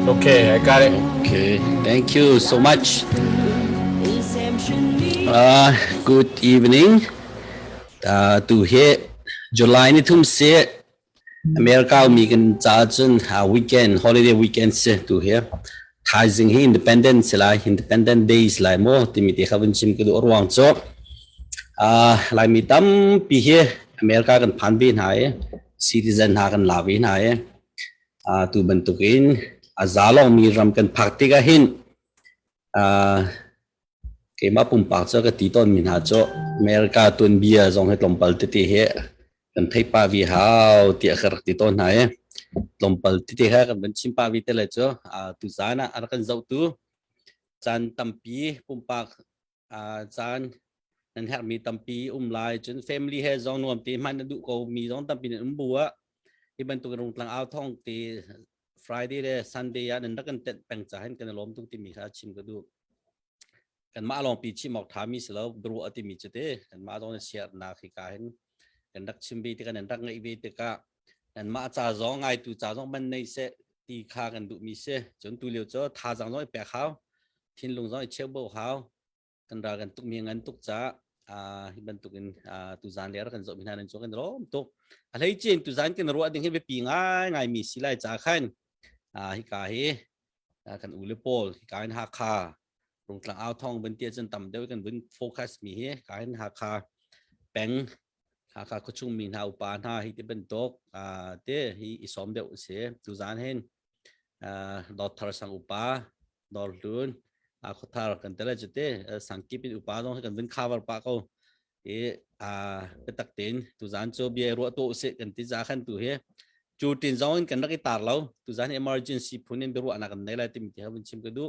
Okay, I got it. Okay, thank you so much. Good evening. To hear July ni thum se America mi kan cha chun weekend holiday weekends to hear Thai hi independence la independent days la mo ti mi te khavin chim ke do orwang cho lai mi tam pi he America kan phan bin hai citizen ha kan la bin hai tu bentukin azalong mi ram kan phakti ka hin cái mà bùng bạc cho cái tí tôn mình hạt cho America tuần bia dòng hết lồng bal tê hệ cần thấy ba vì hao tiệt khờ tí tôn này lồng bal tê hệ cần bên chim ba vì tê lại cho tu giá na ăn cần dậu tu chan tâm pi bùng bạc chan nên hạt mi tâm pi lại chân family hệ dòng nuông tí mà nó đủ cầu mi dòng tâm pi nên bùa thì bên tụi rong tlang ao thong tí Friday đây Sunday nên nó cần tết bèn trả hết cần lom tung tí mi khá chim cái đủกันมาลองปีชิมออกทามิสแล้วบรูอติมิจเตกันมาตอนเชียร์นาคิกาเห็นกันดักชิมบีติกันดักไงบีติกากันมาจ่าจองไงตูจ่าจองมันในเสตีคากันดูมิเสจนตูเลี้ยวเจอท่าจางจองแปะเขาทิ้งลงจองเชี่ยวโบเขากันรากันตุกมีเงินตุกจ่าที่บรรทุกกันตูจานเลี้ยกันจบมีนานันจงกันร้อมตุกอะไรจริงตูจานกันรัวดึงให้ไปปีง่ายไงมีสิไลจ่าขันฮิกาเฮกันอุลโปลฮิกาเห็นฮักคาลงกลางเอาทองบนเตียจนต่ำเดียวกันบนโฟกัสมีการหาคาแปงหาคาคุชุงมีนาอุปาหาฮิตเป็นโต๊ะเตะฮิอิสอมเดียวเสียดูจานเห็นดอททาร์สังอุปาดอลลูนคุทาร์กันแต่ละจุดเตะสังกีเป็นอุปาต้องให้กันบนคาร์ปาเขาเป็นตักเต็นดูจานโจเบียรัวโตเสียกันที่จาขันตัวเฮจูตินจองกันนักตาร์เราดูจาน emergency พูนินเป็นรัวนักกันในรายที่มีที่เขาเป็นชิมกันดู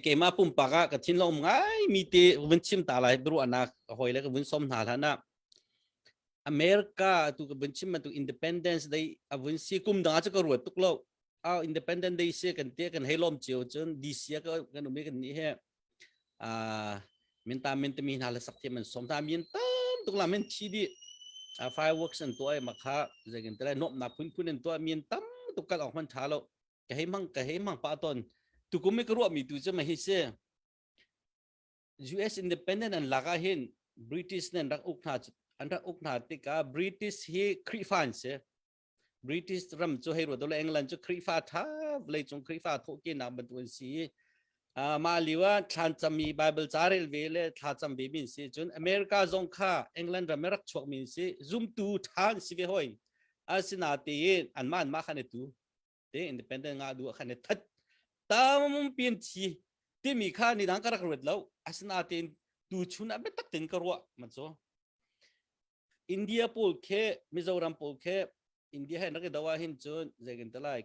เกมาปุ่มปากกับทิ้งลมง่ายมีตีวันชิมตาลายบรูอนาคอยแล้วก็วันสมหาฐานะอเมริกาตุกวันชิมมาตุอินดิเพนเดนซ์ได้วันซีกุมดังอาจจะกรวดตุกโลกอินดิเพนเดนซ์ได้เสียกันเตี้ยกันให้ลมเจียวจนดีเสียก็กันอุเมกันนี่ฮะมินตามินตมีนาลสักที่มันสมตามินตามตุกลามินชีดีfireworks อันตัวไอ้มาค่ะจะกันแต่ละนบนับพุ่นอันตัวมินตามตุกกันออกมันช้าแล้วก็ให้มั่งป้าตนตุกุไม่กลัวมีตุจะไม่เสีย U.S. independent อันลักเห็น British นั่นรักอุกนาอันรักอุกนาติกา British เฮครีฟันเสีย British รำจะให้รู้ตัวเองลันจะครีฟ้าท้าเลยจงครีฟ้าทุกกินน้ำบรรทุนสีมาลีว่าท่านจะมี Bible จารีเวลท่านจะมีมินสีจนอเมริกาจงค่าอังกฤษรำไม่รักชวกมินสี zoom ตูท่านสิเวหอยสินาตีอันมาขันตูเต independent งาดูขันทัดตามเปลี่ยนชีที่มีค่าในทางการกระทำแล้วอาศัยเป็นดูชุนอันเป็นตักเต็นกระวะมันโซอินเดียพูดแค่มิโซรัมพูดแค่อินเดียให้นักดาวเห็นจนเจกันตลาย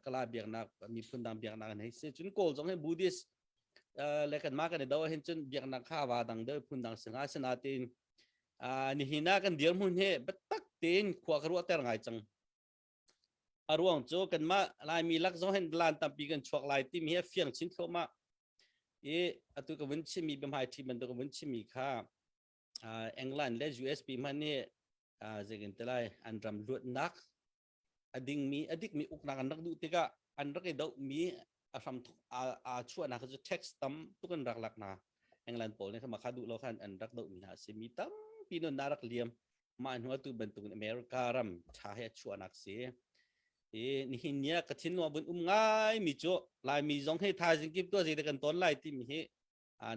กลาเบียงนักมีพื้นดำเบียงนักให้เสียจนโกลจงให้บูดิสเล็กกันมากกันดาวเห็นจนเบียงนักข้าวาดังเดิมพื้นดังเสียงอาศัยเป็นนี่หินากันเดียร์มุนเฮเป็นตักเต็นขวากระวะแต่ไงจังอารวงโจกันมาลายมีลักษณะเห็นลานตามปีกันชวกลายที่มีเฟียงชิ้นเข้ามาตัวกับวันชิมีเป็นหายที่มันตัวกับวันชิมีค่าอังกฤษและ U.S. ปีมันเนี่ยจะกันแต่ไรอันรำลวดนักอดิกมีอุกนักอันนักดูติกะอันรักไอ้ดอกมีอารมณ์ชั่วนักจะ text ตั้มตุกันรักหลักนะอังกฤษโปรเนี่ยเขามาคาดูเราคันอันรักดอกมีนะสิมีตั้มปีนนนารักเลียมมาหัวตัวบรรทุกอเมริการัมชาเหตุชั่วนักเสียนี่เนี่ยกระทิ้งว่าบนง่ายมีโจลายมีจงให้ทายจริงกิบตัวสิแต่กันต้นลายที่มี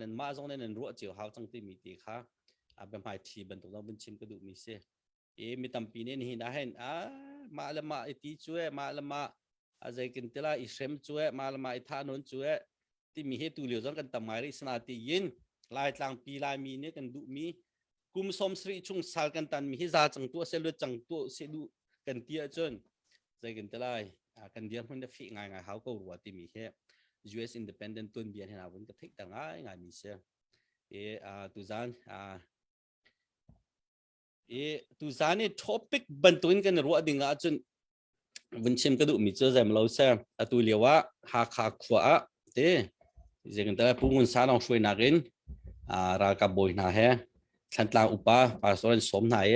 นั่นมาจงนั่นรัวเจียวหาวจังที่มีตีค่ะเป็นหายทีบรรทุกเราบนชิมกระดูกมีเสียมีตั้มปีนี้นี่ได้เห็นมาละมาไอตีช่วยมาละมาใจกันแต่ละอิเชมช่วยมาละมาไอท่านนช่วยที่มีเหตุเหลียวจงกันตั้มหมายริสนาตียินลายต่างปีลายมีเนี่ยกันดูมีกุมสมสรีชุงสารกันตันมีให้ซาจังตัวเสลือจังตัวเสดูกันเตี้ยจนใจกันแต่ละกันเดียร์มันจะฟิง่ายๆเขาก็รู้ว่าที่มีแค่ U.S. independent ต้นเบียร์ให้เราเป็นกระทิกต่างง่ายมีเสียตุจานตุจานนี่ topic บรรทุนกันรู้ว่าดิ่งจนวันชิมก็ดูมีเจอใจมันเราเสียตัวเรียกว่าหาขาขวาเต้ใจกันแต่ละผู้คนสาวน้องช่วยนักเรียนรากาบอยน่าเฮท่านตลางอุปาภาษาสมนาย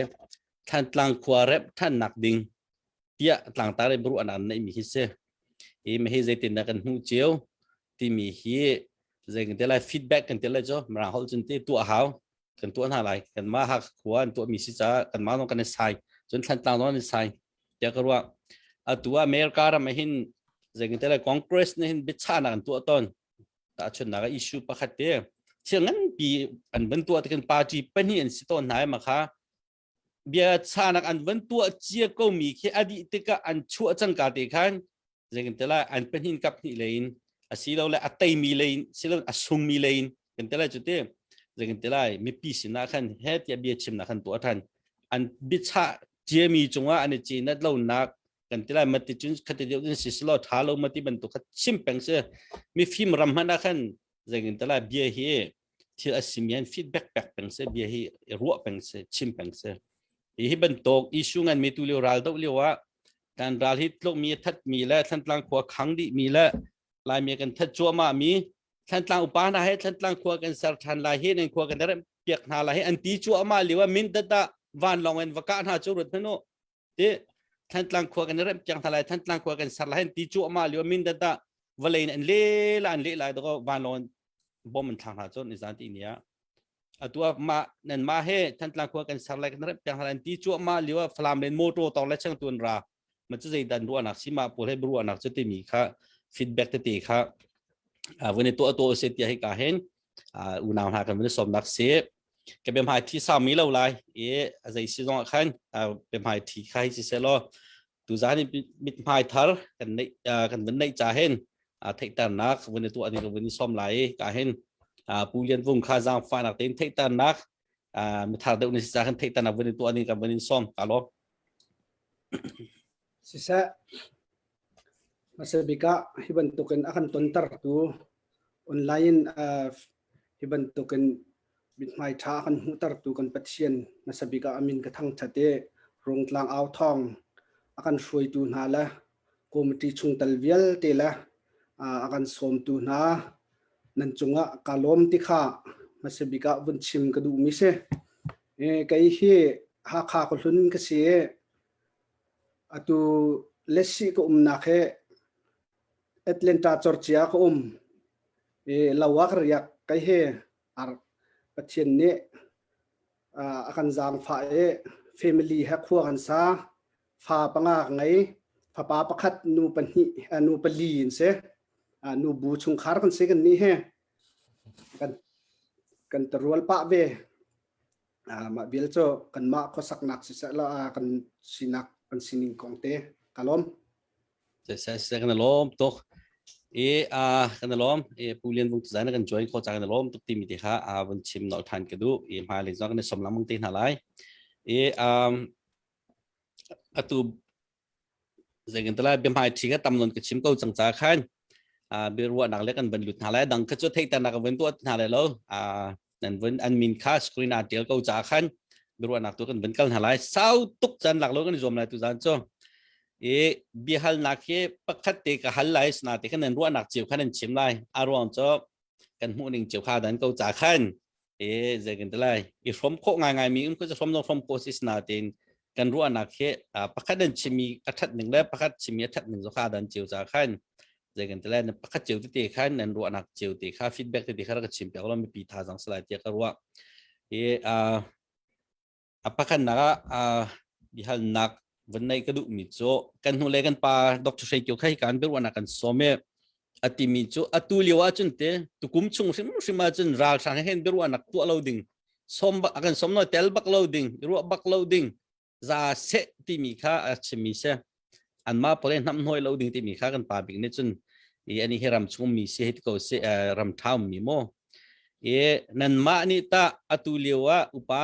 ท่านตลางขวาเร็บท่านนักดิ่งเตี้ยต่างตาเลยบรูอันนั้นในมีฮิเซ ไม่ให้ใจตินนักันหูเจียวที่มีฮีใจกันแต่ละฟีดแบ็กกันแต่ละจ้ะมาเขาจนที่ตัวเขากันตัวอะไรกันมาหักหัวตัวมีสิจ้ากันมาต้องกันในไซจนทันตาต้องในไซเดี๋ยวก็ว่าตัวอเมริกาเราไม่เห็นใจกันแต่ละคอนเกรสเนี่ยเห็นบิดชานักันตัวต้นแต่ชนนักอิชูประคัดเดียเชื่องั้นปีอันเป็นตัวที่กันปาจีเป็นเห็นสิต้นไหนมาค่ะเบียชานักอันเป็นตัวเจียก็มีแค่อดีตก็อันชั่วจังกาติขันใจกันแต่ละอันเป็นหินกับนี่เลยสิเราเลยอัตไตมีเลยสิเราอสุงมีเลยกันแต่ละจุดเดียใจกันแต่ละมีปีสินะขันเฮ็ดยาเบียชิมนะขันตัวท่านอันบิดชาเจียมีจงว่าอันนี้จีนัดเราหนักกันแต่ละมาติจุนขัดเดียวกันสิสโลท้าเรามาติบรรทุกชิมแปงเสือมีฟิล์มรำมันนะขันใจกันแต่ละเบียเฮที่อาศิมีอันฟีดแบ็กแปงเสือเบียเฮรัวแปงเสือชิมแปงเสืออีบรรทุกอิชูงันมีตุเลียวรัลตัวเลียวว่าการรัลฮิตโลกมีทัดมีแล้วท่านตั้งขวาขังดิมีแล้วลายมีกันทัดจัวมามีท่านตั้งอุปานะให้ท่านตั้งขวากันสารทันลายให้ในขวากันได้เปียกนาลายให้อันตีจัวมาหรือว่ามินตัดวันลองเงินวักหาจุดนั้นโนเดท่านตั้งขวากันได้เปียกนาลายท่านตั้งขวากันสารลายตีจัวมาหรือว่ามินตัดวันเลยอันเล่ละอันเล่ลายตัววันลองบอมมันทางหาจุดในสถานที่นี้ตัวมานั่นมาให้ท่านตั้งขวากันสารลายกันได้เปียกนาลายตีจัวมาหรือว่าฟลามเลนโมโตตองและช่างตัวรามันจะได้ดันรัวนักสิมาปวดให้รัวนักจะได้มีค่าฟีดแบ็กตีค่ะวันนี้ตัวเสียให้การเห็นอุณหภูมิกันวันนี้สมนักเสียก็เป็นหายที่สามีเราเลยอะไรสิ่งขันเป็นหายที่ใครสิเสร็จตัวจานี่มิดหายทาร์กันในกันวันนี้จะเห็นเทคตานักวันนี้ตัวอันนี้วันนี้สมไหลการเห็นผู้เรียนวงข้าจางฝ่ายนักเต้นเทคตานักมิทาร์เดี๋ยวนี้จะเห็นเทคตานักวันนี้ตัวอันนี้กับวันนี้สมกันหรอSisa masabika hibantukin akan tontar tu online hibantukin bitmai tha akan hutar tu kan patien masabika amin kathang chate rongtlang aw thong akan shui tu hnala komiti chungtalvial tela akan som tu na nanchunga kalom tikha masabika bunchim kadu mise kai hi ha kha ko hlun ka se atu lessi ko nakhe Atlanta Georgia ko lawak riak kai he ar pathian ne akan jang pha family ha khwa kan sa pha panga ngai pha pa pakhat nu pani nu palin se nu bu chung khar kan se kan ni he kan tarwal pa be ma bil cho kan ma ko sak nak si sa la kan sinak kan sining kongte kalomจะกันล้อมตกกันล้อมผู้เรียนวงการกันจอยเข้าใจกันล้อมตุกตีมิติค่ะวันชิมนอทานกันดูมาเลยจ้ากันสมรมึงตีนหาไรตัวจะกันตลาดเป็นหายทิ้งก็ตำนนกับชิมก็จังจ้าขันเบรัวนักเล็กกันบรรลุหาไรดังก็จะเทแต่นักวันตัวหาไรแล้วนั่นวันอันมินค่าสกรีนอาร์เดียลก็จ้าขันเบรัวนักตัวกันเป็นกันหาไรเศร้าตุกจันหลักแล้วกันจมเลยตัวจันจ้าบิฮัลนักเก็บปักขัดเตะกับฮัลไลส์นาเตะขันนั้นรัวนักเจียวขันนั้นชิมไล่อารมณ์จบกันหูหนึ่งเจียวข้าดันก็จ่าขันจะกันได้ฟอมโคง่ายๆมีก็จะฟอมต้องฟอมโคสิสนาเตนกันรัวนักเก็บปักขัดนั้นชิมีอัฐหนึ่งแล้วปักขัดชิมีอัฐหนึ่งข้าดันเจียวจ่าขันจะกันได้นั้นปักขัดเจียวที่เตะขันนั้นรัวนักเจียวเตะข้าฟีดแบ็กที่เตะข้าก็ชิมเปียกแล้วมีปีท่าจังสลายเตะก็รัวปักขัดนักบิฮัลนักวันนี้ก็ดูมิโซกันหูเล็กันปาดร.เชคเกี่ยวกับการเป็นวันนักกันสมัยอติมิโซอตุลีวาจุนเตตุกุมชงสิมาจุนรักสังเห็นเป็นวันนักตัวเราดิ่งสมบักกันสมน้อยเตลบักเราดิ่งรัวบักเราดิ่งจะเสติมีค่าอาจจะมีเสอันมาพอเล่นน้ำน้อยเราดิ่งที่มีค่ากันปาบิกนี่จุนอันนี้ให้รำชงมีเสให้เขาเสรำเท้ามีโมนั่นมานี่ตาอตุลีวาอุปา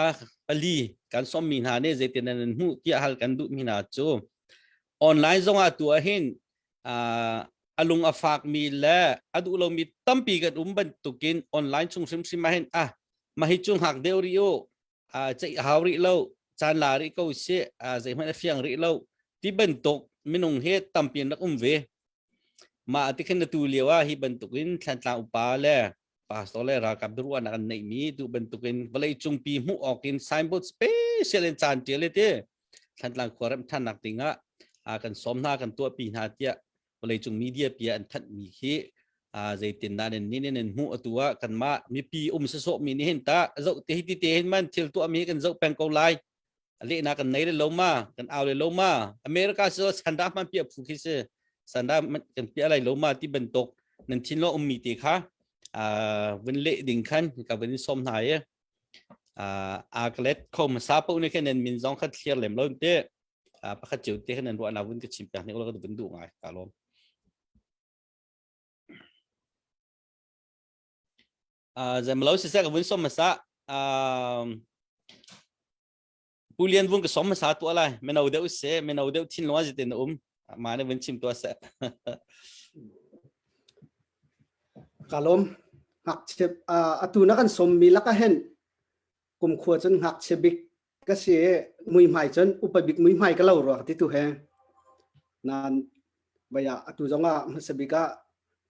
ปลีการสมมีนาเนี่ยจะเป็นนั่นหูที่ฮัลกันดูมีนาโจออนไลน์จงอาตัวเห็นอลุงอาฝากมีแล้วอดูเรามีตั้มปีกันบรรทุกินออนไลน์ชงซิมมาเห็นมาให้จงหักเดียวริโอจะหาริเราจานลาริเขาเสียจะไม่ได้เฟียงริเราที่บรรทุกไม่นงเหตุตั้มปีนักเวมาที่ขันตัวเลียวว่าให้บรรทุกินทันตาอุปาแล้วPastor rakab dua anak ini tu bentukin balai cungpi mu okin signboard spesial yang cantik le te. Tentang korem tanak tinga akan somna akan tua pihak dia เลยจงมีเดียเปียอันทัดมีขี้ใจตินนั้นนี่เนี่ยหัวตัวกันมามีปีสะสมมีนี่เห็นตาเจ้าที่เห็นมันเที่ยวตัวมีกันเจ้าแปลงเกาไลเละนักกันไหนเลยลงมากันเอาเลยลงมาอเมริกาเจ้าสันดามันเปียผูกขี้เสือสันดามันกันเปียอะไรลงมาที่บรรทุกนั่นชิ้นโลมีตีค่ะวันเละดิ่งขันกับวันส้มหายกเล็ดคมซาปูนี่แค่นั้นมินซองคัดเชียร์เหล่มล้นเตะประคัดจิ๋วเตะแค่นั้นว่านาวุ้นก็ชิมไปนี่เราก็จะเป็นดูไงกาลมจะมาเล่าสิ่งที่กับวุ้นส้มมาซะผู้เรียนวุ้นกับส้มมาซะตัวอะไรไม่เอาเดี๋ยวเสียไม่เอาเดี๋ยวทิ้งลงมาจะเต็นมาในวุ้นชิมตัวเสียกาลมหักเชบตูนักกันสมมีลักเห็นกุมขวดจนหักเชบิกก็เสียมุยใหม่จนอุปบิกมุยใหม่ก็เล่าหรอกที่ตัวแหงนั่นบอยาตูจังว่ามันเสบิกะ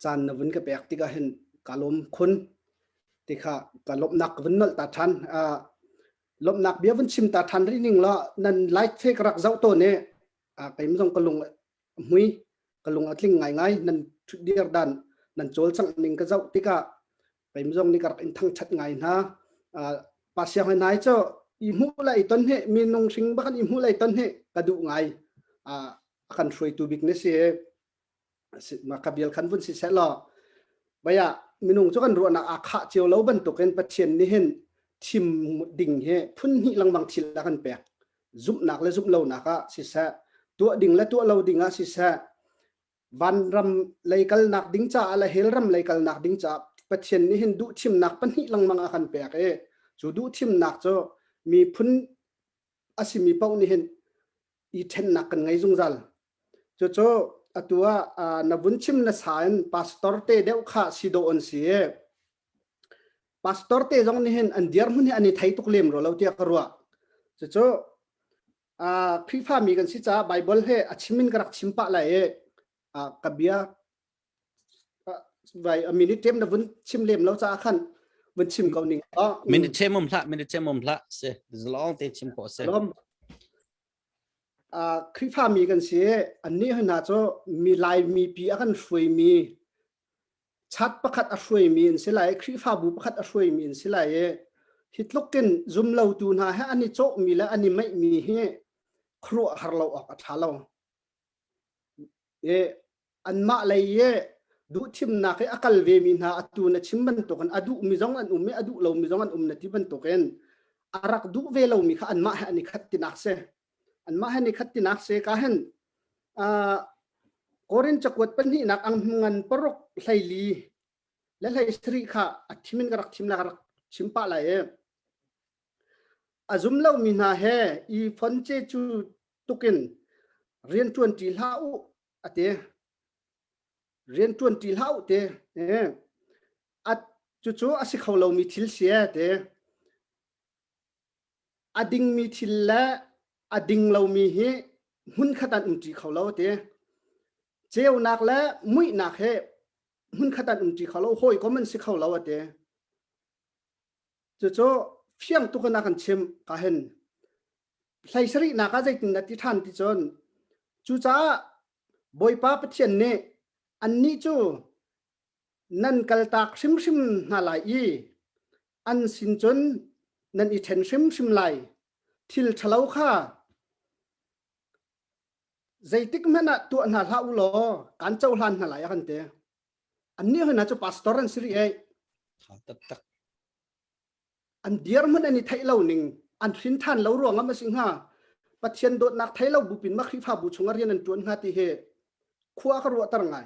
จานนวุนก็แปลกที่ก็เห็นกาลมคนที่ข้ากาลบนักวุนนั่นตาทันลบนักเบี้ยวุนชิมตาทันรีนิ่งละนั่นไลท์เทกรักเจ้าตัวเนี่ยไปไม่ต้องกลุงมุยกลุงอัดลิงง่ายนั่นเดียร์ดันนั่นโจลสังมิงก็เจ้าที่ก็ไปไม่ต้องนี่ก็อินทั้งชัดง่ายนะปัสยาให้นายเจ้าอิมูไลต้นเหมีนงสิงบักันอิมูไลต้นเหกระดูง่ายคันช่วยตัวบิ๊กเนี่ยเสียมาขบเบียลคันฟุ้นสิเสร็จละบอยามีนงเจ้ากันรัวนักอาฆาเจียวแล้วบรรทุกกันประเทศนี้เห็นทิมดิ่งเหพุ่นหิลังบางทิลละกันแปกซุบหนักและซุบเหลาหนักอะสิเสตัวดิ่งและตัวเหลาดิ่งอะสิเสวันรำเลยกัลนักดิ่งจ่าอะไรเฮลรำเลยกัลนักดิ่งจ่าประเทศนี้เห็นดูทิมหนักปันหิลังบางอากันแปกจูดูทิมหนักเจ้ามีพุ่นอาศิมีเป้านี่เห็นอีเทนหนักกันไงจุงจัลเจ้าตัวนับวุ้นชิมนัสานพาสตอร์เตเดวข้าสิโดอนเสียพาสตอร์เตจงนี่เห็นอันเดียร์มันอันนี้ไทยตุกเล่มเราเทียกรัวเจ้าคริฟ้ามีกันสิจ้าไบเบิลเฮอชิมินกรักชิมปะเลยกับเบียไว้มินิเทมนับวุ้นชิมเล่มเราจะขันวันชิมเกาหลีมินิเทมมุมละเสียจะลองเตะชิมพอเสียคริฟ้ามีกันเสียอันนี้ให้น่าจะมีลายมีปีอันช่วยมีชัดประคัดอช่วยมีนสิไลคริฟ้าบุประคัดอช่วยมีนสิไลฮิตลุกกันซุ่มเราดูนะฮะอันนี้โจมีแล้วอันนี้ไม่มีเฮครัวหาเราออกอัฐาเราอันมาเลยดูทิมนักอักลเวมินาอัตุนชิมบันตุกันอดูมิจงอันไม่อดูเรามิจงอันนัที่บันตุกันอารักดูเวเรามีข้าอันมาให้อันนี้ขัดตินักเสอันมาให้อันนี้ขัดตินักเสก็เห็นกอรินจักรวดเป็นที่นักอังเงินปรกไหลลีและไหลสตรีข้าอัทิมินกรักทิมนักรักชิมปะเลยอาจุมเรามีนาเฮอีฟอนเจจูตุกินเรียนจวนจีลาวอเตเรียนจวนจีลาวเตอัดจู่ๆอาศัยเขาเรามีทิลเสียเตอดิ่งมีทิลละอดิ่งเรามีเฮหุ่นขตันจีเขาเราเตเจ้านักและมุยนักเฮหุ่นขตันจีเขาเราห้อยก็มันสิเขาเราเตจู่ๆเพียงตุกนักกันเชมก็เห็นใส่สรีนักใจตินัดที่ท่านที่จนจู่จ้าบอยป้าปะเทียนเนี่ยอันนี้จู่นั่นกัลตากชิมนาลายอันสินจนนั่นอีเทนชิมลายทิลทะเลาข้าใจติกมันตัวนาลาอุโลการเจ้าลันนาลายกันเตอันนี้เหรอนะจู่พาสตอรันสิริอันเดียร์มันอันนี้ไทยเล่าหนึ่งอันสินท่านเล่ารวงอ่ะมาสิงหาปะเทียนโดดนักไทยเล่าบุปินมาขีฟ้าบุชงเรียนนั่นจวนหาที่เฮขั้วขรัวตรังไง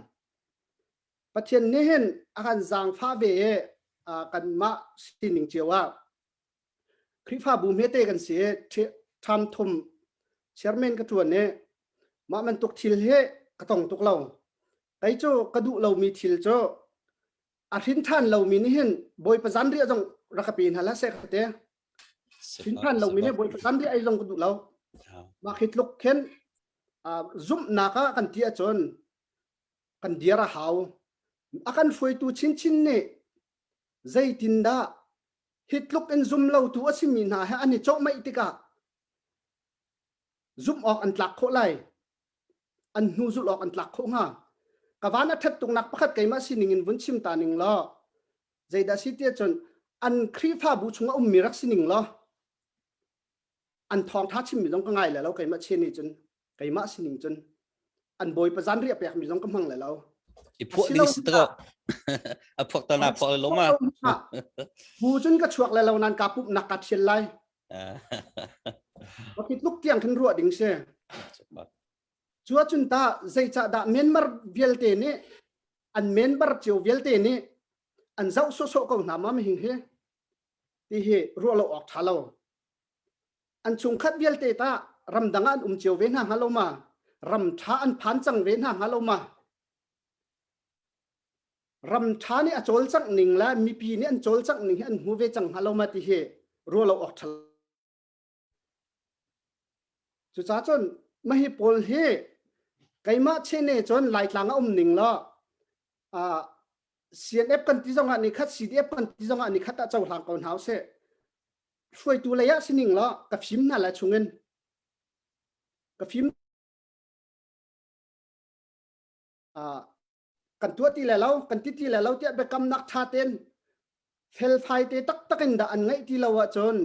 ประเทศนี้เห็นอาการจางฟ้าเบกันมาสิหนึ่งเจียวว่าคริฟ้าบูมเฮเตกันเสียทำทมเชอร์เมนกระทวนเนี่ยมามันตกทิลเฮกระตองตกเราไอ้โจกระดูเรามีทิลโจอาทินท่านเรามีนี่เห็นบอยประจันเรียจงรักปีนฮะละเสกเตทินท่านเรามีเนี่ยบอยประจันเรียไอ้จงกระดูเรามาคิดลุกเข็นซุ่มนักกันเทียจนกันเดียร์หาวakan foi tu chin ne zaitinda hitluk en zoom lo tu asimi na ha ani chok mai tika zoom ok an tlak kho lai an nu zu ok an tlak kho nga kawan athat tung nak pakhat kaima siningin bunchim taning lo zaida sitia chon an khrifa bu chunga mirak sining lo an thong tha chim mi dong ka ngai la lo kaima cheni chun kaima sining chun an boy pazan ri apek mi dong ka mang la lo ipu ni stro apok ta na pol lo ma bu chun ka chuak la lo nan ka pup nak ka thiel lai wakit luk tiang than ruwa ding se chua chun ta zai cha da Myanmar velte ne an Myanmar chiu velte ne an zau so ko na ma hing he ti he ru lo ok thalo an chung khat velte ta ram dangan chiu ve na halo ma ram tha an phan chang ve na halo ma ram tha ni a chol chang ning la mi pi ni an chol chang ning an hu ve chang halo ma ti he ru lo ok thal chu cha chon ma hi pol he kaima chene chon lai tlang ning lo CNF kan ti jong ani khat CDF kan ti jong ani khat ta chaw thang kon hau se shoi tu leya sining lo ka phim na la chungen ka phim kan tu ti le lo kan ti le lo ti be kam nak tha ten fel phai te tak takin da an ngai ti lo wa chon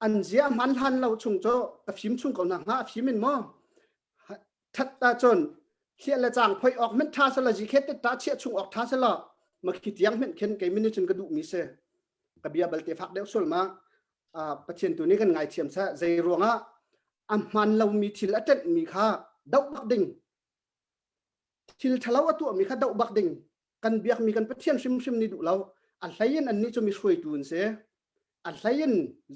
an zia man han lo chung cho ka phim chung ko na nga phim in mo that ta chon khi là chàng phơi ọc mất tha sẽ là gì hết ta chia chung ọc tha sẽ là mà khi tiếng mình khen cái mình chân cái đủ mi se cái bia bal te phạc đeo sol mà bắt chuyện tụi này gần ngày chiêm sa dây ruộng á man lâu mi thil ở trên mi kha đậu bắc đình thil thalaw ở tụi mi kha đậu bắc đình cần biếc mi cần bắt chuyện sim ni đủ lâu lấy anh ni cho mi xuôi tuôn se lấy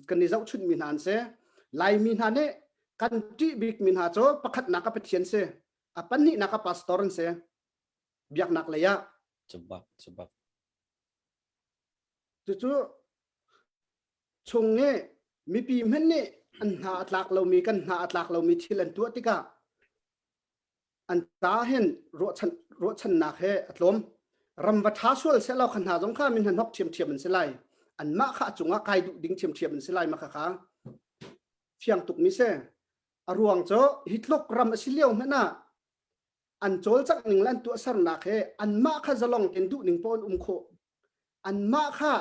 cần đi dạo chút mi hàn se lại mi hàn ấy cần trị big mi hà cho bắt khát naka bắt chuyện se apa ni naka pastoran se biak nak leya coba chu chung nge mi pi men ne an ha atlak lo mi kan ha atlak lo mi thilan tu tika an ta hen ro chan nak he atlom ram wa tha sual se lo khan ha jong kha min han hok thiam an se lai an ma kha chunga kai du ding thiam an se lai ma kha phiang tuk mi se aruang cho hitlok ram asiliau na an chol chak ning lan tu sar na khe an ma kha zalong ten du ning pon kho an ma kha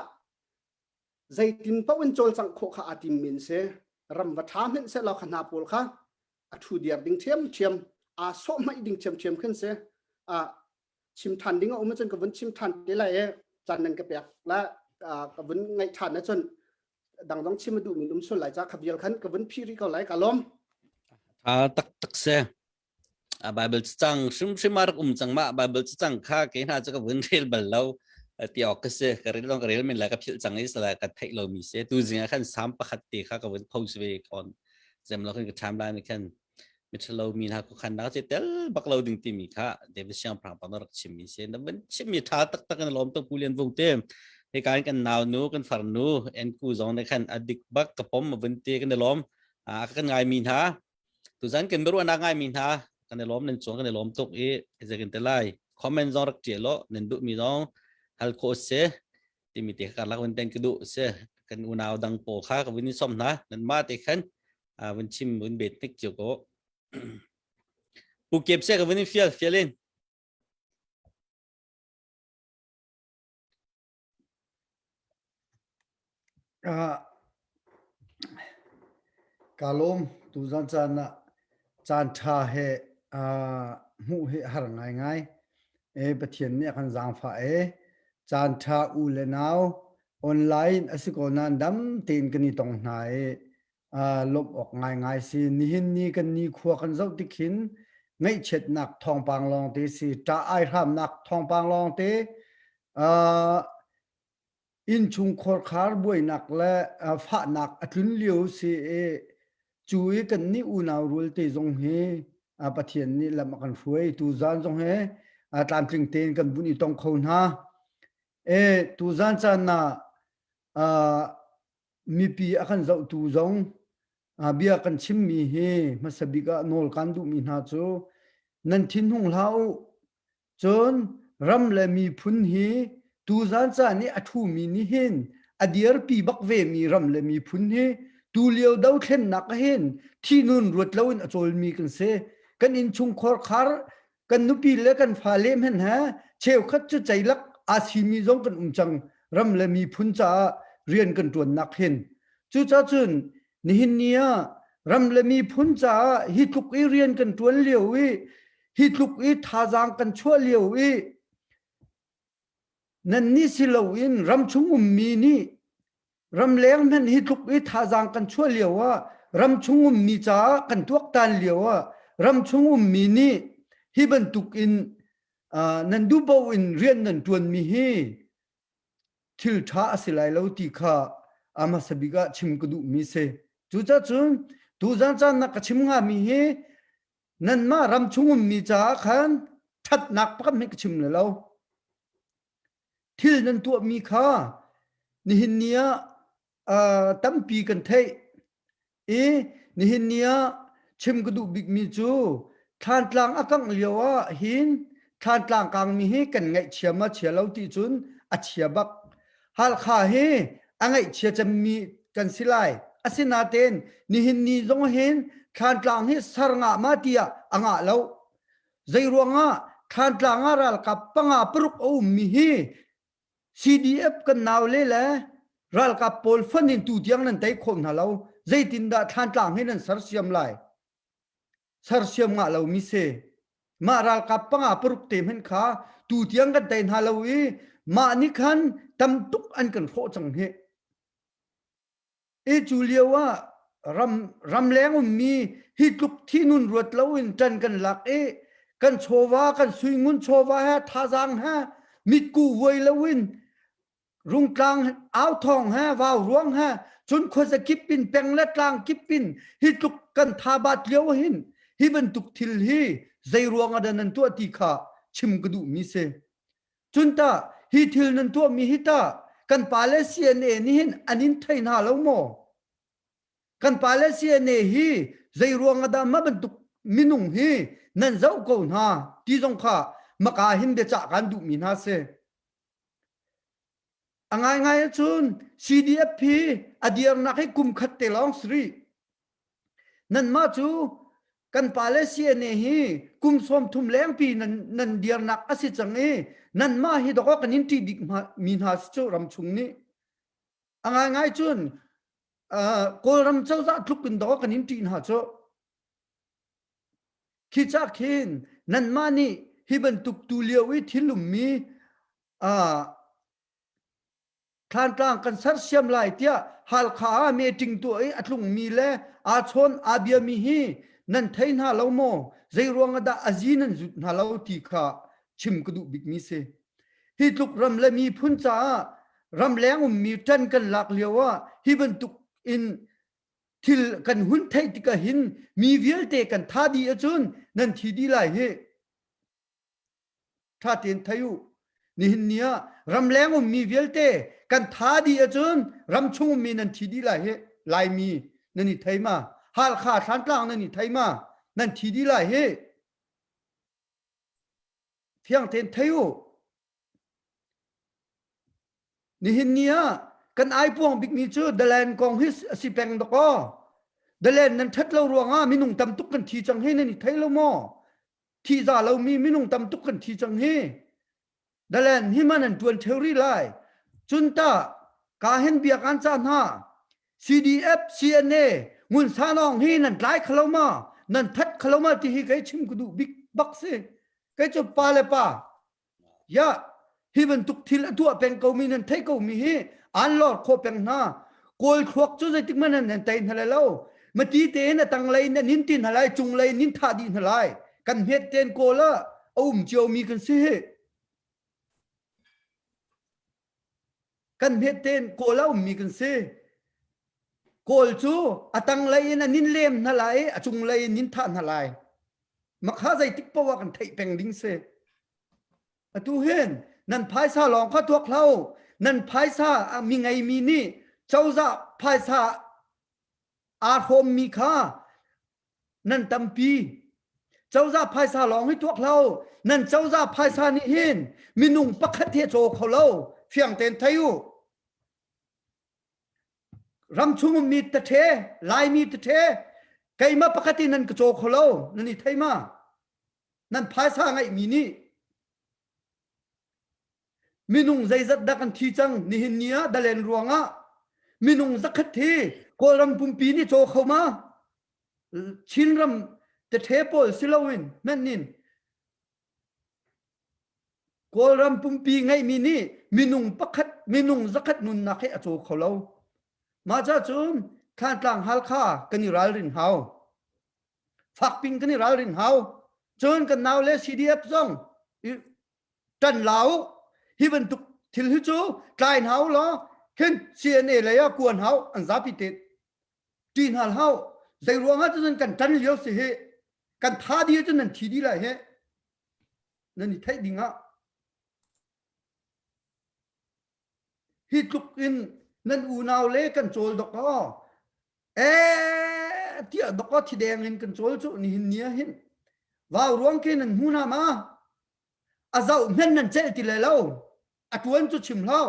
zaitin pawin chol chang kho kha atim min se ram wa tha men se lo khana pol kha a thu diar ding thiam a so mai ding thiam khen se chim than ding o ma chen ka wan chim than te la e chan nang ka pek la ka wan ngai than na chen dang dong chim du min sol lai cha khabial khan ka wan phiri ka lai ka lom tak se Bible chang shim mar chang ma Bible chang kha ke na cha ka wen rel bal lo ti ok ka se ka rel long ka rel min la ka phil chang is la ka thai lo mi se tu zinga khan sam pakhat ti kha ka wen post ve kon zem lo khan ka timeline khan mi chlo mi na ko khan na che tel bak lo ding ti mi kha de bi siang prang pa nor chim mi se na ben chim mi tha tak kan lom to pulian vong te he kan naw nu kan far nu en ku zong ne khan adik bak ka pom ma wen te kan lom kan ngai mi ha tu zan kan beru na ngai mi ha kan lom nen chong kan lom tok e ezekin te lai comment zong rak che lo nen du mi zong hal ko se ti mi te ka lak wen ten ku du se kan unaw dang po kha ka win som na nen ma te khan wen chim wen bet tik chiu ko pu kep se ka win fialin kalom tu zan chan tha he mu he har ngai e pathian ne kan jang pha e chan tha u le naw online asiko nan dam tin kani tong nai lop ok ngai si ni hin ni kan ni khwa kan zau tikhin ngai chet nak thong pang long te si ta ai ram nak thong pang long te in chung khor khar boi nak la pha nak atlun liu si e chui kan ni unaw rul te zong he pathian ni lam kan fuai tu zan zong he tlam tling ten kan buni tong khon ha e tu zan chan na mi pi akan zau tu zong bia kan chim mi he masabika nol kan du mi na chu nan thin hung lau chon ram le mi phun hi tu zan cha ni athu mi ni hen adiar pi bak ve mi ram le mi phun he tu liao dau khen nak hen thi nun ruat lawin achol mi kan se กันอินชุงคอร์คาร์กันนุปีเลกันฟาเลมเห็นฮะเชลคัดจะใจลักอาชีมีจงกันจังรำเลมีพุนจ่าเรียนกันตัวนักเห็นจูจ้าจุนนี่หินเนียรำเลมีพุนจ่าฮิตุกอีเรียนกันตัวเลี้ยววิฮิตุกอีท่าจางกันชั่วเลี้ยววินั่นนี่สิเลวินรำชุงมีนี่รำเลี้ยงมันฮิตุกอีท่าจางกันชั่วเลี้ยวว่ารำชุงมีจ่ากันตัวตันเลี้ยวว่ารำชุงมีนี่ฮิบันตุกอินนันดูบ่าวอินเรียนนันตัวมีฮีทิลท่าสิไลเลวตีข้าอามาสบิกะชิมกดูมีเซจูจ้าจุนดูจันจันนักชิมงามีฮีนั่นมารำชุงมีจ่าขันทัดนักพักไม่กชิมเลยเราทิลนันตัวมีข้านี่หินเนียตั้มปีกันเทนี่หินเนียชิมกดูบิกมีจูทานกลางอากังเลียวหินทานกลางกลางมีฮีกันไงเชียมาเชียเราตีจุนอัเชียบักฮัลข้าฮีอังไงเชียจะมีกันสิไลอาศินาเตนนี่หินนี่จงเห็นทานกลางฮีสารงะมาตีอ่ะงะเราใจรวงอ่ะทานกลางอารัลกับปังอ่ะปรุกเอามีฮี CDF กันนาวเลยแหละรัลกับโพลฟันนินตูเดียงนั้นไต่คนหาเราใจตินดาทานกลางให้นั้นสารเสียมไลสารเสียมงะเรามิเซมารัลกับปังอาปรุกเต็มเห็นขาตูเตียงกันไต่หาเราอีมานิคันตำตุกอันกันโคจังเฮจูเลียว่ารำแรงมีฮิตุกที่นุนรวดเราอินจันกันหลักกันโชวากันสุยงุนโชวาฮะท่าจางฮะมิดกูเวยละวินรุงกลางอ้าวทองฮะวาวร่วงฮะจนคนจะกิบปินแปงและกลางกิบปินฮิตุกกันทาบาดเลี้ยวหินฮิบันตุกทิลฮีใจรวงอดันนันตัวตีขาชิมกระดูมิเซจุนตาฮิทิลนันตัวมีฮิตากันปาเลเซียเนนี่หินอันนินไทยนาแล้วโมกันปาเลเซียเนฮีใจรวงอดามาบันตุกมินุงฮีนั่นเจ้ากูนาที่จงข้ามากาหินเดจากกันดูมินาเซง่ายๆจุน CDFP อดียร์นักให้กุมขัดเตลองสรีนั่นมาจูกันปาเลเซียเนฮีกุมสมทุมแรงปีนั่นเดียร์นักอาศิจังนั่นมาฮิดอกกันนินตีดิกมินาสจูรำชุงนี้ง่ายๆจุนโกลรำเจ้าจะทุกคนดอกกันนินตีนาจูคิดจากเห็นนั่นมานี่ฮิบันตุกตูเลียววิทิลุมมีทานกลางกันสัรเสียมลายเตียฮัลข้าเมติงตัวอัตลุงมีเลอาชนอาเบียมีฮีนั่นไทยนาเราโมใจรวงดาอาจีนันจุดนาเราตีขาชิมกระดูบิกมีเซฮิตุกรำและมีพุนจ่ารำแรงมีจันกันหลักเลียวว่าฮิบันตุกอินทิลกันหุ่นไทยติกะหินมีเวียลเตกันท่าดีอจุนนั่นทีดีไลเฮท่าเตียนไทยุนี่หินเนียรำแรงมีเวียลเตกันท่าดีอจุนรำชุงมีนั่นทีดีไลเฮลายมีนั่นนี่ไทยมาฮัลขาทานกลางนั่นนี่ไทยมานั่นทีดีไลเฮเพียงเตียนไทยุนี่หินเนียกันไอพวงบิ๊กมีชื่อเดลนกองฮิสสิแปงตะกอเดลนนั้นทัดเรารวงมินุงตำตุกกันทีจังเฮนั่นนี่ไทยเราโมทีจ่าเรามีมินุงตำตุกกันทีจังเฮเดลนฮิมันนั่นตัวเทอรี่ไลจุนตากาเห็นเบียกันจานฮา CDF CNA งุนซานองเฮนั่นไล่ขลามานั่นทัดขลามาที่ฮิไกชิมกุดูบิ๊กบักเซไกจบปาเลปายะฮิบันตุกทิลตัวเป็นเกามีนั่นไทยเกามีเฮอันลอดโคเป็นหน้าโกลควักจุดใจติมันนั่นเต็นทะเลเล่ามาตีเตนตั้งเลยนั่นนินตินทะเลจุงเลยนินท่าดินทะเลกันเฮ็ดเตนโกละเจียวมีกันสิกันเฮ็ดเตนโกละมีกันสิโกลจูตั้งเลยนั่นนินเล่มทะเลจุงเลยนินท่าทะเลมาข้าใจติปว่ากันไทยเป็นดิ้งเซตูเห็นนั่นภายซาหลองข้าตัวเขานั่นภายซามีไงมีนี่เจ้าจะภายซาอาคมมีค่านั่นตำปีเจ้าจะภายซาหลองให้ตัวเขานั่นเจ้าจะภายซานี่เห็นมีนุ่งปักขัดเทโจเขาเล่าเฟียงเต็นไทยุรำชุมมีตะเทลายมีตะเท kay ma pakati nan ka cho kholo nani thai ma nan phai sa ngai mi ni minung zai zat da kan thi chang ni hin nia dalen ruanga minung zakhat thi koram pumpi ni cho khoma chinram te thepol silowin manin koram pumpi ngai mi ni minung pakhat minung zakhat nun na khe cho kholo ma cha chun khan tlang hal kha kani ral rin hau phak ping kani ral rin hau chun kan naw le cdf zong tan lao hi ban tuk thil hi chu klein hau lo khen cna le ya kuan hau an za pi te tin hal hau zai ruanga chun kan tan liao se he kan tha di chun nan thi di la he nan ni thai dinga hi tuk in nan u naw le kan chol dok ko tia dok ko thi deng in kan chol chu ni hin nia hin vào ruang ke nan hu na ma azau men nan chel ti le lo atuan chu chim lo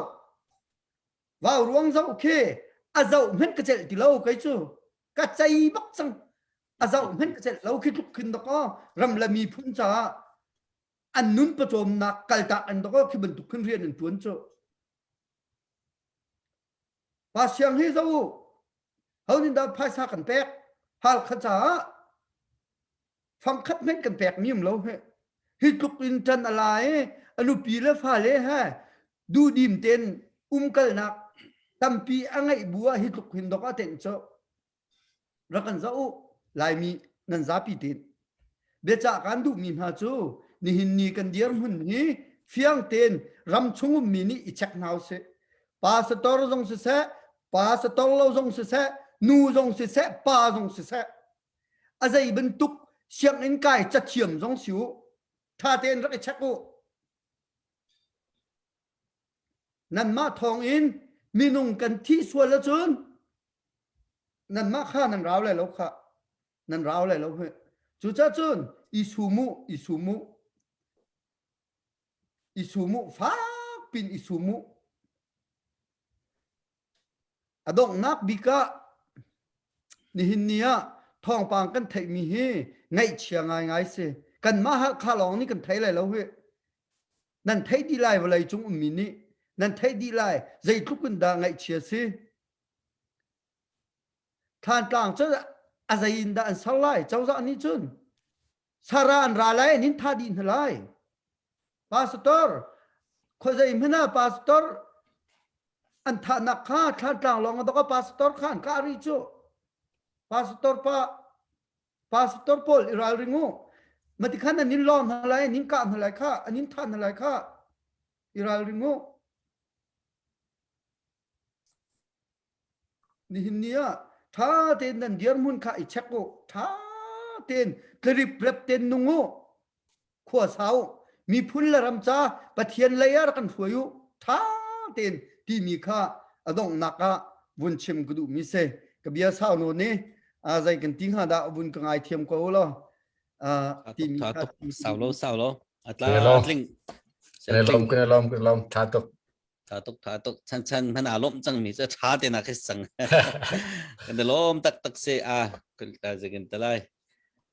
vào ruang zau ke azau men ka chel ti lo kai chu ka chai bak chang azau men ka chel lo khi tuk khin dok ko ram la mi phun cha an nun pa chom na kal ta an dok ko khi ban tuk khin rian an tuan chu pa siang hi zau hau ni da phai sa kan pek hal kha cha phang khat men kan pek mim lo he hi tuk in tan alai anu pi le pha le ha du dim ten kal nak tampi angai bua hi tuk hin dok aten cho rakan zau lai mi nan za pi tin be cha kan du mi ha chu ni hin ni kan diar hun ni fiang ten ram chungum mi ni i chak naw se pastor jong se pastor lo jong se nu jong se pa jong se azai ben tuk siang in kai cha chiam jong siu tha ten rak chak u nan ma thong in minung kan thi sual la chun nan ma kha nan raw le lo kha nan raw le lo he chu cha chun isumu fa pin isumu adong nak bika ni hin nia thong pang kan thai mi hi ngai chia ngai se kan ma ha kha long ni kan thai lai lo he nan thai di lai wa lai chung mi ni nan thai di lai zai thuk kun da ngai chia se than tlang cha azain da an salai chau za ni chun saran ra lai nin tha din lai pastor khoi mena pastor an tha na kha than tlang long da ka pastor khan ka ri chu pastor pol iral ringu mati khan nin lom halai nin ka halai kha anin than halai kha iral ringu ni hinia tha ten nan diar mun kha I chakko tha ten klip rep ten nungu khwa sau mi phun la ram cha pathian layar kan thuayu tha ten ti mi kha adong naka bun chim gudu mi se kabia sau no ne a zai kan ting ha da bun ka ngai thiam ko lo ti mi kha sao lo atla atling cái lom thà tục chan man alom chang mi cha tha te na khe sang kan de lom tak se kan ta je kan talai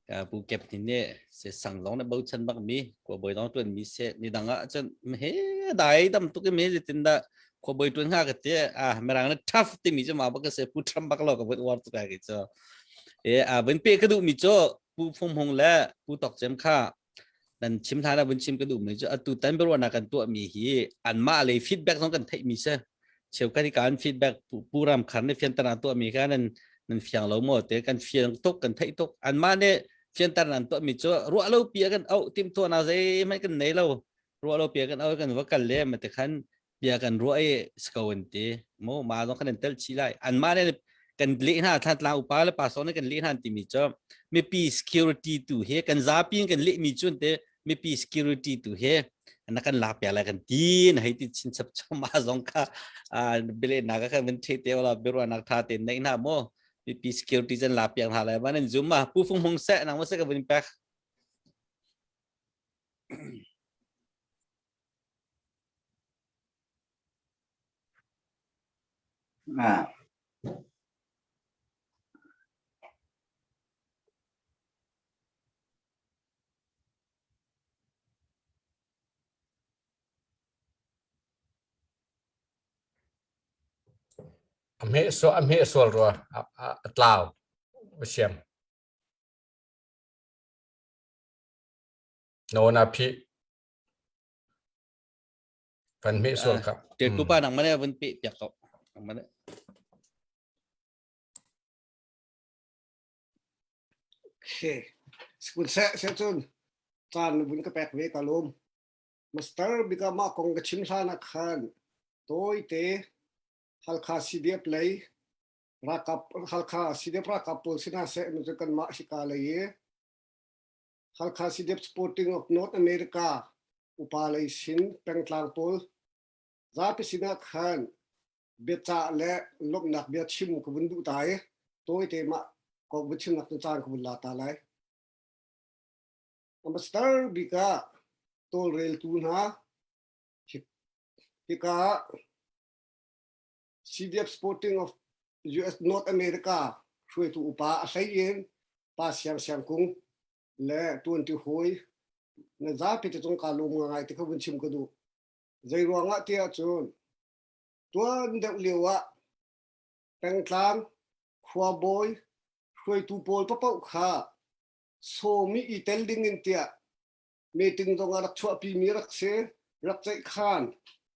ka pu kep tin ne se sang long na bau chan bak mi ko boi dong tun mi se ni danga chan he dai dam tu ke me tin da ko boi tun ha ka te merang na tough ti mi cha ma ba ka se pu tram bak lo ka boi war tu ka ke cho ben pe ka du mi cho pu phong hong la pu tok jem kha dan chim tha da bun chim ka du mi cho atu tan ber wa na kan tu mi hi an ma le feedback song kan thai mi se cheu ka ti kan feedback pu ram khan ne fian tana tu mi ka nan fiang lo mo te kan fiang tok kan thai tok an ma ne fian tana tu mi cho ru lo pia kan au tim to na zai mai kan nei lo ru lo pia kan au kan wa kan le ma te khan pia kan ru ai skawen te mo ma dong kan tel chi lai an ma ne kan le na tha tla upa le pa so ne kan le han ti mi cho me pi security tu he kan za pi kan le mi chun te me pi security tu he na kan la pya la kan tin hai ti chin sap cho ma zong kha bele na ka kan the te wala berwa na tha te nei na mo me pi security jan la pya ha la ba nen zoom ma pu phung hong se na mo se ka bin pak am he so ro atlao siam no na phi fan me so kap tiệt cú ba nang mana vẫn bị tiệt cậu nang mana Okay. School se chun chan bun ka pek ve ka lom. Master bika ma kong ka chim sana khan. Toy te halkha CDF play. Rakap halkha CDF rakap pol sina se nu kan ma shikala ye. Halkha CDF Sporting of North America. Upalay sin pengtlang pol. Zapi sina khan. Becha le lok nak biat chim ko bundu tai. Toy te ma kong buchim nak chan ko bun la ta lai. Master bika tol rail tu na bika CDF Sporting of US North America ช่วยtu upa asai yen pa siang kung le 20 hoi na za pite tong ka lu ngai te khawun chim ko du zai ruanga tia chun tuan de lewa peng tlang khwa boy ช่วยtu pol pa pau kha so mi i tel ding in tia meeting dong arak chua pi mi rak se rak chai khan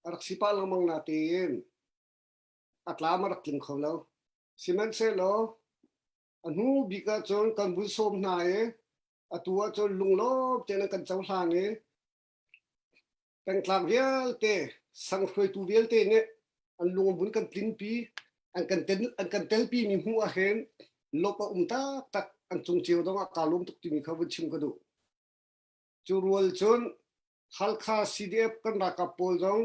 arak sipa lamang natin atla marak king kholo simen se lo anu bika chon kan bu som na e atua chon lunglo tena kan chaw hlang e tang tlang vial te sang khoi tu vial te ne an lung bun kan tin pi an kan tel pi mi hu a hen lopa umta tak an chung chiu dong a kalum tuk ti mi khawun chim ko du churual chun halkha CDF kan rakapol jong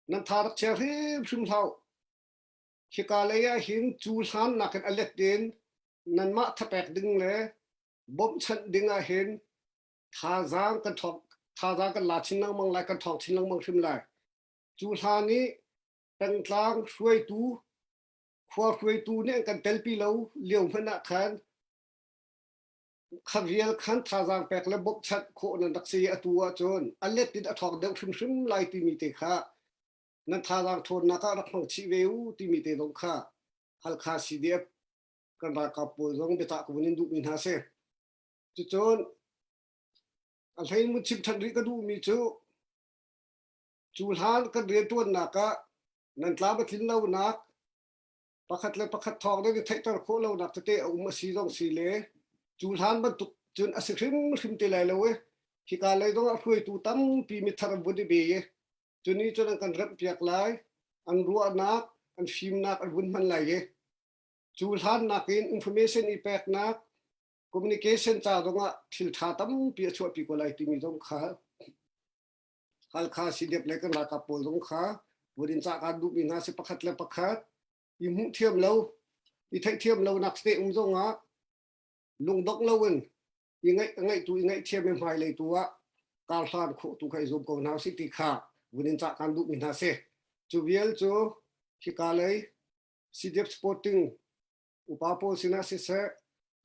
nan thar cheri phim thau khikalaya hin chulhan nakan alek den nan ma thapek ding le bom chan ding a hin thazang kan thok thazang kan la chin nang mang lai kan thok chin nang mang phim lai chulhani tangtlang shwai tu khwa shwai tu ne kan telpi lo liu phana khan khavial khan thazang pek le bok chat kho nan daksi atua chon alet tin athok deu shim lai ti mi te kha nan thazang thon na ka rakhang chi veu ti mi te dong kha halkha CDF kan ra ka pol jong beta ko nin du min ha se chu chon al thai mu chip than ri ka du mi chu chulhan kan re tuan na ka nan tla ba thin lo nak pakhat le pakhat thok de thai tar kho lo nak te ma si jong si le chulhan ban tuk chun asikrim te lai lo we ki ka lai dong a hrui tu tam pi mi thar bu de be ye chuni chon kan rap piak lai an ruwa nak an fim nak an bun man lai ye chulhan nakin information i pek nak communication cha donga thil tha tam pi chu pi ko lai ti mi dong kha halkha CDF le kan ra ka pol dong kha burin cha ka du mi na se pakhat le pakhat i mu thiam lo i thai thiam lo nak ste jong a lung dok lawin ingai tu ingai thiam em hai le tuwa kal hlan kho tu kai zum ko na si ti kha bunin cha kan du min ha se chu vial chu khikalai CDF Sporting upapo sina se se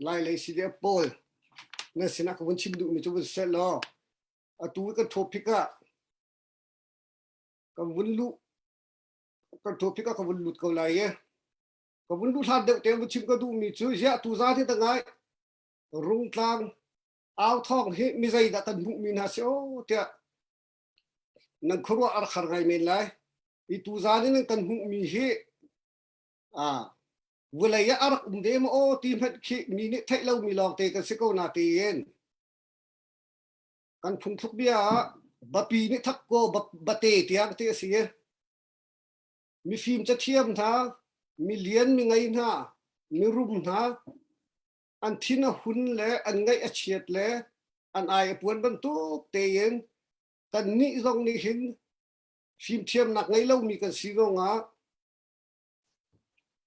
lai le CDF pol na sina ko chim du mi chu se lo atu ka topika ka vunlu ka topika ka vunlut ko lai ye ka vunlu tha de te chim ka du mi chu ya tu za ti ta ngai rung tlang ao thong hi mi zai da kan bu mi na se o te nan khurwa ar khar gai me lai I tu za ni kan hu mi hi vulaya ar de mo o ti phat khi mi ni thai lo mi lok te ka se ko na te yen kan phung thuk bia ba pi ni thak ko ba te tiang te si mi phim cha thiam tha mi lian mi ngai na mi rum na an thina hun le an ngai a chiat le an ai puan ban tu te yen kan ni zong ni hin phim thiam nak ngai lo mi kan si go nga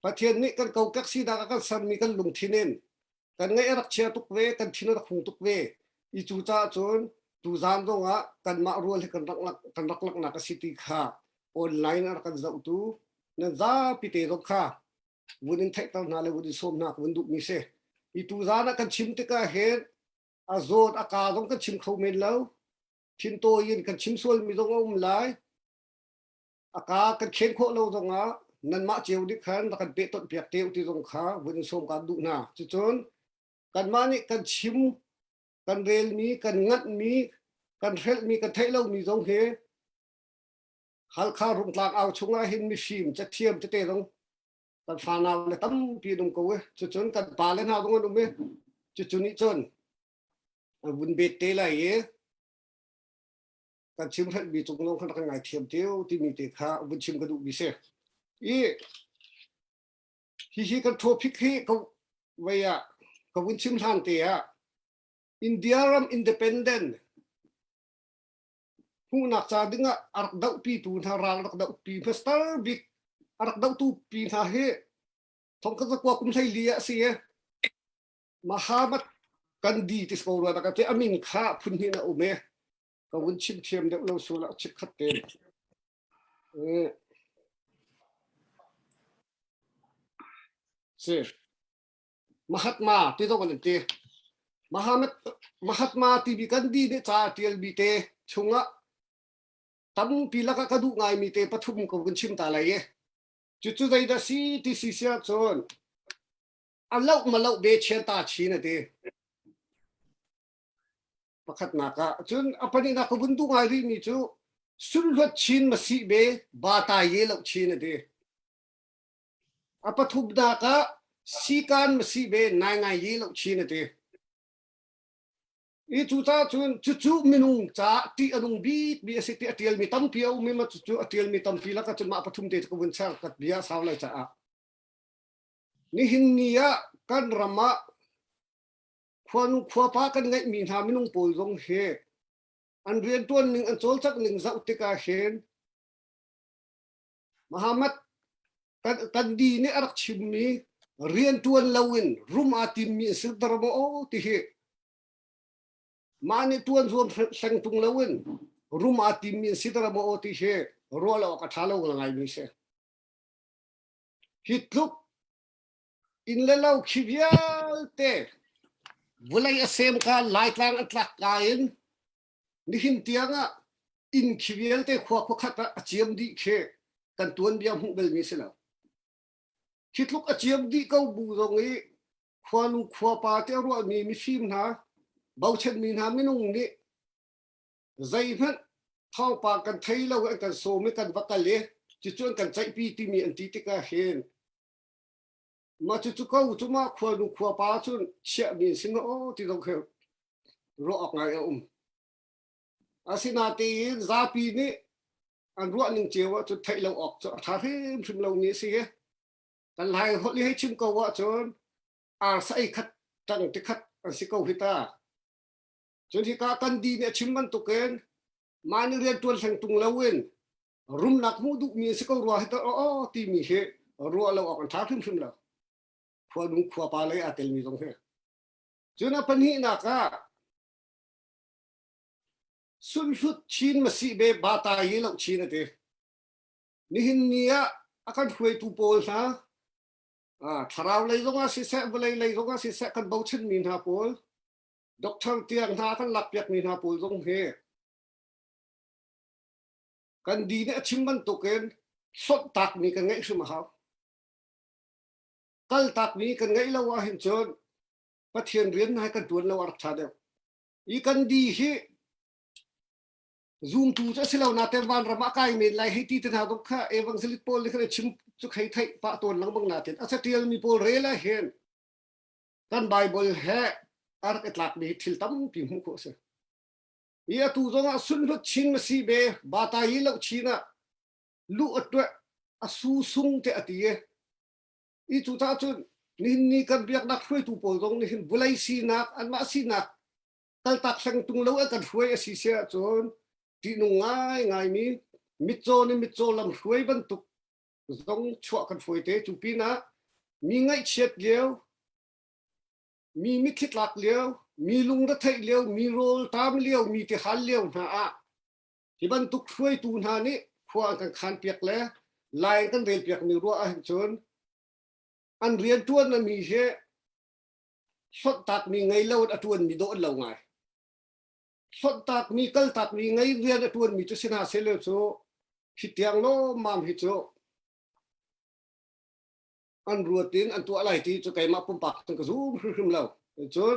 pathian ni kan kau kak si da kan san mi kan lung thinen kan ngai rak chia tuk we kan thina rak khung tuk we I chu cha chon tu zan do nga kan ma rual kan rak lak na ka city kha online ar kan zau tu na za pi te ro kha wunin thai ta na le wunin som na kun du mi se I tu za na kan chim te ka he a zot a ka dong kan chim khau men lo thin to yin kan chim sol mi dong lai a ka kan khen kho lo dong a นั่นมาเจียวดิคันตะกันเปต้นเปียกเตียวที่ตรงขาวันสมการดูนาจนกันมานี่กันชิมกันเรลมีกันงัดมีกันเทลมีกันเทลมีตรงเฮฮัลคารุ่งกลางเอาชงอาเห็นมีฟิล์มจะเทียมจะเตะตรงกันฟานาวเลยตั้มปีตรงกูเว้จนกันปาเล่นเอาตรงนั้นตรงนี้จนนี่จนบุญเบตเตะเลยกันชิมเทลมีตรงลงขนาดไงเทียมเตียวที่มีเตะขาบุญชิมกระดูกมีเสียฮีกันโทรพิกฮีก็ไว้อะก็บุญชิมทันเตะอินเดียรัมอินดิเพนเดนต์ผู้นักจากดึงอะอารักดาวปีตูนฮารารักดาวปีเพสตาร์บิกอารักดาวตูปีนาเฮทงกันสักว่าคุณใช้เลียเสียมหามัดกันดีที่สกอร์นะครับที่อามินข้าพุ่นหินะอุเมก็วุ้นชิมเทียมเด็กเราสุระชิดขัดเต็มเสียมหัตมาที่ต้องกันเตะมหัตมาที่บิกันดีเนี่ยจ่าเตียลบีเตชงอะตั้มปีละก็ดูง่ายมีเตปฐุมก็วุ้นชิมตาเลยจุดๆใดดัชที่สิเสียจนอันเล่ามาเล่าเบเชนตาชีนะเตประคัดนักจนอภัยนักบุญดูง่ายรีมีจูสุลวัดชีนมาสิเบบาตายเยลชีนะเตอภัทุบนักสีการมาสิเบนายง่ายเยลชีนะเตอีจุดท้ายจุดมินุงจ้าที่อนุบีสิที่อติลมีตั้มเปียวมีมาจุดอติลมีตั้มปีแล้วก็จนมาอภัทุมเตะก็บุญเชิงกัดเบียสาวเลยจ้านี่หินเนียกันรำมาควรขวาปากันไงมีทามินุงปูลงเฮอันเรียนตัวหนึ่งอันโจลสักหนึ่งสักติกาเห็นมหามัดกันดีนี่อารักชิมมีเรียนตัวลาวินรุมอาติมีสุดดราโมโอที่เฮมาในตัวส่วนสังตุงลาวินรุมอาติมีสุดดราโมโอที่เฮรัวเราก็ท้าเราไงมีเสฮิตลุกอินเลาคิวยัลเตวันไรเซมกันไล่กลางอัตลักกันนี่หินเตียงอ่ะอินคิวยัลเตขวบขัดอาเจียมดีเชกันตัวนี้ยังหุ่นเบลมีเสแล้วคิดลุกอาเจียมดีก็บูตรงนี้ควานุขวบปาเตรัวมีฟิล์มนะเบาเช่นมีนะไม่นุ่งนี่ใจมันท้องปากกันไทยเรากันโซไม่กันวักกันเลยจะชวนกันใจปีที่มีอันติติกาเห็นมาจุดๆก็อุตมาควรดูขวาป้าจนเชื่อมีสิ่งโอ้ที่เราเคยรู้ออกไงอาศินาตีซาปีนี้อันรู้อันหนึ่งเจียวว่าจุดไทยเราออกจะท้าให้ชิมเรานี้สิกันไล่เขาเรียกให้ชิมก็ว่าจนอาศัยขัดจังที่ขัดอันสิเขาพิตาจนที่การดีเนี่ยชิมมันตุกเองมาในเรียนตัวสังตุงเราเว้นรุมหนักมูดุมีสิเขารู้ให้ตัวอ๋อที่มีเหรู้เราออกกันท้าชิมเราควรดูขวาปาเลยอาเตลมีตรงนี้จนปัญหานักสุดชีนมาสิเบบาตายแล้วชีนเตนี่หินเนียอาการห่วยตูโพลนะทาราวเลยตรงนั้นสิเสะเลยตรงนั้นสิเสะกันเบาชินมีนาโพลด็อกเตอร์เตียงนากันหลับยักมีนาโพลตรงนี้กันดีเนี่ยชิมมันตุกันสดตักมีกันไงใช่ไหมครับกัลตักมีกันไงเราว่าเห็นจนประเทศเรียนให้กันตัวเราอัดชาเดียวอีกันดีที่ซูมทูจะสิเราหน้าเต็มวันระมาไกมีไล่ให้ตีนหาตรงข้าเอวังสลิปโพลเลยกันชิมจุกให้ไทยปะตัวหลังบังหน้าเต็นอาศัยเทียลมีโพลเรล่าเห็นกันไบเบิลแห่อาร์เกตลักมีทิลตั้มพิมพ์โคเสอีอาตูจงอาสุนทรชินมาสีเบบาตายเล่าชีนะลูกตัวอาสูซุงเตอตีเออีจุดท้ายจนนี่กันเบียกนักช่วยตูโพลตรงนี้บุไลซีนักอันมาซีนักตัลตักสังตุงเล่ากันช่วยสิเสียจนที่นุ่งง่ายมีมิโซนี่มิโซลำช่วยบรรทุกต้องช่วยกันช่วยเตะจุปีนะมีไงเช็ดเลี้ยวมีมิคิดหลักเลี้ยวมีลุงรัฐไทยเลี้ยวมีโรลตามเลี้ยวมีที่หันเลี้ยวนะที่บรรทุกช่วยตูนหานี่พวกกันขันเปียกแล้วลายกันเรียนเปียกมีรัวอันจนอันเรียนตัวนั้นมีเช่สดตักมีไงเล่าอัตวนมีโดนเล่าไงสดตักมีกัลตักมีไงเรียนอัตวนมีจุสินาเซเลโซคิดยังโลมามฮิโซ อันรัวตินอันตัวอะไรที่จะไกมาปุ่มปักตั้งกระซูมขึ้นเราจน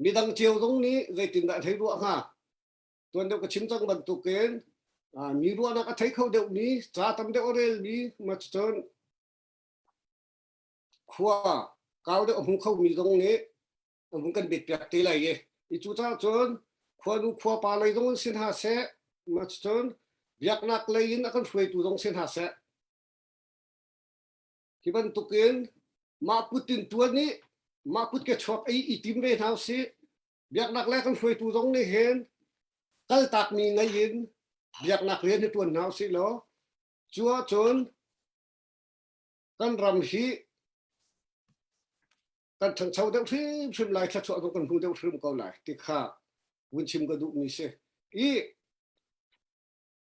มีดังเจียวตรงนี้ใจตินได้ให้รัวค่ะตัวเดียวก็ชิมจังบรรทุกเกณฑ์มีรัวนักไทยเขาเดี๋ยวนี้จ่าทำเดี๋ยวเรลนี้มาจนขวาเกาเดี๋ยวหุ่นเขามีตรงนี้หุ่นกันบิดเปียกตีอะไรเงี้ยอีจุดจ้าจนขวาดูขวาปลาอะไรตรงสินหาเสะมาจนเบียกนักเลยนักกันช่วยตัวตรงสินหาเสะที่บรรทุกเกณฑ์มาพูดถึงตัวนี้มาพูดแค่ชอบไอ้อีทีมเวทเฮาสิเบียกนักแรกกันช่วยตัวตรงนี้เห็นกัลตักมีไงยินเบียกนักเรียนในตัวเฮาสิเหรอจัวจนกันรำฮีกันทั้งชาวเดาทิมชิมลายชัดชวดกันพูดเดาทิมเกาหลายที่ข้าวินชิมกระดูกมีเสอี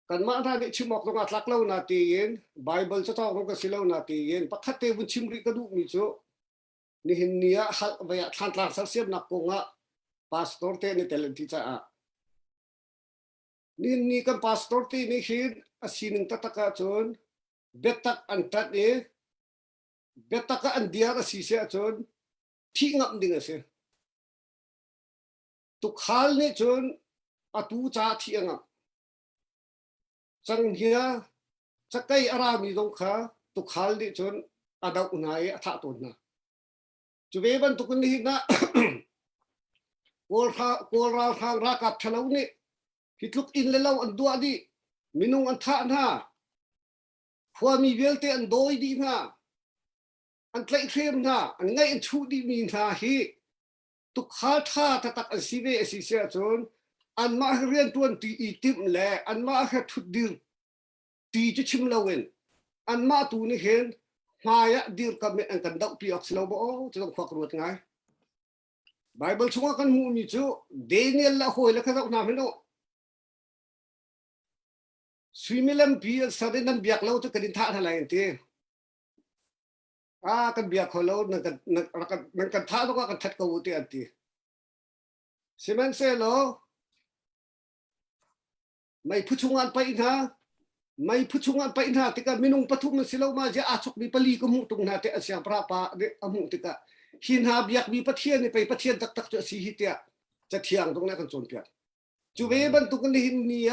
กันมาท่านี้ชิมออกตรงอัตลักเล่านาทีเย็นไบเบิลจะต้องมันก็สิเล่านาทีเย็นปักขัดเตวินชิมริกระดูกมีโจนี่เห็นเนียฮัลไปทันทางสักเสียบนักกงะพาสปอร์ตเนี่ยเตลันที่จะนี่กันพาสปอร์ตนี่เห็นอาศินิงตัตกะจนเบตักอันตัดเนี่ยเบตักอันเดียร์สิเสียจนที่งับดิ่งเสียตุกขานเนี่ยจนอตูจ่าที่งับจังเฮียสักไก่อารามีตรงขาตุกขานเนี่ยจนอาดาอุนัยอัฐตุนนะจุเวบันตุกนี่นะโกลราทางรักกับเฉลานี่ฮิตลุกอินเลาอันดัวดีมินุงอันท่านะพวมีเวลเตอันโดยดีนะอันไกลเคลมนะอันไงอันชูดีมีนะฮีตุกขาท่าตักอันซีเวสิเสียจนอันมาเรียนตัวตีอีติมแหละอันมาแค่ทุดดิรตีจะชิมเลวินอันมาตูนี่เห็นมายะดิรกับเมอันกันดักปีอักษรบ่จะต้องควักรวดไงไบเบิลช่วงกันมูมีจูเดนิเอลละโหยละข้าต้องนำให้โนสวิมิลัมปีสารินันเบียกเราจะกระดิ่งท่าอะไรอย่างที่กันเบียกเขาเรานักกันท่าต้องกันทัดกับวุฒิอันที่ซีเมนเซโลไม่พูดชงานไปนะไม่พูดชงานไปนะที่กันมินุงปฐุมสิเรามาจะอาชกมีปลีก็มุตรงนาเตอเสียปราปาเดอมุติกะหินหาเบียกมีปะเทียนไปปะเทียนตักจะสีหิตยจะเทียงตรงนั้นกันจนเปียกจูเวบันตุกันหินเนีย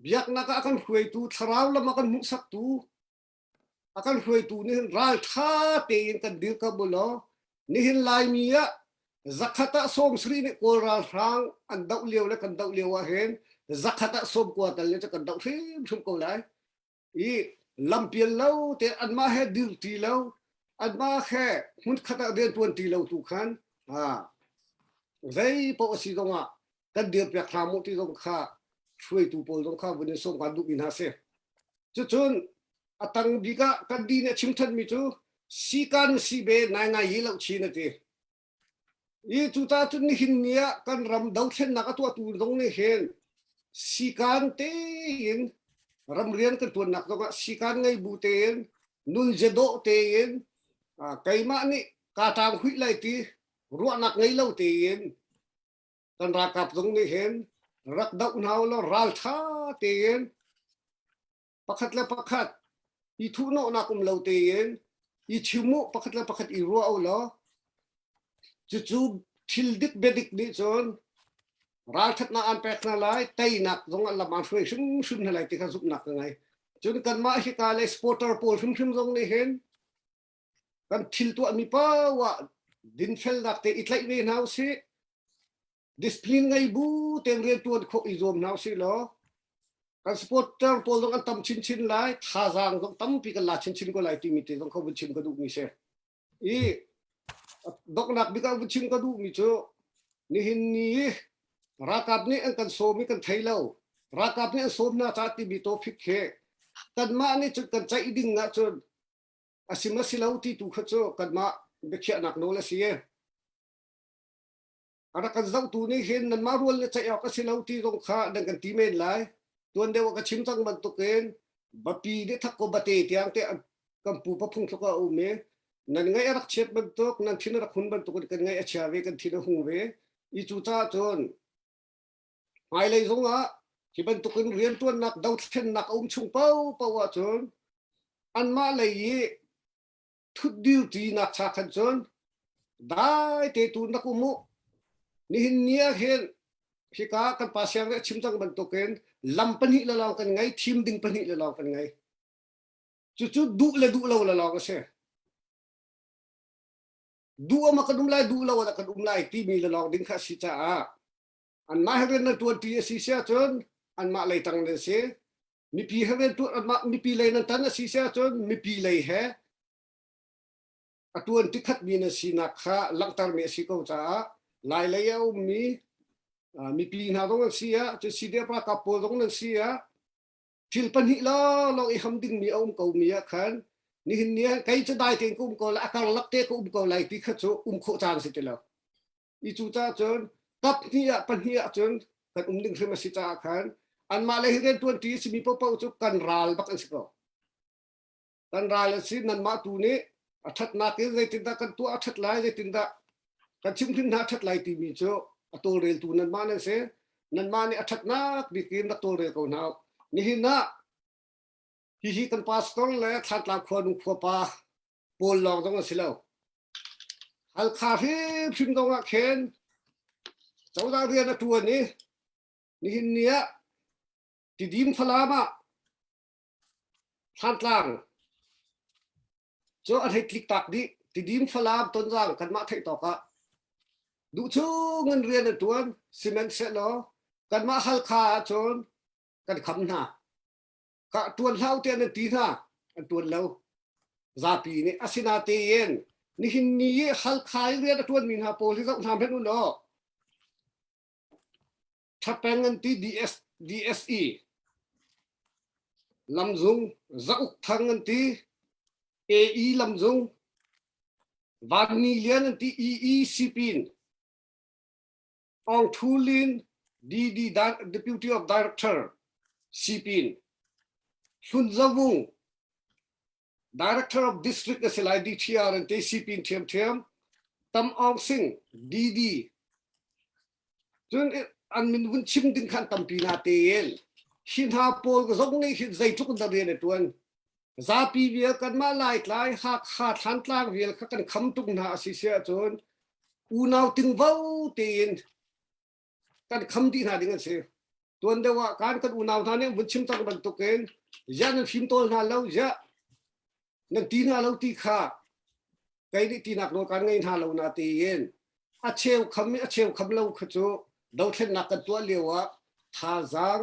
เบียกนักอาการหวยตูทราวละมากันมุสักตูอาการหวยตูนี่รัลท่าเตียนกันดิลกับบุลนี่เห็นลายมีอะzakhata som sri ne koral rang an dau leo le kan dau leo wa hen zakhata som ko tal le kan dau thim thum ko lai i lampian lo te an ma he dil ti lo an ma he hun khata den tuan ti lo tu khan vei po si donga kan dir pya khamu ti dong kha shui tu pol dong kha bun som kan du bin ha se chu chun atang biga kan di ne chimthan mi chu si kan si be na nga yi lo chi na tiอีจุดที่นี่หินเนียกันรำดาวเช่นนักตัวตูตรงนี้เห็นสิการเตียนรำเรียนกันตัวนักตัวสิการไงบูเตียนนุนเจโดเตียนไก่มานี่กาทางหุยไลตีรัวนักไงเล่าเตียนกันรักกับตรงนี้เห็นรักดาวนาแล้วรัลท่าเตียนประคัดและประคัดอีทุโนนักเล่าเตียนอีชิมุประคัดและประคัดอีรัวเอาแล้วจู่ๆทิลดิกเบดิกนี่จนรัลทัดนักอันเป็กนั่นเลยไตนักตรงอันละมาช่วยชุ่มนั่นเลยที่เขาสุกนักยังไงจนกันมาฮิกาเลสปอร์เตอร์โพลชุ่มตรงนี้เห็นกันทิลตัวมีป้าวะดินเฟลนักเตอิตไลเวนเอาสิดิสพลินไงบูเต็มเรียนตัวเขาอีโซมเอาสิล้อกันสปอร์เตอร์โพลตรงอันตั้มชินเลยท่าจางตรงตั้มปีกันละชินก็เลยที่มีแต่ตรงเขาเป็นชินก็ดูมีเสียอีดอกนักบิกาวิชิมก็ดูมิโชนี่หินนี่รักกับนี่อันกันโซมิกันไทยเล่ารักกับนี่โซมนาชาติบิโตฟิกเฮกันมานี่จุดกันใจดิ่งนะจนอาศิมาสิลาวที่ถูกเขาโจกันมาเบกเชียนักโนเลเซียอะไรกันเจ้าตัวนี้เห็นนั่นมารัวเลยใจเอาก็สิลาวที่ตรงข้าดังกันตีเมนไลตัวเดียวก็ชิมตั้งมันตุกเองบัปีนี่ทักก็บัตเตียงเตะกัมพูปะพุ่งทุกเอาเมนั่นไงรักเช็ดบันตุกนั่นที่นรักหุ่นบันตุกกันไงเชียเวกันที่นหูเวอีจุดจ้าจนไอ้เลยสงอ่ะที่บันตุกเรียนตัวนักดาวเช่นนักอุ้มชุงเป้าว่าจน อันมาเลยทุดดิวตีนักชาขันจนได้เตตูนักอุมุนี่เนียเห็นพิกากันภาษาเนี่ยชิมจังบันตุกันลำปันหิละลองกันไงทีมดิ่งปันหิละลองกันไงจู่ๆดูละลองกันเสียดูมากันumlayดูละว่ากันumlayทีมีละลองดิ่งข้าสิจ้าอันมาเห็นนั่นตัวที่สิเสียจนอันมาเลยตั้งนั่นเสียมีปีเห็นตัวอันมามีปีเลยนั่นตั้งสิเสียจนมีปีเลยแฮตัวที่ขัดมีนสินักข้าหลังตารเมสิเขาจ้าลายเลยเอามีปีนาตรงนั้นเสียจะสิเดียปลากระโปรงตรงนั้นเสียทิลปันหิละลองไอ้คำดิ่งมีเอาเขามีอะคันนี่เห็นเนี่ยใครจะได้เก่งก็เขาละอาการลักเตะก็เขาไล่ที่ขัดโจโคจานสิเดียวอีจูจ้าจนกับเนี่ยปันหิจนกันดิ่งขึ้นมาสิจ้าคันอันมาเลยเห็นตัวที่สิมีเป้าจุกันรัลบักอันสิเขากันรัลสินันมาตัวนี้อัฐนักเลยติดตากันตัวอัฐลายเลยติดตากันชิมขึ้นหน้าอัฐลายที่มีโจตัวเรลตัวนั้นมาเนี่ยเสนั้นมาเนี่ยอัฐนักบิกินตัวเรลเขาหนาวนี่หินะที่กันพาสต้นเลยทัดลาคนขวบปาปูลองตรงนั้นสิแล้วฮัลคาฟีพิมตรงนั้นเข็นเจ้าดาวเรียนตัวนี้นี่หินเนี่ยที่ดิมฟลามาทัดลางโจอันให้คลิกตักดิที่ดิมฟลามต้นร่างกันมาไทยต่อกะดูชูเงินเรียนตัวซีเมนต์เสร็จแล้วกันมาฮัลคาจนกันคำหน้ากะตัวเล่าเตียนตีหน้าอันตัวเล่าซาปีนี่อาศินาเตียนนี่หินนี้ฮัลคาเรียนตัวมีนาโปลิต้องทำให้ดูเนาะถ้าเป็นเงินที่ DSE ลำซุงจะอุกทางเงินที่ AE ลำซุงวันนี้เรียนเงินที่ EECPinองทูลินDD Deputy of Director CPin สุนทรวงศ์ Director of District เสลาย DTR อันที่ CPin เทียมตำอองสิง DD จนอันมันวุ่นชิมดึงขันตำปีนาเตียนหินหาโปลก็ส่งในหินใจทุกคนเรียนในตัวซาปีเวียกันมาหลายหากขาดทันตลางเวียกันคำตุกนาสิเสียจนอูนาวถึงเว้าเตียนกันคำที่นาดิ่งเสียตัวเดียวการกันอูนาวท่านเนี่ยวุ่นชิมตั้งบันตุกเองยันฟิมโตนาเล่าจะนั่นตีนาเล่าตีขาไกด์ตีนักโลกันไงนาเล่านาเตียนอาเชลคำเล่าขจูดาวเช่นนักกันตัวเลี้ยวท่าจาง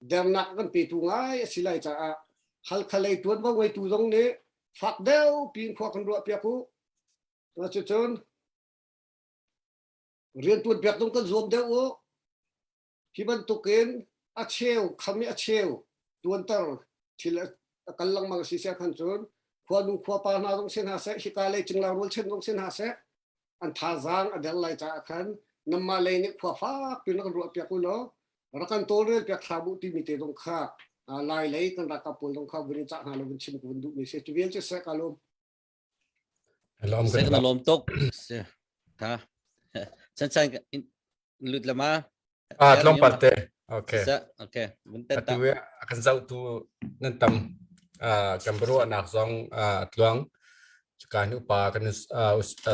เดิมนักกันปีตุงไงสิไลจ้าฮัลคาเลยตัวว่าไว้ตัวตรงนี้ฝักเดียวปีนขวากันรัวเปียกูนะจุดจนเรียนตัวเปียกตรงกันรวมเดียวที่บรรทุกเองอาเชลคำนี้อาเชลตัวนั้นที่ละกันลังมาสิเสียขันจนขวานุ่งขวาปานาตรงเส้นหาเสฮิกาเลยจึงเรารู้เช่นตรงเส้นหาเสอันท่าจางอเดลไลจ้าขันน้ำมาเลยนี่ขวาฟ้าปีนกันรัวเปียกูเนาะรักกันโตเรื่องเปียกขาบุติมิเตตรงข้าลายเลยกันรักกับปูตรงข้าบริจาคหาลมชิมกุนดุมิเสตุเวียนจะเสกอารมณ์ ล้อมกัน Saya kena lomtok. Ha. San lut lama. ลงปัดเตะโอเค Sa okay. Bentar ตั tak. วอาการเจ้าตัวนั่นตำกัมบรัวนักสองตลวงการอุปากัน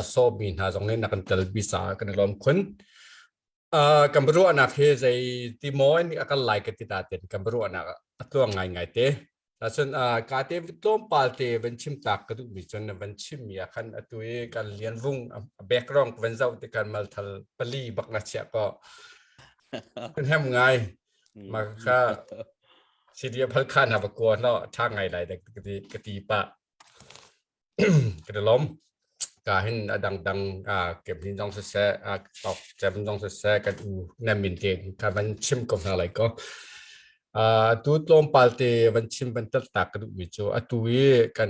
โซบินหาสองนี้นักกันเตลบิสากันล้อมคนกัมบรัวนักเฮใจที่มอยนี่อาการไล่กันติดตาเต็นกัมบรัวนักตลวงไงเตะแต่ส่วนการเตะล้อมปัดเตะเป็นชิมตากกระดูกมิจฉาเป็นชิมมีอาการตัวการเรียนรุ่งแบกกรองเป็นเจ้าที่การมาทัลปลีบักนัชเชก็เป็นแฮมไงมาค่ะสิเดียพัลคานาบกัวแล้วทางไงไรแต่กตีปะกระล้มการเห็นดังเก็บนินจองเสตอกจะเป็นจองเสกันอูแนมินเกนการมันชิมกับอะไรก็ตัวลมปาลเตมันชิมเป็นตัดตากระดูกวิจูตัวกัน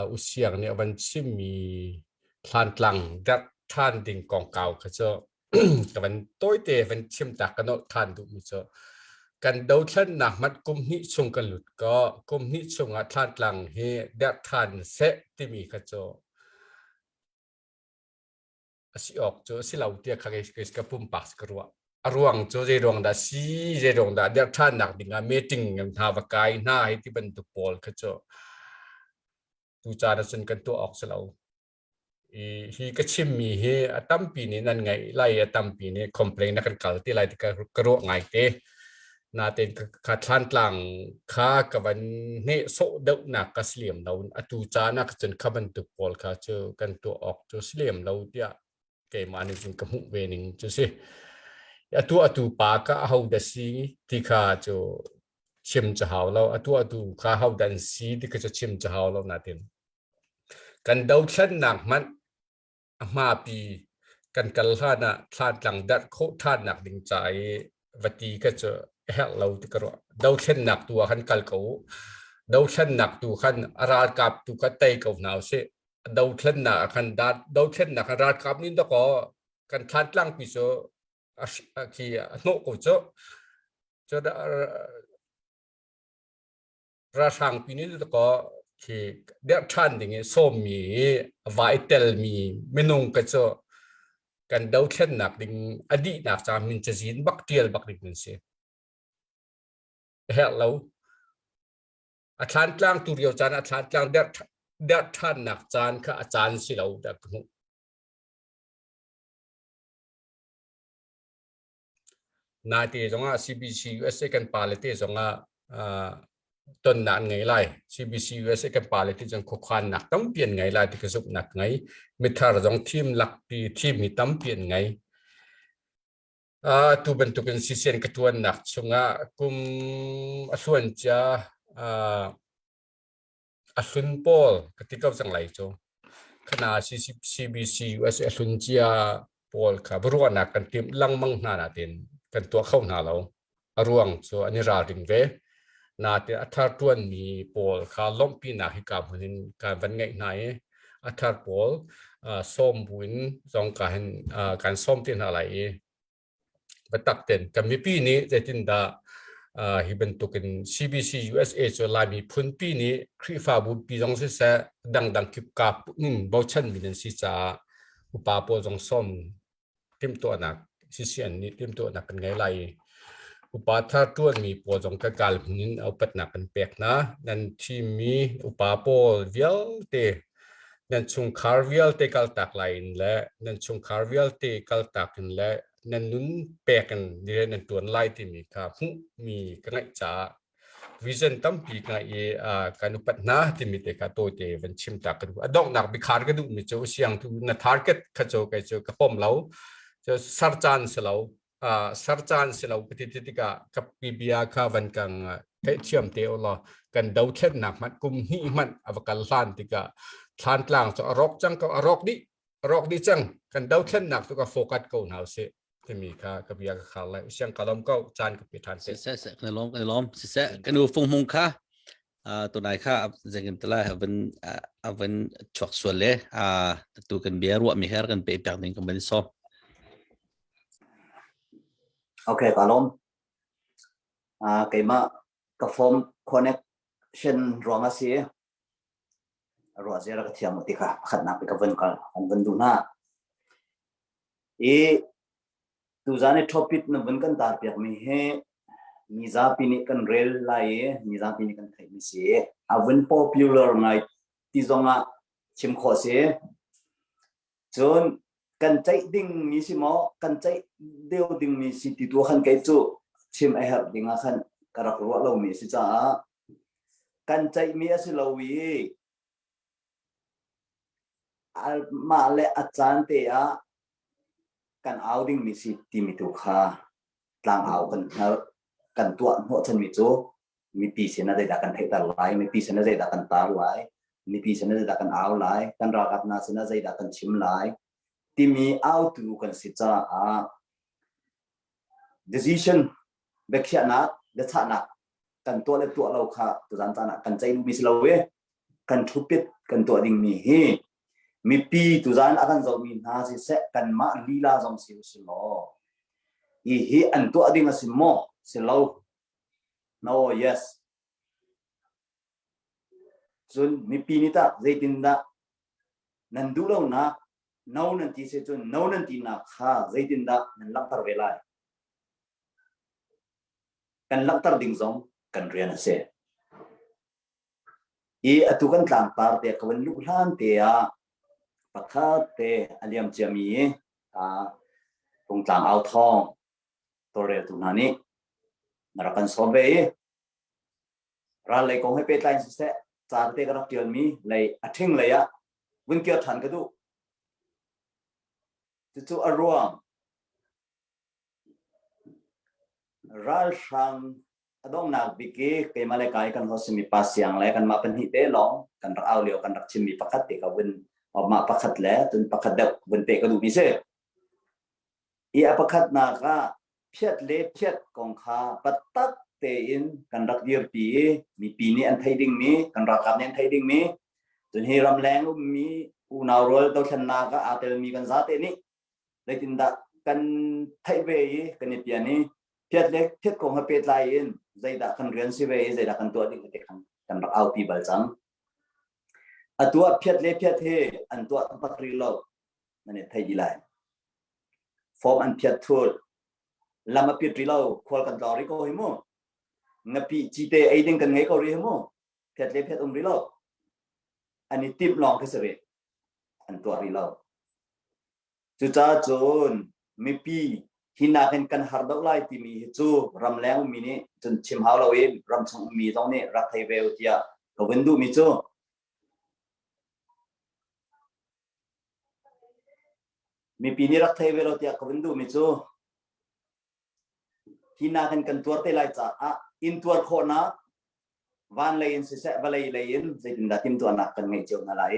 อุเสียงเนี่ยมันชิมมีพลานหลังดักท่านดิ่งกองเก่าเขาจะแต่มันตัวเตมันชิมตากกันโนท่านดูวิจูกันดาวท่านนักมัดกุมหิชงกันหลุดก็กุมหิชงท่านหลังเฮดักท่านเสที่มีเขาจะสิออกจะสิเราเตียกเขาเกสกับปุ่มปักสกรัว ร่วงโจเจรวงดาซีเจรวงดาเดียท่านหนักดิ่งเมติงยังทาวกายหน้าให้ที่บรรทุกบอลก็จะตูจาร์สันกันตัวออกเสลาฮีก็ชิมมีเฮอตัมปีนี้นั่นไงไล่อตัมปีนี้คอมเพลนนักการที่ไล่ที่กระโดดไงเตนาเต็นขาดทันหลังข้ากับวันนี้โซเดาหนักกระเสียมเราตูจานักจนขับมันตุกบอลข้าเจอกันตัวออกเจอเสียมเราเดียเกมอันนี้จึงกระหุเวนิงจะสิatu pa ka hau da si ti kha cho chim cha hau lo atu kha hau dan si ti ka cho chim cha hau lo na tin kan dau chan nak man ma pi kan kal ha na thlan tlang dat kho than nak ding chai vati ka cho hel lo ti ka ro dau chan nak tu khan kal ko dau chan nak tu khan ara kap tu ka tai ko naw se dau chan nak khan dat dau chan nak ra kap ni da ko kan thlan tlang pi so khi nỗ cổ cho đã ra sang pin nó có khi đẹp tràn thì nghe xôm mì vải tel mì menung cái cho cần đấu chân nạc đình adi nạc cha mình chỉ dính bắc tiel bắc đình mình sẽ hẹn lâu Atlant lang tu riau chan Atlant lang đẹp tràn nạc chan cả chan xí lâu đã cũng nãy thì giống CBC USA kan palete giống tuần nạn ngày lại CBC USA kan palete giống khó khăn nặng tấm tiền ngày lại thì cái dụng nặng ngày mình thà giống team lạc thì team thì tấm tiền ngày tu bên tu kan sisen cái tuần nặng giống kum asuan cha asun Paul ketika sang lai cho karena CBC USA asun cha Paul ka beruan nak kan tim lang mang na natinกันตัวเข้าหน้าเราร่วงส่วนอันนี้ราดิงเวนาที่อัฐารตัวนมีโพลขาล้มปีนาฮิกาบุญการวันไงไหนอัฐารโพลส้มบุญจงการส้มที่อะไรบัตักเต็นกันมีปีนี้จะจินดาฮิบันตุกัน CBC USA จะลายมีพุ่นปีนี้ครีฟาบุญปีจงเสะดังคิบกาบบ่ชันมีนันสิจ้าอุปาโพจงส้มเต็มตัวนักสิเสียนนี่เตรียมตัวนักกันไงไรอุปาถ้าตัวมีปวดจงกะกาลนี้เอาปัดนักกันเปียกนะนั่นที่มีอุปาโปเวียลเตนั่นชงคาร์เวียลเตกัลตักไลน์และนั่นชงคาร์เวียลเตกัลตักกันและนั่นนุนเปียกกันเดี๋ยวนั่นตัวไล่ที่มีครับมีกันไงจ้าวิจัยตั้มปีกันการอุปนาที่มีเตกาโตเตวันชิมตักกันดอกนักบิคาร์กันดูมีเจ้าเสียงทุนทาร์เก็ตขจกเจ้ากระป๋อมเราจะsarjan selaw ketika kapibiya ka van kang kai chiam te ola kan dau chen nak mat kum hi man avakal lan tika than tlang cho arok chang ka arok di chang kan dau chen nak to ka focus ko naw se kemi ka kapiya ka khala siang kalom ko chan ka pi than se sẽ cái lom sẽ cái nuôi phong mông khaตัวไหนข้าจะกันตลาดวันช็อกส่วนเลยตัวกันเบียร์รวมมีแค่กันเปย์แปลงหนึ่งกันเป็นซ้อOkay, kalom. Kaima ka form connection ruang asi. Ruang asi ra ka thiam tika khat na ka van ka an van du na. Tu zane topic na van kan tar piak mi he miza pini kan rel lai miza pini kan thai mi se avan popular ngai ti zonga chim kho se chon kan chai ding mi si mo kan chai deu ding mi si ti tu khan kai chu chim ai hab ding a khan karak ro lo mi si cha kan chai mi a si lo wi al ma le a chan te a kan au ding mi si ti mi tu kha tlang au kan tua ho chan mi chu mi pi se na dai da kan thai ta lai mi pi se na dai da kan tar lai mi pi se na dai da kan au lai kan ra kat na se na dai da kan chim lai timi out to consider decision bekhya na de chana kan to le to lo kha to jan chana kan chai mi slow we kan thupit kan to ding mi hi mi pi to jan akan zo mi na si se kan ma lila jong si lo I hi an to ding a mo si lo no yes sun mi pi ni ta zaitin da nan du lo na nau nanti se chun nau nanti na kha zaitin da nan lam tar velai กันลักตัดดิ่งซองกันเรียนเสียตุกันต่างตาเตะกวนลูกหลานเตะปะคัดเตะอเลียมเจียมีตรงต่างเอาทองตัวเรือตุนานี้นรกันสอบเบยร้านเลยคงให้เป็นไลน์เสียจานเตะกันรับเดือนมีเลยอาทิตย์เลยวินเกียร์ทันกันดูจู่ๆอารมณ์ร้านช่างดองนักบิกีเกมาเลยกายกันหัวสมีปัสยังเลยกันมาเป็นหิเตลองกันรักเอาเลียวกันรักชิมีปักขัดเตะกับวินออกมาปักขัดแล้วจนปักขัดเด็กวินเตะกันดูมิเซ่ปักขัดนักเพียดเล็บเพียดกองขาปัตตักเตอินกันรักเดียร์ปีมีปีนี้อันไทยดิ่งมีกันรักกับเนี่ยไทยดิ่งมีจนเฮรำแรงมีอุณาวโรลตัวชนะก็อาจจะมีกันซาเตนี่เลยตินดักกันไทยเวย์กันเนี่ยปีนี้เพียดเล็กเพียดกองให้เป็ดลายอินใจดักกันเรียนสิเวย์ใจดักกันตัวดิ่งเด็กกันรักเอาปีบัลจังตัวเพียดเล็กเพียดเฮอันตัวปักรีโลนั่นเนี่ยไทยดีไลน์ฟอร์มอันเพียดทูลลำมาพิจารณาควอลกันต่อริโก้หิมงับปีจีเตไอเด้งกันไงก็ริหิมเพียดเล็บเพียดริโลอันนี้ติมลองขึ้นสิอันตัวริโลจุจ้าโจนมีปีหินากันหาดอกไล่ที่มีจูรำแรงมีนี่จนชิมหาวเราเองรำชงมีตรงนี้รักไทยเวลที่ก็วันดูมีจูมีปีนี้รักไทยเวลที่ก็วันดูมีจูหินากันตัวเตลัยจ้าอินตัวโคนะวันเลยอินเสะวันเลยอินจะถึงดัติมตัวนักกันไงเจียวนาลาย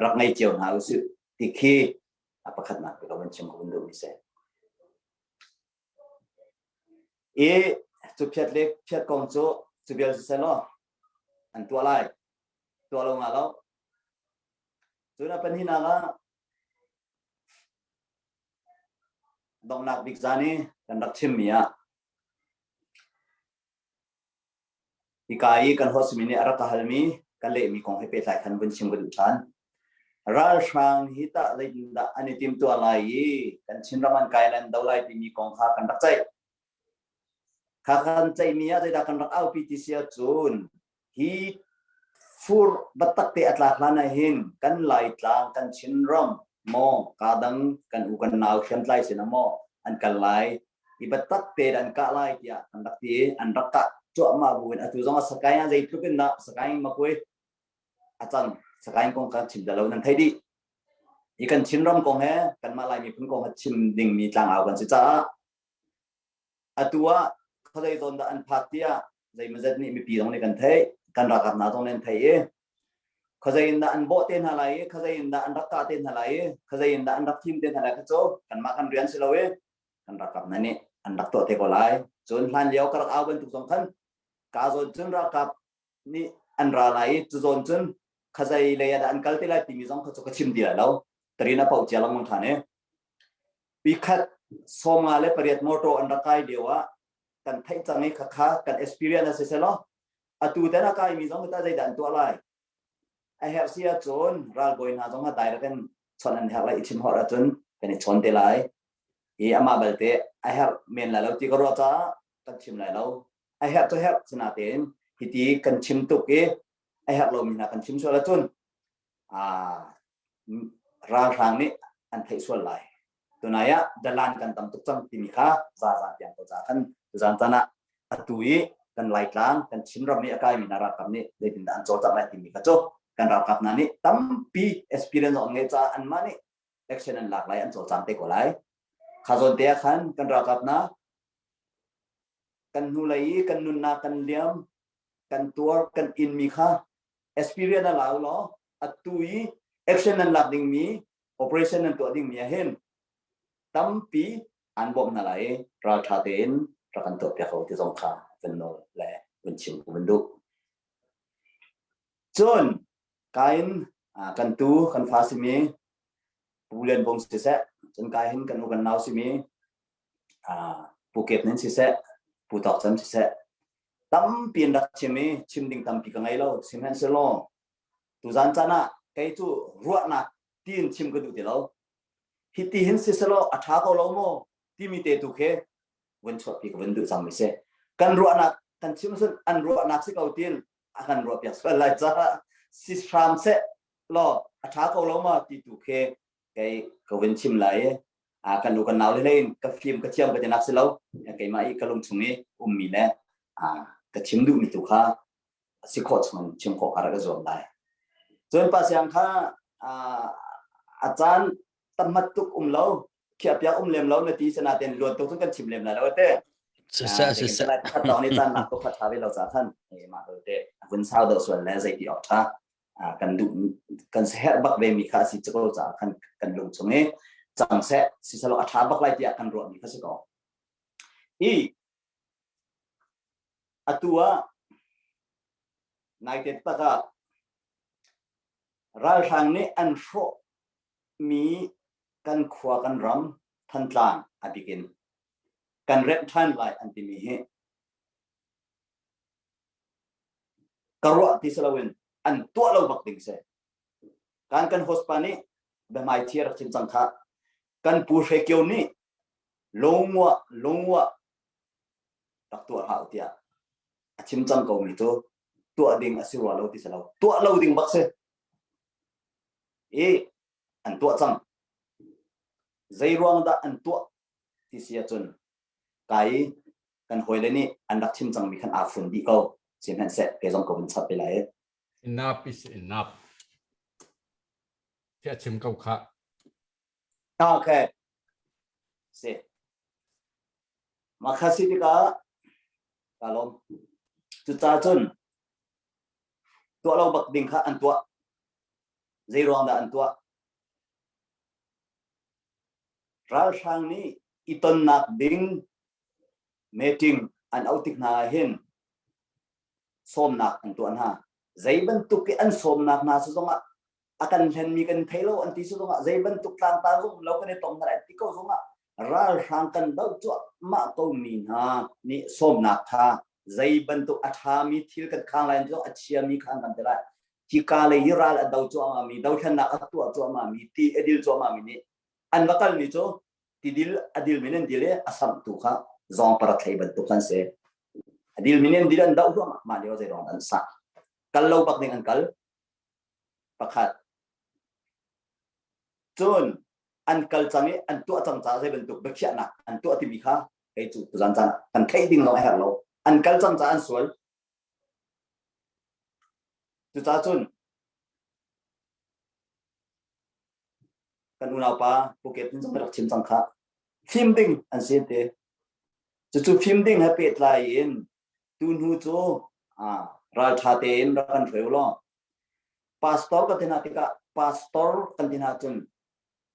รักไงเจียวนาอุสุติคีapa kan nak kalau mencem kundu misal tu piat lek piat kongjo tu biar selo an tua lai tua lo ngalo tu na penhina la dong nak bikzani kan dak chimia ikai kan hosmini ara kahalmi kale mi kong hepe lai kan bun chim gudu chan Rashang hita leinda ani tim tu alai kan chinraman kailan daulai timi kong kha kan rak chai kha kan chai mia dai da kan rak au ptc chun hi fur batak te atla hlana hin kan lai tlang kan chinram mo kadang kan u kan nau khem lai sina mo an kan lai i batak te dan ka lai ya kan rak ti an rak ka chu ma buin atu zonga sakaya zai tupin na sakai makoi achan sekarang kong kan cim dalau nan tadi ikan cimram kong he kan malai mi pun kong cim ding mi tlang au kan sica atua khadai zon da an phatia zai mazat ni mi pi dong ni kan thai kan rakap na dong nen thai khadai da an bo ten halai khadai da an rakka ten halai khadai da an rak tim ten halai ka cho kan ma kan rian silawe kan rakap na ni an rak to te ko lai chon hlan liao ka rak au ban tu song khan ka zon chun rakap ni an ra lai chu zon chun khazai le ya an kalte la timi jong kho ka chim dia lo trina pau chalang mang thane pikhat soma le pariat moto an rakai dewa kan thai changi kha kha kan experience se lo atu dana kai mi jong ta jai dan to lai I have sia chon ral boin ha jong ha dai ra kan chon an ha lai ichim ho ra chon kan chon te lai ama balte I have men la lo ti ko ro cha kan chim lai lo I have to help china ten hiti kan chim tu ke I have lo mina kan chim so la chun rang ni an thai so lai tunaya dalan kan tam tuk chang timi kha za tiang ko za kan zan tana atui kan lai tlang kan chim ram ni akai mina ra kam ni le tin dan cho cha lai timi ka cho kan ra kap na ni tam pi experience on nge cha an ma ni action an lak lai an cho chang te ko lai kha zon te khan kan ra kap na kan nu lai kan nun na kan liam kan tur kan in mi kha experience na lao lo atui action nan lak ding mi operation nan to ding mi hen tampi an bom na lai ra tha ten ra kan to pya kho ti song kha ven no le ven chim ven du chon kain kan tu kan fa si mi pulen bom si se chon kai hin kan u kan nau si mi Phuket nen si se Putok cham si se tam pin dak chimi chim ding tam pi ka ngai lo sim han se lo tu zan chana kai chu ruwa na tin chim ka du ti lo hiti hin se lo atha ko lo mo ti mi te tu khe wen chot pi ka wen du sam mi se kan ro anak kan chim sun an ro anak si kau tin akan ro piak so lai cha si shram se lo atha ko lo ma ti tu khe cái cầu vinh chim lại kan lu kan nào lên cái phim cái chiang cái nak si lo cái mai cái lông chung ni mi ne cái chim du mi tu kha si ko chung chim ko ara cái zon lai zon pa siang kha achan tamat tuk lo kia pia lem lo na ti sana ten luan tu kan chim lem la lo te sa khat dong ni chan nak to khat thawe lo cha khan ma lo te vun sao do so la zai ti ot tha kan du kan se her bak ve mi kha si chko cha khan kan lung chung ni chang se si salo atha bak lai ti kan ro mi kha se ko I atua nai te ta ka ral sang ni an sho mi kan khwa kan ram than tlang abikin kan rep than lai an ti mi he karwa ti salawin an to lo bak ding se kan hospani be mai thiar chin chang kha kan pu she kyo ni longwa tak to ha tia achim chang ko mi to ding asirwa lo ti salaw to lo ding bak se an to chang zai ruang da an to ti sia chun kai kan hoile ni an dak chim chang mi khan a fun di ko sim han se ke jong ko bin chap pe lai enough is enough thế chim câu khá okay se makhasi ti ka kalom chu cha chun to lo bak ding kha an to zai ruang da an to ral sang ni iton nak ding meeting an outik na hin som nak an tu an ha zai ban tu ke an som nak na su zonga akan hen mi kan thailo an ti su zonga zai ban tu tlang ta zo lo kan tong na ti ko zonga ral sang kan dau chu ma ko mi na ni som nak tha zai ban tu atha mi thil kan khang lai jo achia mi khang kan tela ki ka le yiral dau chu ma mi dau than na atu chu ma mi ti edil chu ma mi ni an wakal ni cho tidil adil minen dile asam tu kha zong para thai ban tu kan se adil minen dilan dau do ma leo zai rong an sa kal lo bak ning an kal pakhat chun an kal changi an tu chang cha zai ban tu bakhia na an tu ati mi kha kai chu tu jan chan kan thai ding lo ha lo an kal chang cha an sual tu cha chun kan unau pa Phuket ni jong rak chim chang kha phim ding an se te chu phim ding ha pet lai in tun hu cho ral tha te in ra kan theu lo pastor ka thena tika pastor kan thena chun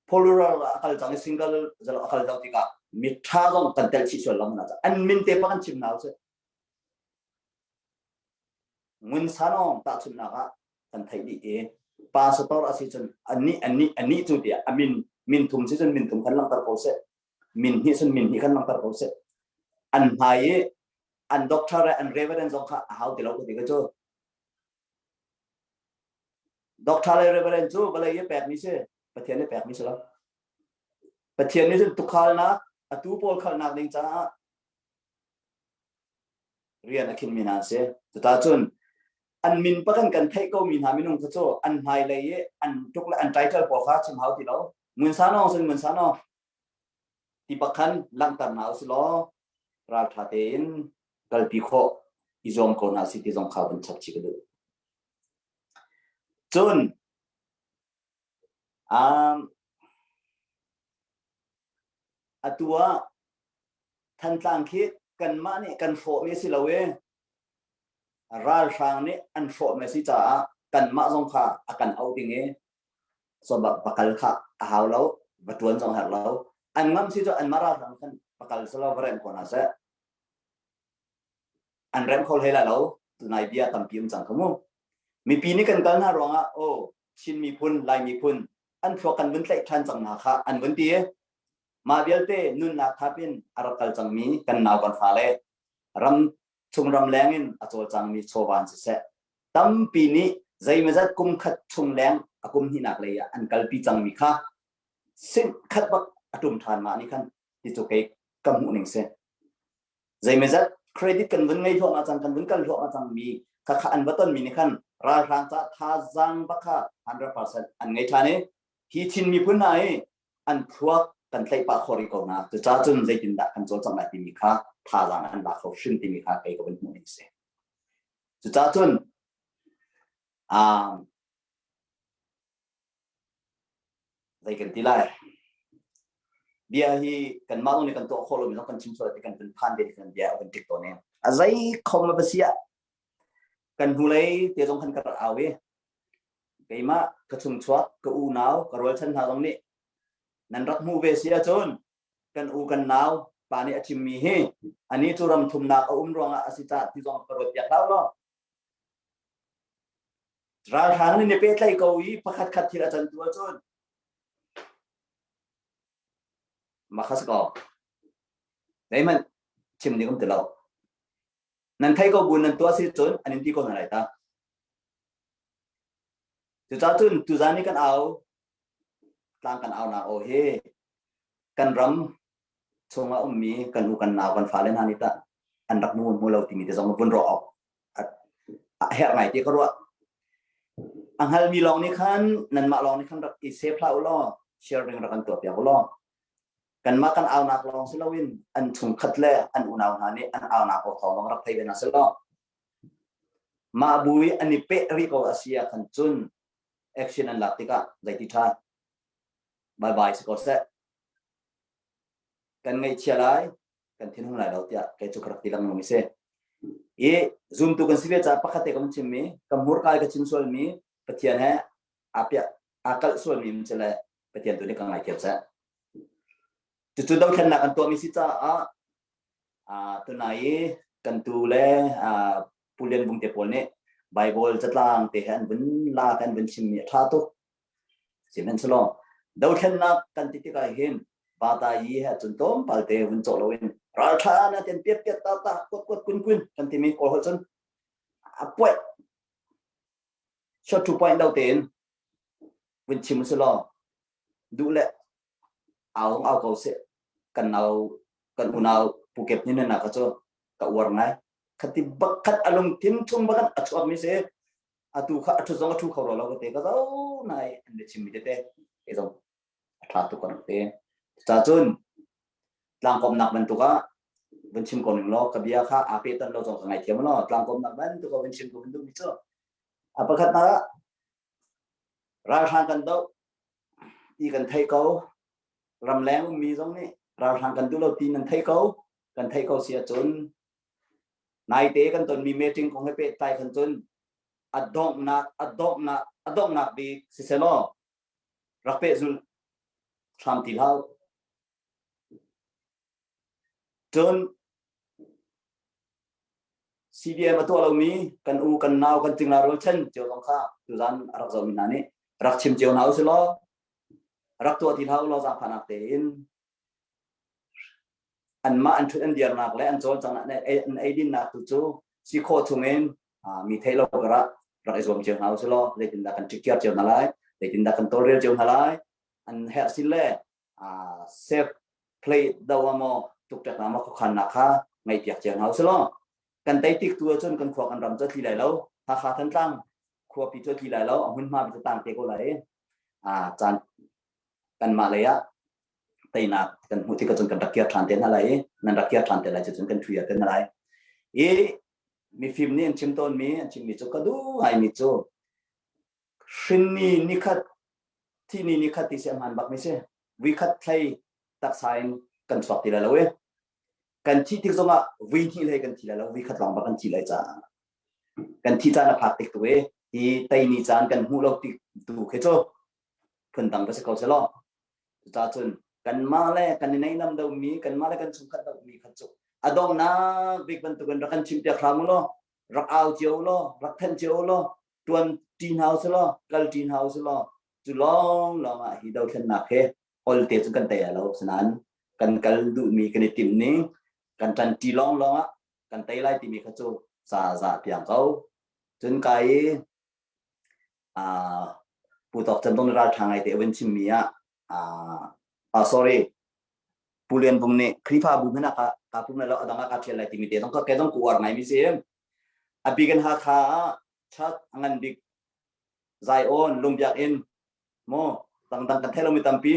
plural akal jang single jal akal jang tika mitha jong kan tel chi so lam na an min te pa kan chim naw se mun sanong ta chim na ka kan thai di pastor asi chun ani chu dia amin min thum si chun min thum kan lang tar ko se min hi chun min hi kan lang tar ko se an hai an doctor an reverend jong kha how ti lo ko ti ga cho doctor reverend chu bala ye pek ni se pathian ne pek ni se lo pathian ni chun tu khal na atu pol khal na ding cha rian akin mina se ta chun an min pakan kan thai ko min ha minung kho cho an hai le ye an tuk la an title po kha chim how ti lo mun sa no sun mun sa no ti pakhan lang tar naw si lo ral tha ten kal pi kho izom ko na si ti zong kha ban chap chi ka du chun atua than tlang khit kan ma ni kan pho me si lo we ral sang ni an pho me si cha kan ma zong kha akan au ding e so ba bakal kha a haw lo batuan jong har lo an ngam si cho an mara sang kan bakal selo rem ko na se an rem khol hela lo tu nai bia tam pium chang kamu mi pi ni kan kal na ronga o chin mi phun lai mi phun an pho kan bun tlai than chang na kha an bun ti ma bial te nun na thapin arakal chang mi kan naw kan fa le ram chung ram lengin achol chang mi choban se tam pi ni zai me zat kum khat chung leng akum hi nak le ya an kal pi chang mi kha sin khat bak atum than ma ni khan ti chu ke kam hu ning se zai me zat เครดิตกันวันไงทั่วมาจังกันวันกันทั่วมาจังมีข้าอันบัตรมีนี่ขันราชาจะท่าจังบักค่ะ 100% อันไงท่านี้ที่ชินมีพื้นไหนอันพวกกันใส่ปากคอริโกนะจะจ้าจนใจจินดากันโจจังไหนที่มีค่าท่าจังอันบาเขาซึ่งที่มีค่าไปก็เป็นหัวนี่เสียจะจ้าจนใจกันที่ไรเดียฮีกันมาตรงนี้กันตัวโคลมีต้องกันชิมส่วนที่กันเป็นพันเดียกันเดียเป็นติ๊กตัวเนี่ยอะไรคอมมาเสียกันหูเลยเดี๋ยวต้องขันกระเอาเว้ไก่มากระชุ่มชวดกระอูหนาวกระโรยชั้นหาตรงนี้นั่นรักมูเวเสียจนกันอูกันหนาวป่านี้อาชิมมีเฮอันนี้จุรำทุมนักอุ้มรองอาศิตาที่ต้องกระโดดอยากเล่าเนาะราชานี่เป็ดไล่เกาอีพักขัดที่ละจันตัวจนมาขัดก็ได้มันชิมนี่ก็ติดแล้วนั่นไทยก็บุญนั่นตัวสิจนอันนี้ที่คนอะไรตาจุดจ้าจุนจุดจ้านี่กันเอาต่างกันเอานะโอเฮกันรำชงว่ามีกันอูกันหนาวกันฟ้าเลนานิตาอันรักมูลมูลเราที่มีแต่สองคนรอเฮร์ไงที่เขารู้อังฮัลมีลองนี่ขันนั่นมาลองนี่ขันรักอิเซฟลาอุลอเชื่อเรื่องรักกันตัวเปียกอุลอกันมากันเอานักลองสิลาวินอันชุมขัดเล่อันอุณาวนานี่อันเอานักออกทองลองรับไทยเป็นนัสลอมาบุยอันนี้เปริโกอาเซียขันจุนแอคชั่นอันหลักที่ก็ได้ที่ท่าบายบายสกอตเซกันไงเชียร์ไรกันทิ้งหุ่นไหลเราเตี้ยแกจุกรักที่ลังมิเซzoom tu kan sibe cha pakate kam chimmi kam murkai ka chin sol mi pathian hai apya akal sol mi mchela pathian tu ni kan ai kep sa tu dau khan na kan to mi si cha tu nai kan tu le pulen bung te pol ne bible chatlang te han bun la kan bun chimmi tha tu simen solo dau khan na kan ti ka hin bata yi ha chun tom palte bun cho lowinราชานะเต็มเปียกตากดกุนกันที่มีโอหัวจนป่วยช็อตทูพอยต์ดาวเต็นวินชิมสลอดูแลเอาเขาเสกันเอากันอุณเอาภูเก็ตนี่นะก็จะกับวอร์ไงขัดที่บักขัดอารมณ์ทิ้งทุ่มบักอัดชอบมิเสอัตุข้าอัตุจงอัตุเขาเราก็เตะก็เอาไหนอันเดชิมมิเตะไอ้จงอัตุทุกคนเตะจ้าจนหลังกบหนักมันตัวก็วันชิมก่อนหนึ่งล้อกระเบียข้าอาเปตันเราจงไงเทียมล้อหลังกบหนักมันตัวก็วันชิมก่อนหนึ่งมิเตอร์ประคัตนะราชากันโตอีกันไทยเขารำแรงมีตรงนี้ราชากันดูเราตีนันไทยเขากันไทยเขาเสียจนนายเตะกันจนมีเมติงของให้เปตายกันจนอดองนักดีสิเซลรักเปจุลทำตีเท้าจนซีดีเอ็มตัวเรามีกันอูกันนาวกันจึงเราเช่นเจ้าของข้าตุจันรักจอมินานี่รักชิมเจ้าหนาวสิล้อรักตัวที่เท้าเราจะผ่านักเตนอันมาอันชุดอันเดียร์นักและอันโจนจังนั้นไอ้ดินนักตุจูสิโคทุเมนมีเทโลกระรักไอ้สวมเจ้าหนาวสิล้อเลยตินดักกันจิกเกียร์เจ้าหนาวเลยตินดักกันตัวเรียลเจ้าหนาวอันเฮสิเล่เซฟเพลย์ดาวมอตุกจากน้ำมาขันนักข้าไม่เปียกเจ้าหนาวสิล้อกันไต่ติ๊กตัวจนกันขวากันรำจะทีไรแล้วถ้าขาทั้งตั้งขวาปีตัวทีไรแล้วเอาหุ่นมาเป็นต่างเตะก็ไหลจานกันมาเลยไต่หนักกันหัวที่ก็จนกันรักเกียร์ทานเต้นอะไรนั่นรักเกียร์ทานเต้นอะไรจนกันทุยเต้นอะไรมีฟิล์มนี่อันชิมต้นมีอันชิมมีจุกระดูไอมีจุชินนี่นิคัดที่นี่นิคัดที่เสียมันบักไม่ใช่วิคัดไทยตักสายกันสอบทีไรแล้วกันที่ที่ตรงวินที่เลยกันทีแล้ววิคัดลองบักกันทีเลยจ้ากันที่จานพักติดตัวที่ไต่นี่จานกันหูเราติดดูแค่โจ้คนต่างก็จะเข้าใจล้อจ้าจนกันมาเลยกันในน้ำดาวมีกันมาเลยกันสุขัดดาวมีขัดจุอดองนะบิ๊กบันตุกันรักกันชิมเตียครามล้อรักเอาเจียวล้อรักทันเจียวล้อตวนทีนเฮาส์ล้อกัลทีนเฮาส์ล้อจุลองล้อมาฮิดาวทันนักเฮอลเตจุกันเตะแล้วฉะนั้นกันกัลดูมีกันในทีมนี้กันจันทีลองล้อกันเตะไล่ทีมีขัดจุซาเพียงเขาจนไกผู้ตอบจำต้องราชทางไอเตวันชิมมีsorry ผู้เรียนพวกนี้คลิปบุญนัก ha pum na lo adanga ka thel lai ti mi te dong ka ke dong ku war ngai mi se abigan ha kha chat angan dik zai on lumbiak in mo tang kan thelo mi tampi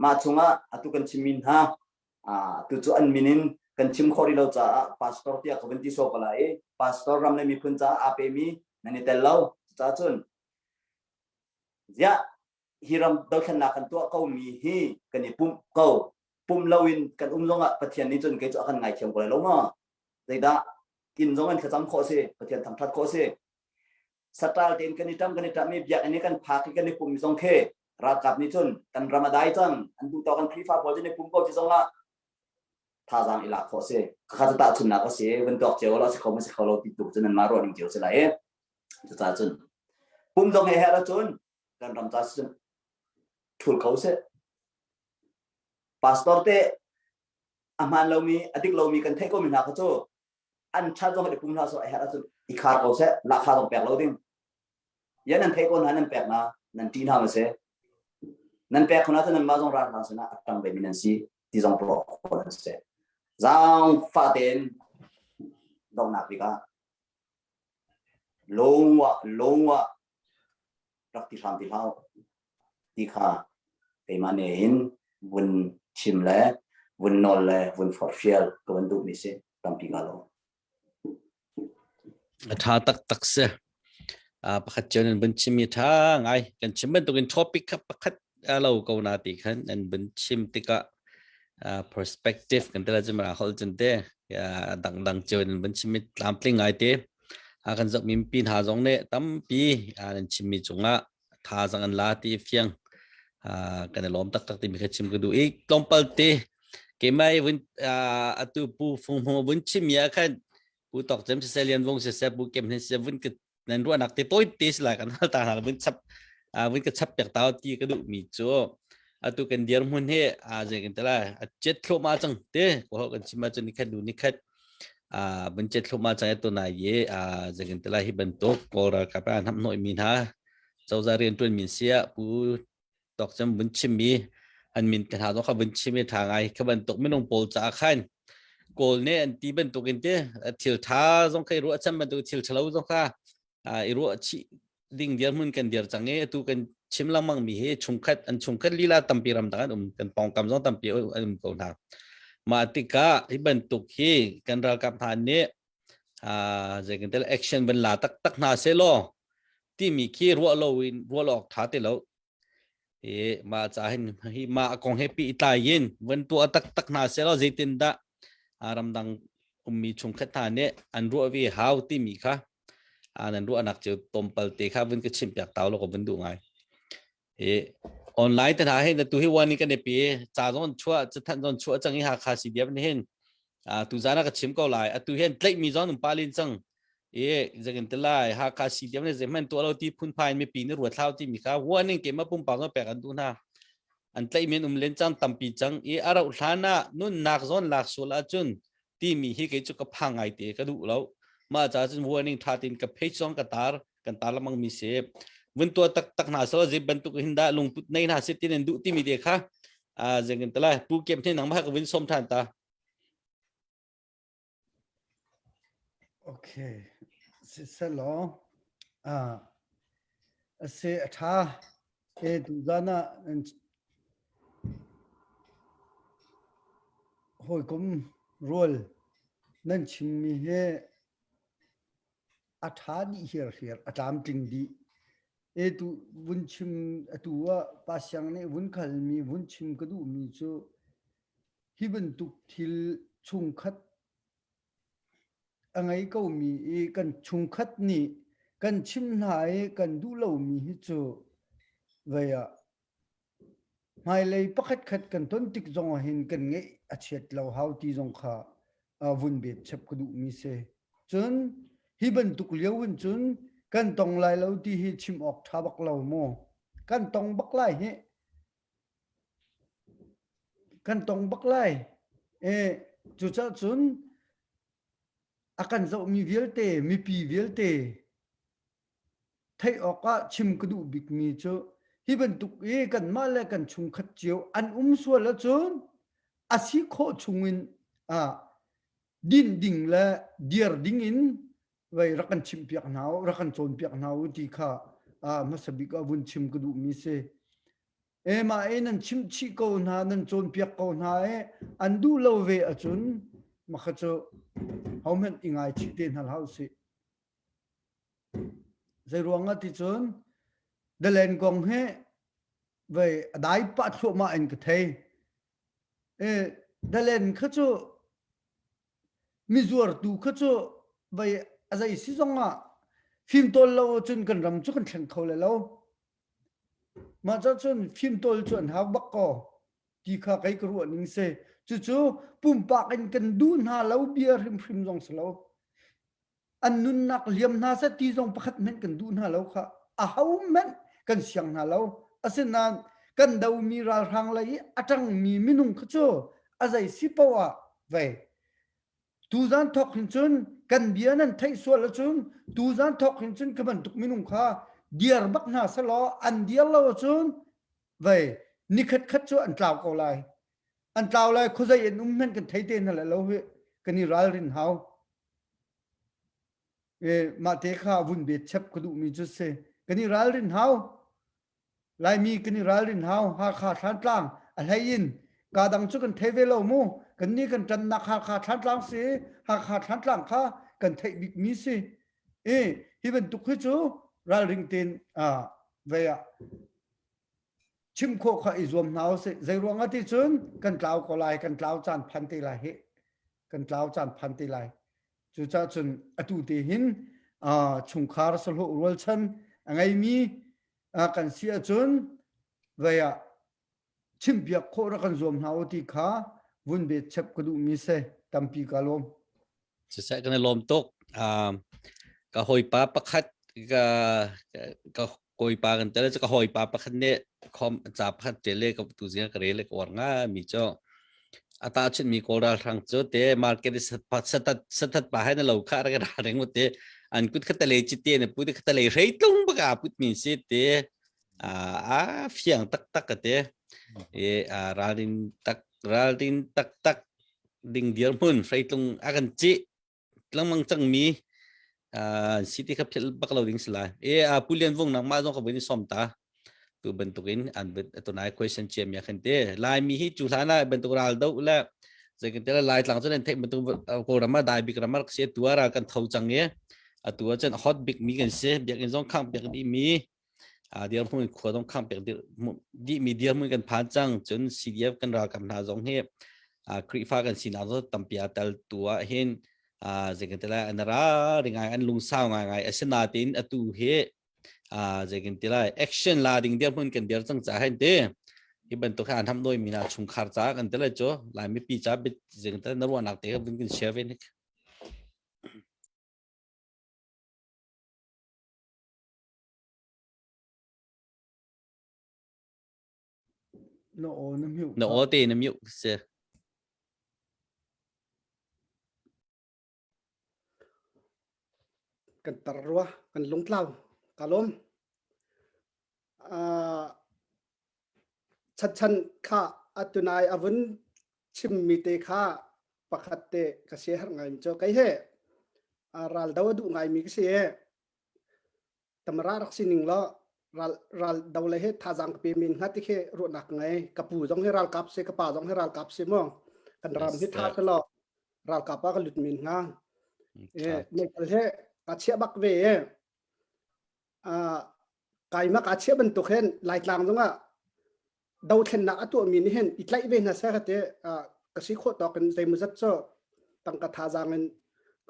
ma chunga atu kan chimin ha tu chu an minin kan chim khori lo cha pastor tia ka benti so pala e pastor ram ne mi phun cha ape mi nani tel lo cha chun ya hiram dal khan na kan to ko mi hi kan ni pum lawin kan zonga pathian ni chun ke chu kan ngai chem ko lo ma dei da kin zong an khacham kho se pathian tham that kho se satal ten kan ni tam mi byak ani kan phak kan ni pum zong khe ra kap ni chun kan ramadai chang an du to kan khri fa bol ni pum ko chi zonga tha jang ila kho se kha ta chun na ko se wen tok cheo lo se khom se kholo ti tu chun ma ro ning cheo se la e cha chun pum zong he ha la chun kan ram cha chun thul khau se pastor te aman lo mi adik lo mi kan thai ko mi na ko chu an cha jong de pum na so ha la chun i khar ko se la kha dong pek lo ding yan an thai ko na nan pek na nan tin ha ma se nan pek khona ta nan ma jong ra ha se na atang be mi nan si ti jong pro ko se giang pha ten dong na pi ka long wa rak ti sam ti hao ti kha pe ma ne in vun chim le vun nol le vun for fiel ko ban du mi se tam pi ga lo tha tak se pakhat chen ban chim mi tha ngai kan chim ban tukin topic kha pakhat lo ko na ti khan an ban chim tika perspective kan tela jema hol chen te dang chen ban chim mi tlampling ngai te kan zak mim pin ha jong ne tam pi an chim mi chunga tha jang an la ti fiang kan lom tak ti mi kha chim ku du ik tompal te ke mai vun atu pu phung ho vun chim ya khan pu tok jem se lian wong se pu kem ne se vun ke nan ru anak te toi te la kan ta ha vun ka chap pek taw ti ka du mi cho atu kan diar mun he je kan tala jet thlo ma chang te ko kan chima chani khat du ni khat vun jet thlo ma chang to na ye je kan tala hi ban to ko ra ka pa nam noi min ha chau za rian tun min sia pu tok jem vun chim mi an min kan ha do kha vun chim mi tha ngai kha ban tok minong pol cha khan kol ne an ti ban tokin te thil tha jong khai ru acham ban tu thil chalo jong kha i ru chi ding diar mun kan diar change tu kan chim lamang mi he chungkhat lila tampi ram da kan pong kam jong tampi ko na ma tika i ban tuk hi kan ra kap than ne je kan tel action ban la tak na se lo ti mi ki ru lo tha te lo ma cha hin hi ma kong happy ta yin wan tu tak na se lo zitin da aram dang mi chungkhat tha ne an ru vi how ti mi kha an ru anak che tompal te kha vun ke chim pyak taw lo ko vun du ngai online ta he na tu hi wani kan ne pi cha zon chua chan zon chua chang hi ha kha si diam ne hen tu zana ka chim ko lai tu hen tlai mi zon palin chang jagan telai ha kha si diam ne zeman to lo ti phun phai mi pi ne ru thlau ti mi kha wani ke ma pum pa no pek an du na an tlai men len chang tampi chang ara uthana nun nak zon lak sul a chun ti mi hi ke chu ka phangai te ka du lo ma cha chun warning thatin ka page song ka tar kan tar lamang mi se vun to tak na so je ban tu hinda lung put nei na sitin en du ti mi de kha jagan telai pu kem the nang ma ka vin som than ta okay se lo se tha tu zana hoi kum rol nan chim mi he atha di here atam ting di tu vun chim atua pa syang ne vun khal mi vun chim ka du mi chu hi ban tuk thil chung khat angai ko mi kan chung khat ni kan chim nai kan du lo mi hi chu vaya mai lei pakhat khat kan ton tik zong hin kan nge achet lo how ti zong kha vun bet chap ka du mi se chun hi ban tuk lewun chun kan tong lai lo ti hi chim ok tha bak lo mo kan tong bak lai he kan tong bak lai chu cha chun akan zo mi velte mi pi velte thai oka chim ka du bik mi chu hi ban tuk kan ma le kan chung khat chiu an so la chun asi kho chungin din ding la dear ding in vai rakan chim piak nau rakan chon piak nau ti kha masabi ka vun chim kudu mi se ema enan chim chi ko na nan chon piak ko na e andu lo ve achun makhacho haumen ingai chi ten hal hausi zai ruanga ti chun dalen gong he vai dai pa chu ma en ka thei dalen khacho mizuar tu khacho vai azai si zonga phim tol lo chun kan ram chu kan thang khol lo ma cha chun phim tol chun ha bak ko ti kha kai kru ning se chu chu pum pa kan dun ha lo biar him phim zong slo an nun nak liam na sa ti zong pakhat men kan dun ha lo kha a hau men kan siang na lo asin na kan dau mi ral rang lai atang mi minung khacho azai si pawa vai tu zan thok hin chun kan bian an thai so la chun tu zan thok hin chun kaban tuk minung kha diar bak na sa lo an dial lo chun vai nikhat khat chu an tlaw ko lai an tlaw lai khuzai en men kan thai te na la lo he kan ni ral rin hau ma te kha vun be chep ko du mi chu se kan ni ral rin hau lai mi kan ni ral rin hau ha kha than tlang a hain ka dang chu kan thai ve lo mu kan ni kan tan na kha kha than tlang se ha kha than tlang kha kan thai big mi se hi ben tu khu chu ral ring ten ve ya chim kho kha izom nau se zai ruang ati chun kan tlaw ko lai kan tlaw chan phan ti lai he kan tlaw chan phan ti lai chu cha chun atu te hin chung khar sol ho rol chan angai mi kan sia chun ve ya chim biak kho ra kan zom nau ti kha vun be chep ko du mi se tampi kalomจะใช้กันในลมตกก็หอยปลาประคัดก็หอยปลากันแต่แล้วจะก็หอยปลาประคัดเนี่ยคอมจับพัดเจเล่กับตัวเสียกระเรเล็กอ่อนง่ามีเจ้าอาตาชิดมีโกราทางเจ้าเตะมาร์เก็ตสัตว์ป่าให้ในเราค่าอะไรกันอะไรหมดเตะอันกุดขัดทะเลจิตเตะเนี่ยพูดขัดทะเลเฮ้ยตุ้งปะกาพูดมีเสียเตะเฟียงตักกันเตะราดินตักดิ่งเดียร์มุนเฮ้ยตุ้งกันจิลังมังจังมีสิที่ขับเชลบักเราดิ่งสลายผู้เรียนวงนักมาต้องขับไปสอมตาตัวบรรทุกินอันเป็นตัวนาย question เชียมอย่างขันเตะลายมีฮิจูลานะบรรทุกราลดูแล้วจะกันเตะลายหลังจากนั้นเทคบรรทุกโกรามาได้บิกรามาเสียตัวรากันเท่าจังเงี้ยตัวจนฮอตบิ๊กมีกันเสียเบียกันต้องข้ามเบียกันดีมีเดียร์มึงขวดต้องข้ามเบียกันดีมีเดียร์มึงกันผ่านจังจนซีเดียกันรากันหาจงเหี้ยคริฟ้ากันสินาตัวตั้มเปียตัลตัวเห็นจะกันเตะอันนั้นยังไงอันลุงสาวยังไงเสนาตินตัวเฮจะกันเตะaction ลาดิ่งเดียร์มันกันเดียร์จังจะเห็นเตะที่บรรทุกอันทำโดยมีนาชุมขารจ้ากันเตะจ้ะลายไม่ปีจ้าเป็นจะกันเตะนรวนนักเตะก็เป็นกันเชฟเองโนน้ำหิว โนเตะน้ำมิวเสียกันตรัวกันลงเล่ากาลมชันข้าอัตุนายอวุนชิมมีเตข้าปกติกเสียหไงจะไกเหรัลดาวดูไงมีกเสียตำรารักสินิงล้อรัลดาวเลยท่าจังเปมินฮัตติเครุนักไงกระปูจงให้รัลกับเสกระป๋าจงให้รัลกับเสมองกันรำให้ท่าตลอดรัลกับว่าก็หลุดมินงาในประเทศกาเชียบักเวไก่มากาเชียบรรทุกเห็นหลายกลางตรงอ่ะดาวเห็นนักตัวมีนี่เห็นอีกหลายเวนะเสียกันเตะกสิโคตอกกันใจมือจัดจ่อตั้งกระทาจางกัน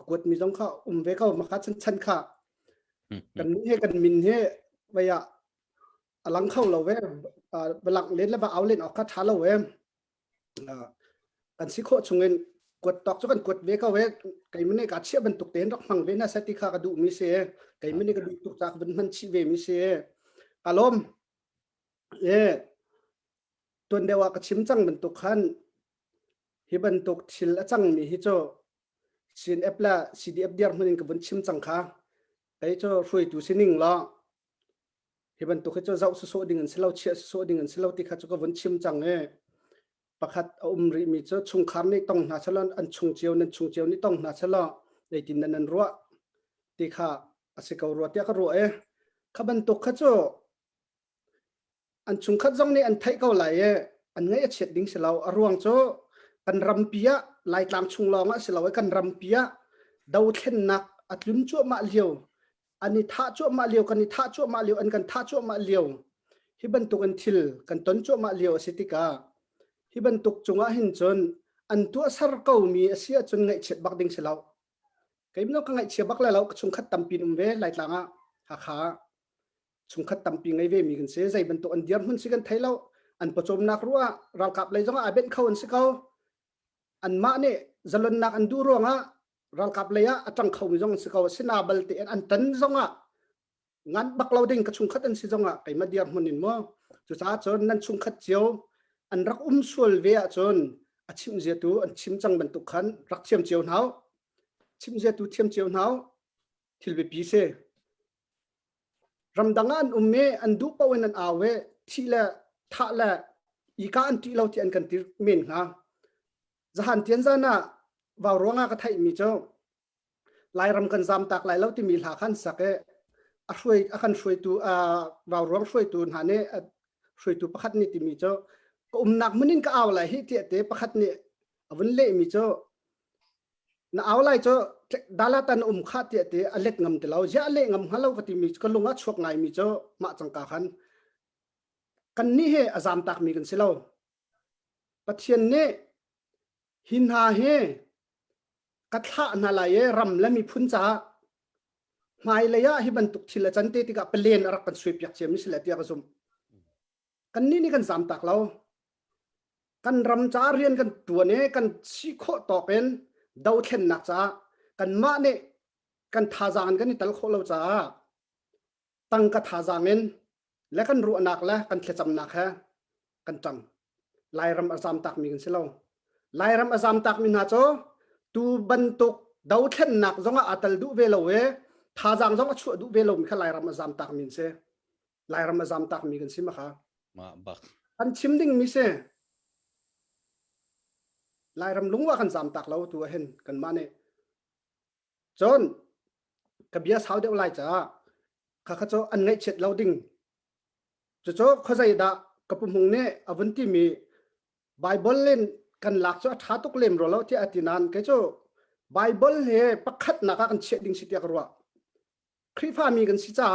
กดมีตรงเขาเวเขามาคัดชันค่ะกันนี่กันมินเฮไปอ่ะหลังเข้าเราเว้หลังเล่นแล้วมาเอาเล่นออกคัดท้าเราเว้กันสิโคชงเงินกดตอกจุกันกดเวเขาเวไก่มันนี่กัดเชี่ยบรรทุกเต็นรักมังเวน่าสติขากระดูมีเสียไก่มันนี่กระดูตุกจากมันชีเวมีเสียอารมณ์ตัวเดียวกับชิมจังบรรทุกขันฮิบรรทุกชิลจังมีฮิโจชินเอฟละซีดีเอฟเดียร์มันนี่กับบรรชิมจังค่ะไอ้โจช่วยดูสินิ่งล้อฮิบรรทุกฮิโจเจ้าสุดดิ่งเงินสิเราเชี่ยสุดดิ่งเงินสิเราติดขัดจุกับบรรชิมจัง ประคัดริมีเจ้าชุงคำนี่ต้องนาชะลอนอันชุงเจียวนั้นชุงเจียวนี่ต้องนาชะลอในตินนั้นรัวตีข้าอาศัยเขารัวเตียก็รัวขบันตุกข้าโจอันชุงขัดจงนี่อันไทยเขาไหลอันไงเฉียดดิ้งเสลาอรวงโจกันรำเปียไหลกลางชุงลองอ่ะเสลาไว้กันรำเปียดาวเข็นนักอัดลุ้มชั่วมาเลียวอันนี้ท่าชั่วมาเลียวกันนี้ท่าชั่วมาเลียวอันกันท่าชั่วมาเลียวฮิบันตุกันทิลกันต้นชั่วมาเลียวสิติกาฮิบันตุกจงอาหินจนอันตัวสารเก่ามีเสียจนไงเฉียดบักดิ้งเสลาไก่ไม่ต้องไงเฉียดบักแล้วชุงขัดตั้มปีนเวไหลกลางอ่ะขาชุมขัดตั้มปีไงเวมีกันเสียใจบรรทุกอันเดียร์หุ่นสิกันไทยแล้วอันประจมนักรัวเรากลับเลยจังอาเบนเขาอันสิเขาอันมาเนี่ยจะลนนักอันดูรัวงะเรากลับเลยอะจังเขามีจังสิเขาสินาบัลเตอันตันจังอ่ะงานบักเราดิ่งกับชุมขัดอันสิจังอ่ะไก่มาเดียร์หุ่นนินมั้งจุดจ้าจนนั่นชุมขัดเจียวอันรักส่วนเวียจนอาชิมเจียตูอันชิมจังบรรทุกขันรักเทียมเจียวหนาวชิมเจียตูเทียมเจียวหนาวทิลเบปีเซรำดังอันเมอันดูปะเวนันอาเวทีละท่าละอีกาอันที่เราที่อันกันติเมนฮะจะหันเทียนซานะว่าร้องก็ไทยมีเจ้าลายรำกันจำตักลายเราที่มีหาขันสักช่วยอาคันช่วยตัวว่าร้องช่วยตัวหาเนี่ยช่วยตัวประคัดนี่ที่มีเจ้าก็หนักมันนี่ก็เอาอะไรที่เตะประคัดนี่วันเล่มีเจ้าน่าเอาอะไรเจ้าดาลาตันข้าเตะอเล็กงำแต่เราจะเล็กงำฮัลโหลก็ที่มีก็ลงว่าช่วงไหนมีเจ้ามาจังกาขันกันนี่เฮอาจามตักมีกันสิเราปัจเจียนเนี่ยหินหาเฮกัทะนาลายรำและมีพุนจ้าหมายเลยะฮิบันตุกทิลจันเตติกะเปลี่ยนรักกันสวยเปียกเชมิสเลตียกซุมกันนี่กันจามตักเรากันรำจ้าเรียนกันตัวเนี่ยกันชิโคต่อเป็นดาวเข็นนักจ้ากันมาเนี่ยกันทาจางกันนี่ตลโคเราจ้าตั้งกันทาจางเงินและกันรู้นักและกันเขจำนักฮะกันจังลายรำอาจามตักมีกันสิเราลายรำอาจามตักมีนาโจตูบรรทุกดาวเข็นนักจงอาตัลดูเวลเวทาจางจงช่วยดูเวลมีแค่ลายรำอาจามตักมีเสลายรำอาจามตักมีกันสิมาค่ะมาบักอันชิมดิ้งมีเสลายรำลุงว่ากันจามตักเราตัวเห็นกันมาเนี่ยจนกับยาสาวเดียวไล่จ้าข้าข้าโจอันไงเช็ดเราดิ้งโจข้าใจด่ากับผมงเนี่ยอวันที่มีไบเบิลเล่นกันหลักโจท้าตุกเล่มรอเราที่อธินานแกโจไบเบิลเฮปักขัดนักกันเช็ดดิ้งสิเตียกรัวคริฟ้ามีกันสิจ้า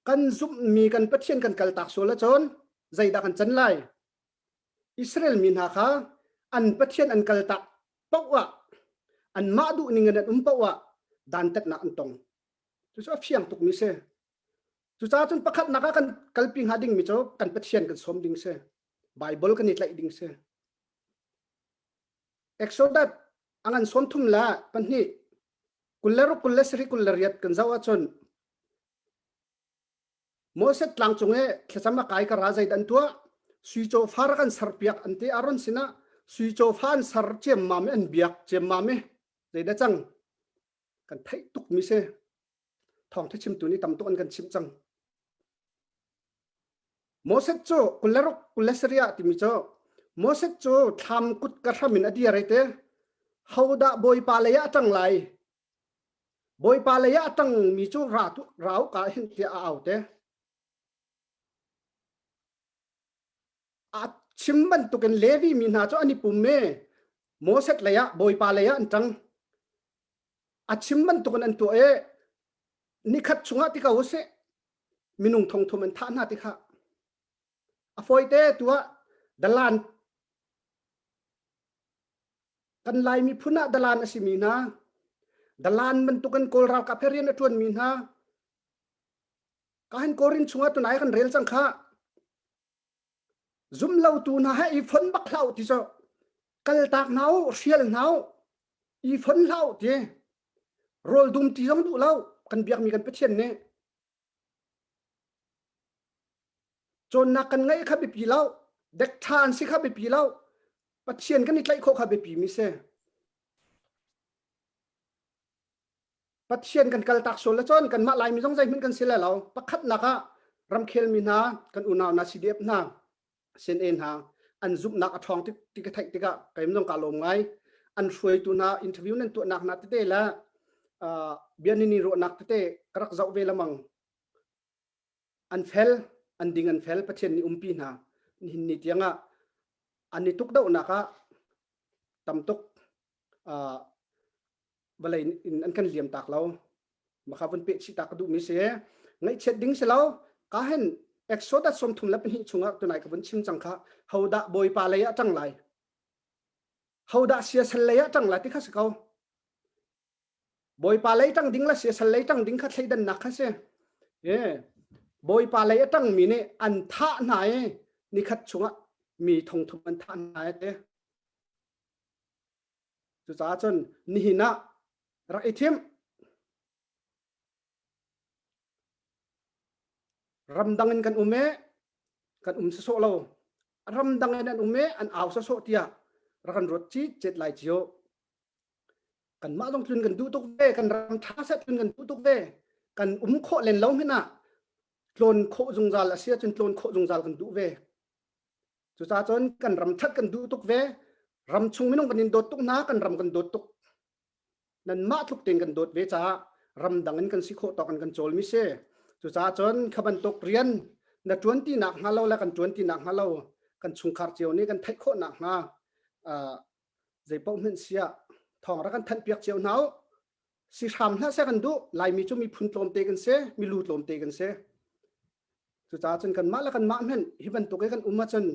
กันซุ่มมีกันประเทศกันกัลตักโซละจนใจด่ากันจันไลอิสราเอลมีนาคาอันประเทศอันกัลตักปะวะอันมาดูนิ่งกันปะวะดันเต็ดนักอันตรงจุดเพียงตุกมิเซจุดจ้าจนประคัดนักกันกัลปิงหาดิ่งมิโจกันประเทศกันสมดิ่งเซไบเบิลกันนิดละดิ่งเซเอ็กโซดัสอันสนทุมละปันนี้กุลเลรุกุลเลสริกุลเลรียดกันเจ้าจนโมเสสหลังจงเขจำมาไกกับราใจดันตัวสุยโจฟาร์กันสารเปียกอันที่อารอนสินะสุยโจฟานสารเจียมมาเมอันเบียกเจียมมาเมใจได้จังกันไทยตุกมิเซทองที่ชิมตัวนี้ตำตัวกันชิมจังโมเสสโจกุลเลรุกุลเลสริยาที่มิโจโมเสสโจทำกุดกระทำมินอดีอะไรเต้ฮาวดาบอยปาเลยะจังไรบอยปาเลยะจังมิโจราวกาเห็นที่เอาเต้อาชิมบันตุกันเลวีมีนาโจอันนี้ปุ่มเมโมเสสเลยะบอยปาเลยะอันจังอาชิมบันตุกันอันตัวนี่ขัดชงอาติกาโอเซมินุงทงทมันท่านาติกาอฟอยเตตัวดลานกันไลมีพุนะดลานอสิมีนาดลานมันตุกันโกลราวกับเพรียนอทวนมีนาการโกรินชงอาตัวไหนกันเรลจังค่ะซุมเล่าตัวน่ะให้อีฝนบักเล่าที่จะกัลตากหนาวเชียลหนาวอีฝนเล่าที่โรลดุมที่ต้องดูเล่ากันเบียกมีกันเป็นเช่นนี้จนนักกันไงข้าไปปีเล่าเด็กทานสิข้าไปปีเล่าปัจเจียนกันนี่ไล่โคข้าไปปีมิเซปัจเจียนกันกัลตักโซละจนกันมาลายมีต้องใจเหมือนกันสิแล้วเราปักขัดนักะรำเคลมีนากันอุณาวนาสิเดียบนาเซนเอ็นหา อันซุบนักทองที่กระแทกที่กะไก่ไม่ต้องการลมไงอันช่วยตัวนาอินเทอร์วิวนั้นตัวนักนัดเตะละเบียนนี่รู้นักเตะกระกเจ้าเวลมังอันเฟลอันดิ่งอันเฟลประเทศนี้ปีน่ะนี่ที่ยังอ่ะอันนี้ตุกเดานักะตำตุกบลายอันกันเหลี่ยมตากเรามาขับวันเป็ดชิตากดูมิเสไงเช็ดดิ้งเสเราก็เห็นเอ็กโซดัสสมทุนแล้วเป็นหิชุงอ่ะตัวไหนกับวันชิมจังค่ะเขาด่าบอยปาเลยอะจังไรเขาด่าเสียสเลยอะจังไรที่ข้าศึกเขาบอยปาเลยจังดิ้งละเสียสเลยจังดิ้งข้าใช้ดันนักข้าเสียบอยปาเลยอะจังมีเนี่ยอันท่าไหนนี่ขัดชุงอ่ะมีทงทุมันท่าไหนเต้จุดจ้าจนนี่นะรักไอทิมรำดังกันอุเมกันสโซเรารำดังกันอุเมอันเอาสโซเตียรักันรถจีเจ็ดลายเจียวกันมาต้องทุนกันดูตุกเวกันรำท้าเสทุนกันดูตุกเวกันโคเล่นเล้าไม่น่ะโคลนโคจงจาลเสียจนโคลนโคจงจาลกันดูเวจุดจ้าจนกันรำทัดกันดูตุกเวรำชุงไม่ต้องกันดินโดดตุกน้ากันรำกันโดดตุกนั่นมาทุกเต็งกันโดดเวจ้ารำดังกันสิโคต่อกันโจลมิเซ่จุดจ้าจนขบันตกเรียนนัดจวนที่หนักฮาเราและกันจวนที่หนักฮาเรากันชุงคาร์เจียวนี่กันไทยโคหนักนะใจป้อมเห็นเสียทองรักกันทันเปียกเจียวหนาวสิทำน่าเสียกันดูลายมีจุมีพุ่นลมเตกันเซ่มีลูดลมเตกันเซ่จุดจ้าจนกันมาและกันมาเห็นฮิบันตกกันมาจน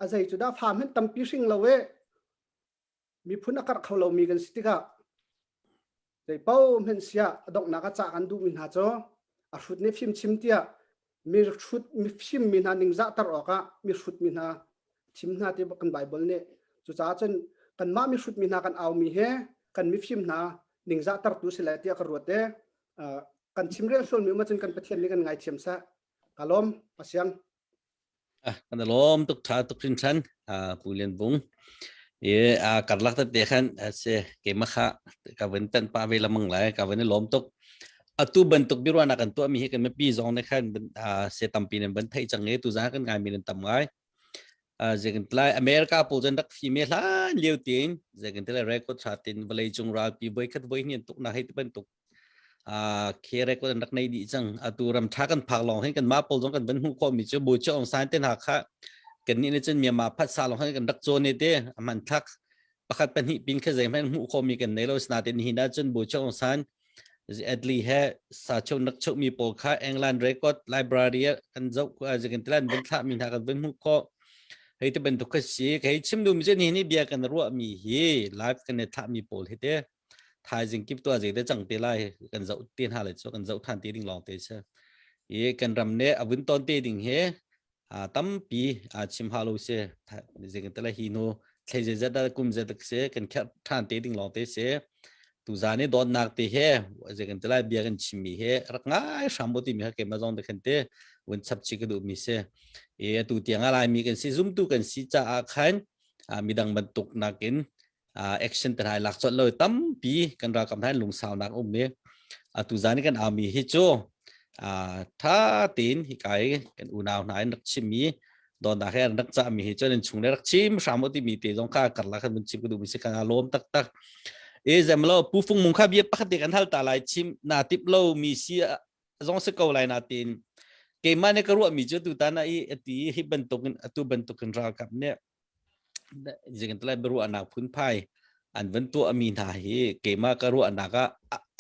อะไรจุดได้ฟาร์มเห็นตั้มปีสิงเราเวมีพุ่นอากาศเขาเรามีกันสิติกะใจเป้าเห็นเสียดอกนักจากกันดูมินหาจ้อชุดนี้ฟิมชิมเตียมีชุดมีฟิมมินหาหนึ่งจัตรออกะมีชุดมินหาชิมหาที่บอกกันไบเบิลเนี่ยจุดจ้าจนกันมามีชุดมินหากันเอามีเฮกันมีฟิมหาหนึ่งจัตรตัวสิเลตียกรวดเดกันชิมเรื่องส่วนมีมาจนกันประเทศนี้กันไงเทียมซะกาลมปัสยังกันลมตุกท่าตุกชินชันผู้เรียนบุ้งการลักตัดเด็กขันเสเกมข้ากับวันตันป้าเวลามังไหลกับวันนี้ล้มตุกตัวบรรทุกบิรวานักันตัวมีให้กันไม่ปีจงในขั้นเสตัมปีนั้นบรรทัยจังเงตัวจ้ากันงานมีนันต่ำไงจะกันทลายอเมริกาพูดจนนักฟีเมล่าเลี้ยวตีนจะกันทลายเรคคอร์ดชาตินบริจงราปีบอยคัดบอยเนี่ยตุกนักให้ตัวบรรทุกเคเรคคอร์ดนักในดีจังตัวรำช้ากันพักลองให้กันมาพูดจงกันบรรทุกความมีเจ้าบุญเจ้าองศาเต้นหักค่ะกันนี่ในจันมีมาพัดสาลองให้กันดักโจนเดมันทักประคัดเป็นหิบินแค่ใจมันหูความมีกันในโลกสนาเต้นหินาจันบุญเจ้าองศาเอ็ดลีเฮสาชนนักชกมีโปรค่าอังกฤษเรคคอร์ดไลบรารีกันเจ้าจะกันที่ร้านบรรทัดมีทางกันบรรทุกก็ให้ตัวบรรทุกก็เสียให้ชิมดูมิจนี่เบียกันรัวมีเฮไลฟ์กันในท่ามีโปรให้เด้ทายจริงกิบตัวจะได้จังเตลัยกันเจ้าเตียนหาเลยเจ้ากันเจ้าทันตีดิ่งลองเตะเช่กันรำเนอวินตอนเตดิ่งเฮตั้มปีชิมฮาโลเซ่จะกันที่ละฮีโน่ใครจะได้กุมจะตักเซ่กันแค่ทันตีดิ่งลองเตะเซ่ตุจานี่โดนนักตีเฮจะกันที่ละเบียกันชิมีเฮรักง่ายสามบุตรมีฮะเก็บมาจงเด็กกันเตะวันชับชิกดูมิเซ่ตุเตียงอะไรมีกันสิซุ่มตุกันสิจ่าขันมีดังบรรทุกนักกินแอคชั่นแต่หายหลักสุดเลยตั้มปีกันเรากำลังลงสาวนักเนี่ยตุจานี่กันมีฮิโจถ้าตีนฮิกายกันอุณาวไหนนักชิมีโดนนักแค่นักจะมีฮิโจนั่นชุงนักชิมสามบุตรมีเตะจงข้ากันละกันมันชิมก็ดูมิเซ่กันอารมณ์ตักจะมาเล่าผู้ฟงมุขบีปกติกันทัลตาลายชิมนาทิปเล่ามีเสียจงสกาวไลนาตินเกมมันเนี่ยก็รู้ว่ามีจุดตัวนั้นตีให้บรรทุกกันตัวบรรทุกกันรากับเนี่ยจะกันตลาดบรูอนาพุนไพ่อันวันตัวมีนาเฮเกมมาก็รู้อนาก็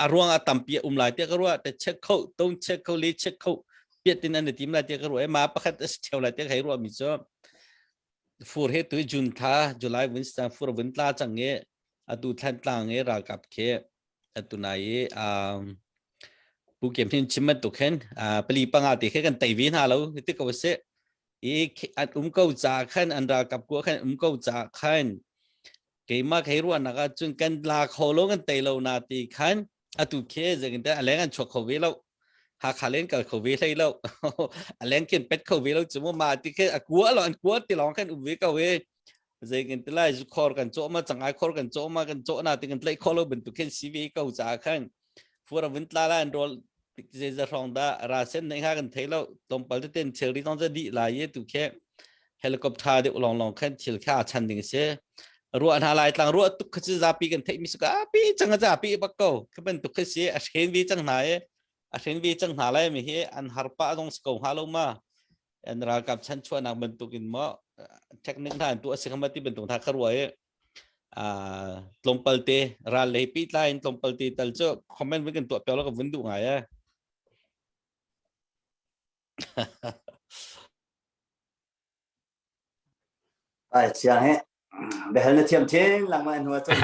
อารวงอาตัมเปียลายเตี้ยก็รู้แต่เช็คเขาต้องเช็คเขาลีเช็คเขาเปียตินันในทีมลายเตี้ยก็รู้มาปกติเที่ยวลายเตี้ยใครรู้ว่ามีจ้าฟูร์เฮตุจุนท่าจุลัยวันสตาฟูร์วันตาจังเงี้ยตูทันต่างเงี้ยรากับเคตุนายผู้เก็บที่ชิมมันตุกเห็นปลีปังอาติแค่กันไตวินฮาเราที่เขาเสอันเขาจ่าขันอันรากับกัวขันเขาจ่าขันเกี่ยมาใครรู้นักจุนกันลาเขาลงกันไตเรานาติขันตุเคจะกันแต่อะไรกันชกเขาเวลาหาขาเล่นกับเขาเวลาเราอะไรกันเป็ดเขาเวลาจมูกมาติแค่กัวเราอันกัวติลองขันอุเวเขาเวจะกันแต่ละจุดคอร์กันโจมาจังไงคอร์กันโจมากันโจนาติกันไล่คอร์เราเป็นตุกเห็นซีวีเขาจ่าขันฟูร์วินตาลาอันโรลจะรองได้ราเซนในข้ากันเทเราตรงไปที่เต็นเชอรี่ต้องจะดีหลายตุกแค่ เฮลิคอปเตอร์เดี๋ยวลองขึ้นชิลค่าชั้นหนึ่งเสียรัวอะไรต่างรัวตุกขจิจะปีกันเทมิสกาปีจังจะปีบักเกาคือเป็นตุกขจิอาเชนวีจังไหนอาเชนวีจังหาอะไรมีเฮอันฮาร์ปะตรงสกาวฮาลงมาอันรากับชั้นชวนนักบรรทุกินมาเทคนิคท่านตัวสิ่งที่บรรทุกท่าครัวลมเปิลเตอราเลยปีไลน์ลมเปิลเตตัลเจ้าคอมเมนต์ไว้กันตัวเปล่าแล้วก็วินดูไงเชียร์ให้เดี๋ยวเราเทียมเช่นหลังมาหัวจน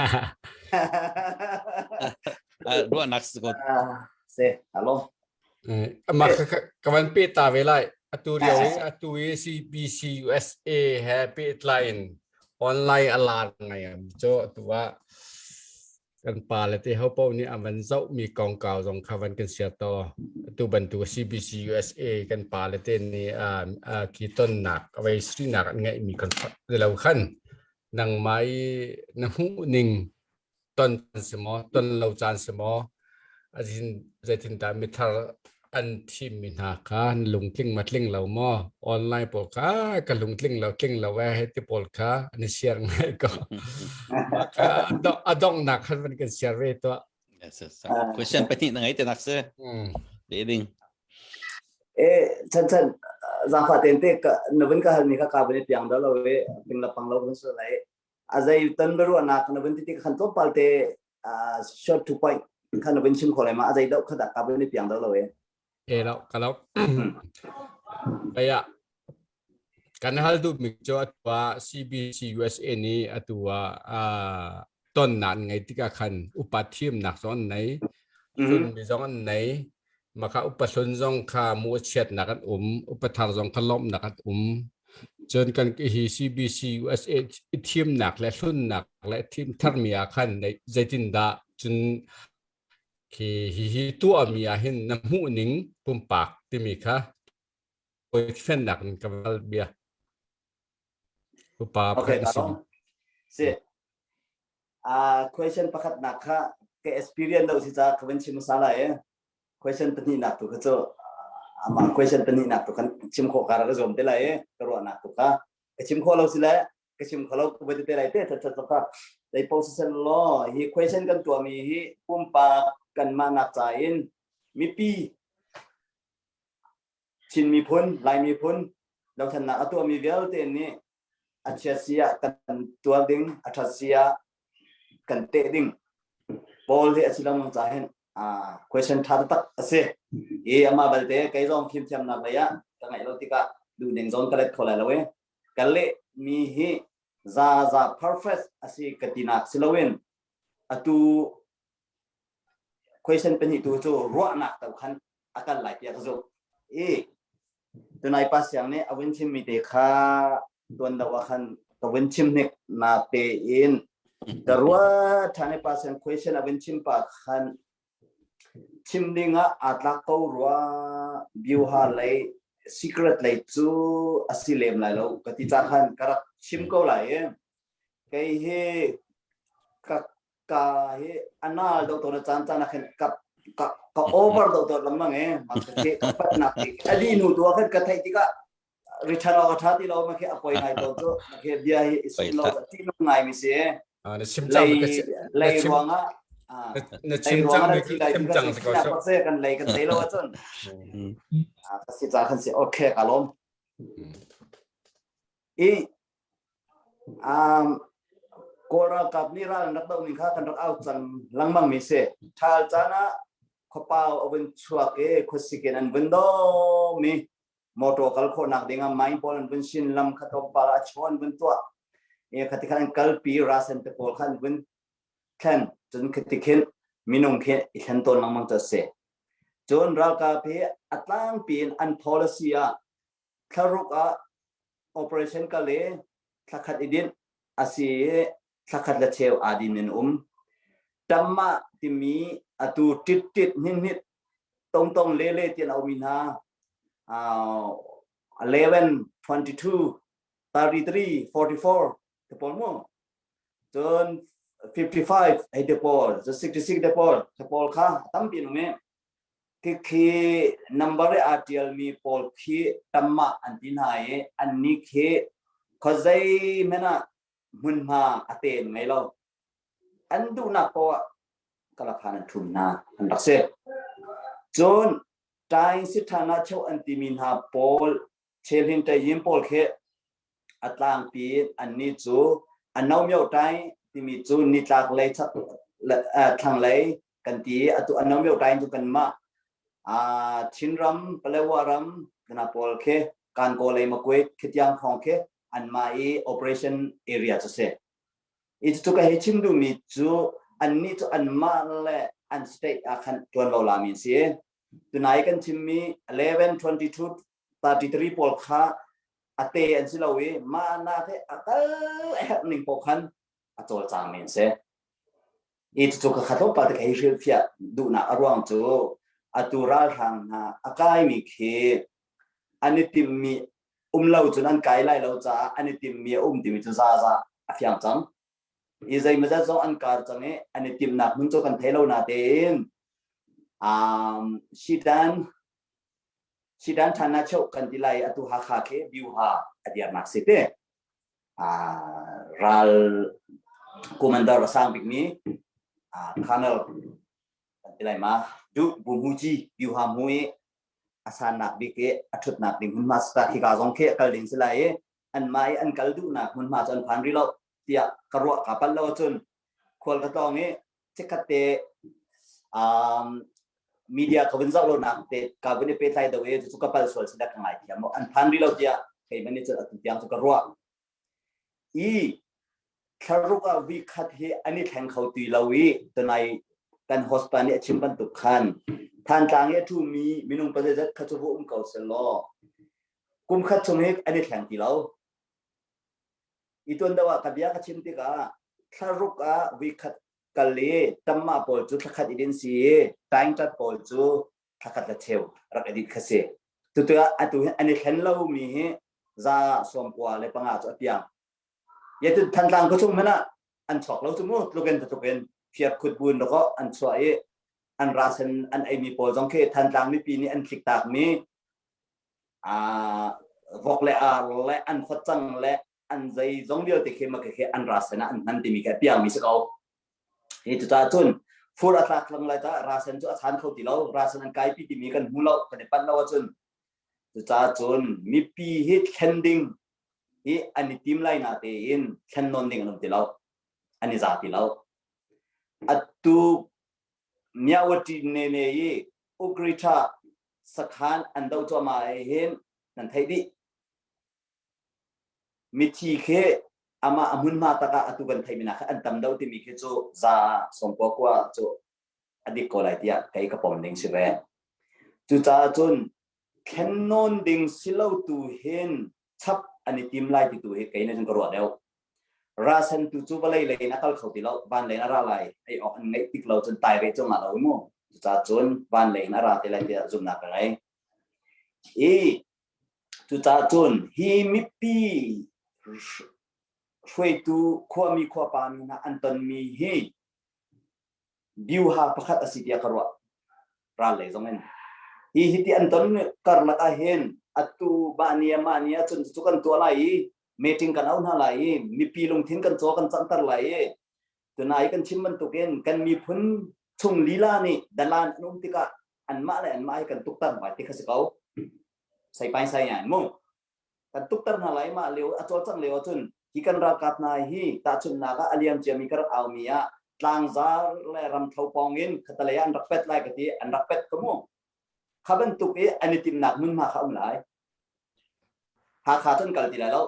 รัวนักสกุลเซฮัลโหลมาkawan pi ta velai atu CBC USA happy line online alarm ngai cho tua kan pa le te ho pau ni aman zau mi kong kaw jong khawan kan sia to tu ban tu CBC USA kan pa le te ni ki ton nak awai sri nak ngai mi kan de lau khan nang mai na hu ning ton smo ton lau chan smo azin zaitin ta mi tharอันที่มีนาคาลุงทิ้งมาทิ้งเราหม้อออนไลน์ปอลค่ะกับลุงทิ้งเราทิ้งเราแวะให้ที่ปอลค่ะอันนี้เชียร์ไงก็ดองหนักขันมันกันเชียร์เวตัว question ไปที่ไหนแต่นักเสือเดี๋ยวดิ้งฉันจางฟ้าเต็นเตกนวันก็หันมีข้าวเป็นเปียงดอลเราเว้เป็นละปังเราเป็นส่วนไหนอาศัยตันบรัวนักนวันที่ขันตัวปัลเตshort to point ขันวันชิมขออะไรมาอาศัยดอกขดักกับเป็นเปียงดอลเราเว้แล้วก็แล้วไปกันฮัลดูมิจอตัว CBC USA นี้ตัวต้นนั้นไงที่ก็คันอุปถัมภ์หนักซ้อนไหนส่วนมีซ้อนไหนมาค่ะอุปสรรคซ้อนข้ามัวเช็ดหนักกันอุปทานซ้อนขล้มหนักกันจนกันที่ CBC USA ทีมหนักและส่วนหนักและทีมทัร์มีอาคันในใจจินดาจนที่ตัวมีอาเห็นน้ำหูนิ่งปุ่มปากที่มีค่ะโอ้ยเฟ้นหนักกับเบียปุ่มปากโอเคครับเสร็จquestion ประคัดหนักค่ะแก experience เราสิจ้าเขาเป็นชิมซาลาquestion เป็นหนักตัวก็จะมา question เป็นหนักตัวกันชิมโคการก็จมเตลัยกระโดดหนักตัวค่ะชิมโคเราสิละก็ชิมโคเราก็ไปเตลัยเตะชัดๆค่ะใน position law ฮี question กันตัวมีฮีปุ่มปากกันมาหนักใจมีปีชินมีพ้นลายมีพ้นเราถนัดตัวมีเวลเตนนี้อัจฉริยะกันตัวดิ้งอัจฉริยะกันเตดิ้งบอลที่อัจฉริยะมันจะเห็นquestion ท้าตักเสียอามาบัลเตะใครร้องคิมเทียมนักเลยตั้งไงเราติกะดูหนึ่งโซนกันเล็ดคนละเลยกันเละมีฮีซา perfect สิกตินักสิลเวนตัว question เป็นที่ตัวโจรัวนักแต่ขันอาการไหลเปียกโจตัวนายปัสอย่างนี้อวินชิมมีเด็กข้าตัวนั้นว่าขันตัววินชิมเนี่ยนาเปอินแต่รัวท่านในปัสอย่าง question อวินชิมปากขันชิมดิ้งอัตลักษณ์เขารัวบิวฮาเลย secret เลยจูอสิเลมเลยแล้วก็ที่จะขันกระชิมเขาเลยไอ้เฮกะเฮอันน่าดอกตัวนั้นจานนักเห็นกับ over ดอกตัวลำมั่งมันก็เทกับปัจนักที่อดีตหนูตัวกันกระไทยที่ก็ริชาร์ดเราท้าที่เราไม่เคยอภัยให้ตัวตัวไม่เคยเบียร์ให้สุดเราที่น้องไงมิเสียเลยรวงชิมจังเลยชิมจังสิก็ชอบเสียกันเลยกันเสียแล้วจนสิจ้ากันเสียโอเคกันล้มก็เรากับนี่เรานักดนตรีข้ากันเราเอาจังลังมังมิเสถ้าจานะข้าเปล่าเอาเป็นชัวร์คนสิเกนันเป็นโดมีมอเตอร์คัลโคนักดิ่งไม้บอลเป็นชินลำขัดปลาชวนเป็นตัวขัดที่ขันคัลปีราสันตะโกขันเป็นแค่จนขัดที่ขันมินุงขันขันตัวลังมังจะเสจนเรากับเพื่ออัตลังปีนอัน policy คารุกoperation กันเลยถ้าขัดอีดินอาศัยสักขัดละเชลอาดินดัมมาที่มีตัวติดนิดตรงเล่ที่เรามีนะ11 22 33 44ที่พอมั้งจน55ไอ้เดปอลจน66เดปอลค่ะตั้งปีนึงเนี่ยคือ number อาร์ทีเอลมีพอลคือดัมมาอันที่ไหนอันนี้คือ อใจแม่น่ะมุนมาอเตนไงเราอันดูนักปะกระพานันทุนนาอันรักเสจนใจสิทธานาเช่าอันติมินหาปอลเชลินแต่ยิมปอลเคอัตลางปีอันนี้จูอันน้องเมียวใจที่มีจูนิจากเลยทางเลยกันตีอัตุอันน้องเมียวใจจูกันมาชินรัมเปลวารัมกันปอลเคการโกเลยมาคุยคิดยังของเคอันมาoperation area จะเสอีจุกเฮชิมดูมีจูอันนี้จูอันมาและอันสเตย์อาคันจวนเราลามินเสียตัวนายกันชิมมี11 22 33ปอลค่าอเตอันสิเราเวมานาเทอัตหนึ่งปอลคันอัตโตจามินเสียอีจุกขัดทบปฏิกิริยาเฟียดูน่าอารวงจูอัตุราทางนาอากายมีเคอันนี้ติมีเราจนอันไกลไล่เราจะอันนี้ติมีติมีจุซาซาอฟิยังจังอีใจมันจะส่งอันการจังเออันนี้ติมนักมันจะกันเทเราหน้าเต็มชิดันท่านน่าเช่ากันที่ไล่อัตุฮักฮักเคบิวฮาอดีตนักสิเตรัลคอมมานเดอร์สังบิกมีคานอลกันที่ไล่มาดูบุมูจีบิวฮามุยasal nak bike atut nak ding hun mas ta ki ka jong ke kal ding silai an mai an kal du nak hun ma chan phan ri lo tia karwa kapal lo chun khol ka tong e chekate media ka bin zaw lo nak te ka bin pe thai da we chu kapal sol sida ka ngai thiam an phan ri lo tia kai mani chu atu tiang chu karwa i kharuka vi khat he ani thang khau ti lo wi tanai kan hospital ni chimpan tu khanท่านต่างเนี่ยทูมีนุ่งประเทศขัดชูเก่าเสลอกุมขัดชงเฮกอันนี้แข่งที่เราอีตัวนั้นว่ากับยาขัดชิมติกาถ้ารุกวิขัดกัลเลตั้มมาปอลจูขัดอีเดนซีตั้งจัดปอลจูขัดละเทวรักอดีตขเสตัวอันนี้แข่งเรามีเฮซาสวมกว่าเลยปังอาจจะเปียงยัดท่านต่างก็ชงมันนะอันช็อกเราสมมติลูกเอ็นตัวเป็นเพียบขุดบุญแล้วก็อันสวยอันราสันอันไอมีโปรจงเคทันตามมีปีนี้อันคลิกตากมีบอกและและอันฟัดจังและอันใจจงเดียวแต่เคมาเคอันราสันอันนั้นที่มีแค่เปียงมีสักเอาเหตุจ่าจุนฟูรัตลักลังเลยจ้าราสันจุอาจารย์เขาตีเราราสันอันไกลปีที่มีกันหูเรากันในปั้นเราจุนจ่าจุนมีปีฮิตแคนดิ้งฮีอันนี้ทีมไลน์นาเตอินแคนนอนดิ้งอันนั้นตีเราอันนี้จ่าตีเราอัดตูเมียวตีเนเนยอุกฤษสักขันอันดาวตัวมาเห็นนั่นไทยดิมิทีเคอามาอมุนมาตะกะอตุกันไทยมินะอันตำดาวที่มีเคโจซาสมปอกว่าโจอดีตก็ไล่ที่ไกลกับปอมดิงสิเรจุจ้าจุนแคนนอนดิงสิเลาตูเห็นชับอันนี้ทีมไล่ที่ตูเห็นไกลนั่นก็รอดแล้วราสันตุจูบะเลยนักข่าวที่เราบ้านเลยนาราไลไอออกอันไงติกเราจนตายไปจนมาเราโม่จะจนบ้านเลยนาราที่ไรที่จุ่มหนักไงจุจ้าจนฮีมิปีช่วยตูขั้วมีขั้วปามีนะอันตันมีฮีบิวฮาประคัตอสิทยากรวะราเลยตรงนั้นฮีฮิติอันตันกรลักเห็นอัตุบานียมานียจนจุกันตัวไรmeeting kan au na lai mi pi long thin kan cho kan chantar lai to nai kan chimman to ken kan mi phun chung lila ni dalan nung tika an ma le an mai kan tuktar ba ti khasikau sai pai sai yan mo kan tuktar na lai ma leo achol chang leo chun hi kan ra kat nai hi ta chun na ga aliam chemi kar au mia tlang zar le ram thau pongin khatalaya an rakpet lai ka ti an rakpet ko mo khaban tuk e anitim nak mun ma khaum lai ha kha chun kal ti lai lo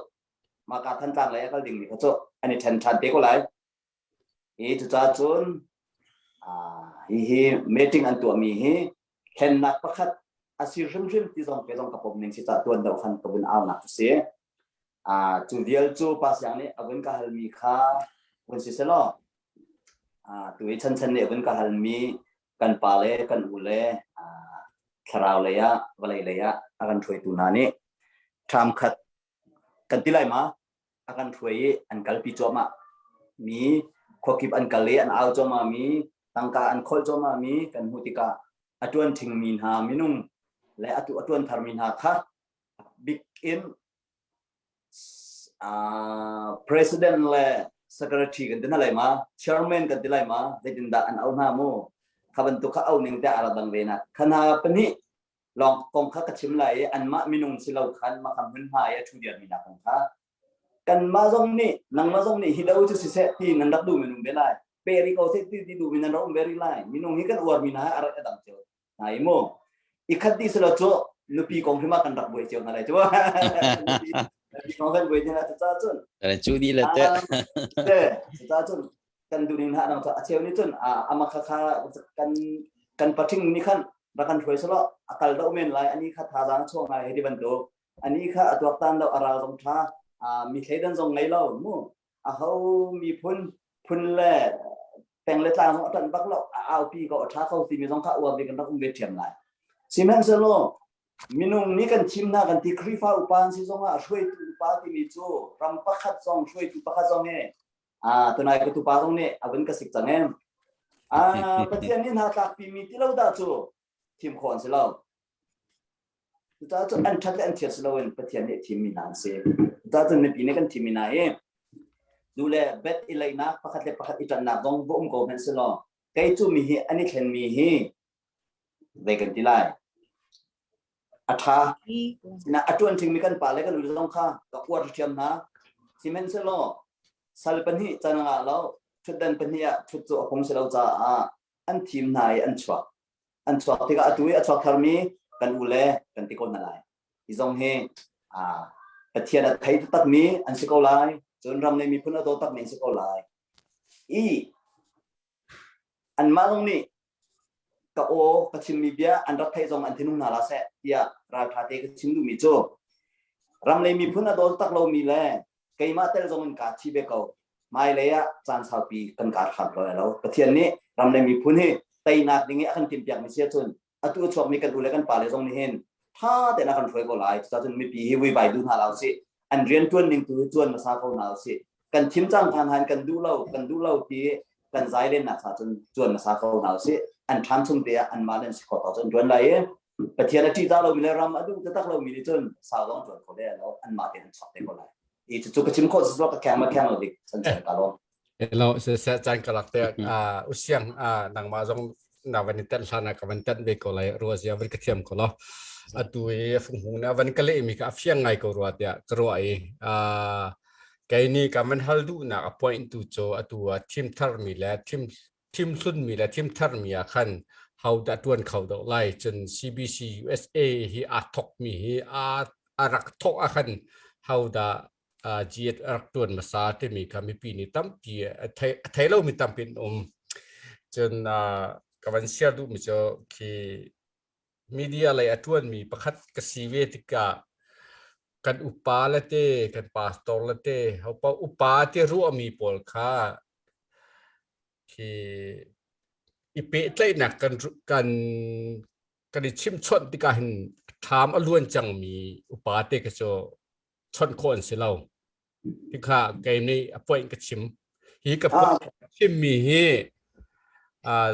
มาการท่านต่างเลยก็ดิ่งนี่เขาจะอันนี้ทันเด็กก็เลยจุดจ้าจุนฮีเมติ้งอันตัวมีฮีเห็นนักประคัดอาศิริมที่ส่งไปส่งกับผมหนึ่งสิจ้าตัวเดียวกันกับบุญเอาหนักเสียจุดเดียวจูปัสอย่างนี้เอาบุญกับฮัลมีค่าบุญสิเสลอตัวชั้นเนี่ยบุญกับฮัลมีกันปาเล่กันอุเล่คราวเลยอะอะไรเลยอะอาการช่วยตัวนี้ทำขัดกันที่ไรมาakan tuai an kalpi coma mi khokip an kale an au coma mi tangka an khol coma mi kan hutika atuan thing min ha minung le atuan thar min ha kha big in president le secretary kan tin halai ma chairman kan tilai ma letin da an au na mo khaban tu kha au ning te ara dang vena khana pani long kong kha ka chim lai an ma minung silau khan ma kham hun ha ya thu dia mi na kong kha kan ma zong ni nang ma zong ni hi dau chu si se ti nan dak du minung be lai peri ko se ti du min nan ro very lai minung hi kan war mi na ara ka dang cheu nai mo ikhat ti selo cho nupi kong phima kan dak boi cheu na lai chu kong kan boi na cha chun Rồi chú đi là tệ. cha chun kan du ning ha nang cha cheu ni chun ama kha kha kan pathing ni khan ra kan thoi selo akal da umen lai ani kha tha jang chong ai di ban do ani kha atuak tan do ara jong tha mi thleidan jong ngai lo mu a ho mi phun le peng le tang tan bak lo au pi ko tha khau ti mi jong kha wa bi kan dak ve thiam lai simen selo minung ni kan chimna kan ti khrifa upan si zonga shwei tu pa ti mi chu ram pakhat song shwei tu pakhat song he tunai ko tu pa song ne aban ka sik chang em patian ni na ta pi mi ti lo da chu tim khon se lo ta chu an that le an thiat se lo en patian ni tim mi nan se ta chu ni pi ne kan tim mi na e du le bet ilai na pakhat le pakhat itan na dong bo ko men se lo kai chu mi hi ani thlen mi hi ve kan ti lai atha na atun thing mi kan pa le kan lu jong kha ka kwar thiam na simen se lo sal pan hi chananga lo chudan pan hi chut chu khom se lo cha an thim nai an chwa ti ga atui a chwa tharmi kan ule kan ti kon na lai i jong he pathian a thai tak mi an se ko lai chon ram nei mi phun a do tak nei se ko lai i an ma long ni ka o ka chim mi bia an rak thai jong an thinung na la se ya ra tha te ka chim du mi cho ram nei mi phun a do tak lo mi le kai ma tel jong an ka chi be ko mai le ya chan sau pi kan ka khat lo pathian ni ram nei mi phun he tai nak ding a kan tim piak mi se chun atu chok mi kan ule kan pa le jong ni hen tha te na kan foi ko lai cha chun mi pi hi wi bai du na lao si an rian tuan ning tu chuan ma sa ko na si kan thim chang kan han kan du lo pi kan zai len na cha chun chuan ma sa ko na si an tham chum te an ma len si ko ta chun tuan lai pathian a ti da lo mi le ram adu ta tak lo mi ni chun sa long chuan ko le lo an ma te chok te ko lai i chu ka chim ko chu ka kyang ma kyang lo dik san chen ka loเราจะจันกลักเตะอุเสียงนางมาจงนาวันนี้เต้นลานะกับวันเต้นเบกอะไรรัวเสียวันกระเทียมก็แล้วตัวฝุ่งหูนะวันก็เลยมีกับเสียงไงก็รัวเตะกรัวไอ้นี่กับมันฮัลดูนะกับ point ตัวโจตัวทีมทาร์มีและทีมสุดมีและทีมทาร์มีขันเขาดัดวนเขาดอกไล่จน CBC USA ฮีอาทอกมีฮีอารักทอกขันเขาดัดจีเอรักตัวมาซาเตมีคำมีปีนี้ตั้มปีไทยเรามีตั้มเป็นจนกับวันเสียดูมิจฉาคือมีเดียอะไรตัวมีประคัดกษีเวติกากันอุปาละเตกันปาสตอละเตเขาปาอุปาเตรู้มีปอลค่าคืออีเปตเลยนักกันชิมชนที่การถามอล้วนจังมีอุปาเตก็จะชนคนสิเราที่ข้าเกมนี้ป่วยกับชิมฮีกับชิมมีฮี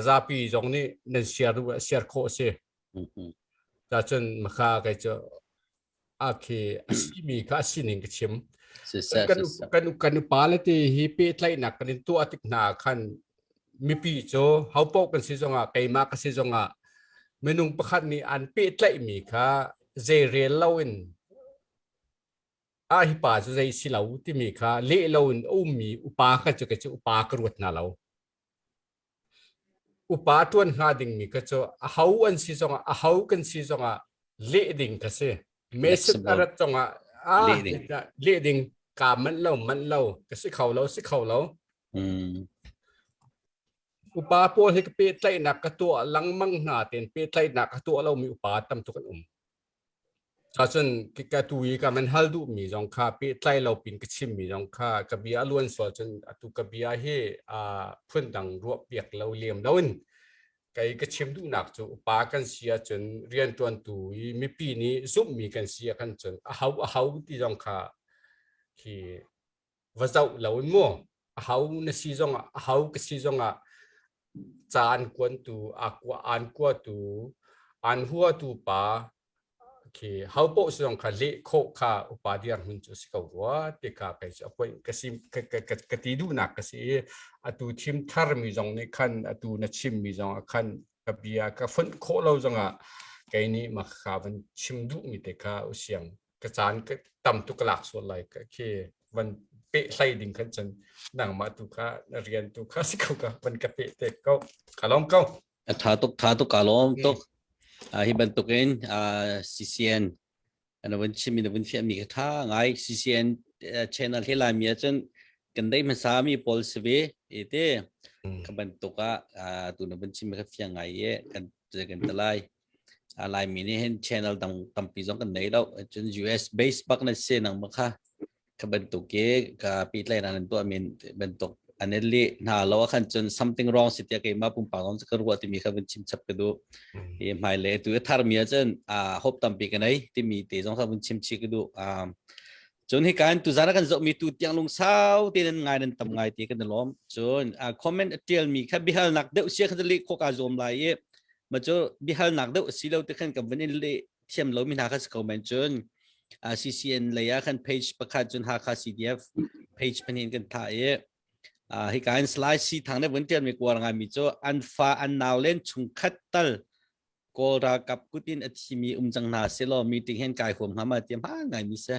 ซาปีตรงนี้นั่นเชียร์โคเซ่แต่จนมาข้าก็จะคือสิมีข้าสิหนึ่งกับชิมกันปาเลตีฮีเปตไลนักกันตัวติกหนาขันมีปีโจเขาปกกันสิจงเกมากสิจงเมนูประคันนี้อันเปตไลมีข้าเจเรลลาวินฮิปาจะได้สิเราที่มีค่ะเลี้ยเรามีอุปาก็จะก็จะอุปากรวดน่ะเราอุปาตัวนหาดิ่งมีก็จะเขาอันสิจงเขากันสิจงเลี้ยดิ่งก็สิเมสอะไรจงเลี้ยดิ่งกามันเราก็สิเขาเราอุปาพวกที่เปิดใจหนักกระตัวลังมังหน้าเต็นเปิดใจหนักกระตัวเรามีอุปาตั้มทุกคนถ้าฉันกิจตุยกับมันฮัลดูมีจงค่าเปิดใจเราปินกชิมมีจงค่ากับบิอาล้วนส่วนจนตุกับบิอาเฮพุ่นดังรวบเปียกเราเลี้ยมดาวน์ไก่กชิมดูหนักจูปากันเสียจนเรียนตัวตุยมีปีนี้ซุ่มมีกันเสียกันจนเขาที่จงค่าที่ว่าเจ้าเรามั่วเขาในซีจงเขาก็ซีจงจานกวนตูอันกว่าตูอันหัวตูปา เคเฮาโปสองคาเลโคคาอุปาเดียร์มันจุสิกาวะติกาไปจะไปกสิมกติดูนักกสิอตูทีมทาร์มีจงในคันอตูนัชิมมีจงคันกับเบียกับฝนโคเราจงอ่ะไกนี้มาขาวันชิมดูมีแต่กาอุเสียงกระจานก็ต่ำตุกหลักส่วนไรก็เควันเป๊ะไล่ดิ่งขันจนดังมาตุกะเรียนตุกะสิกาววันกะเป๊ะเด็กก็ขลอมก็ Thatu kalom tok hibantukin CCN ano ban chimi na ban fiam mi kha ngai CCN channel hela mi chen kandai masami polsve ite kabantuka tu na ban chimi kha fiang ngai ye kan talai alai mi ni hen channel tam pi jong kan nei lo chen US based bak na se nang makha kabantuke ka pitlai nan to amin bantuk aneli na lo khan chun something wrong sitia ke ma pum pangom sakar wa ti mi kha ban chim chap ke do e mai le tu thar mi chen hop tam pi ke nai ti mi te jong kha ban chim chi ke do chun hi kan tu zara kan zo mi tu tiang lung sau ti nan ngai nan tam ngai ti kan lom chun comment atial mi kha bihal nak de sia kha li ko ka zom lai e ma cho bihal nak de si lo te khan ka ban le thiam lo mi na kha comment chun CCN le ya khan page pakhat chun ha kha CDF page panin kan tha e hi kan slide si thang ne bun tian mi kwa nga mi cho an fa an naw len chung khat tal ko ra kap kutin athimi jang na selo meeting hen kai khom hama tiam ha ngai mi se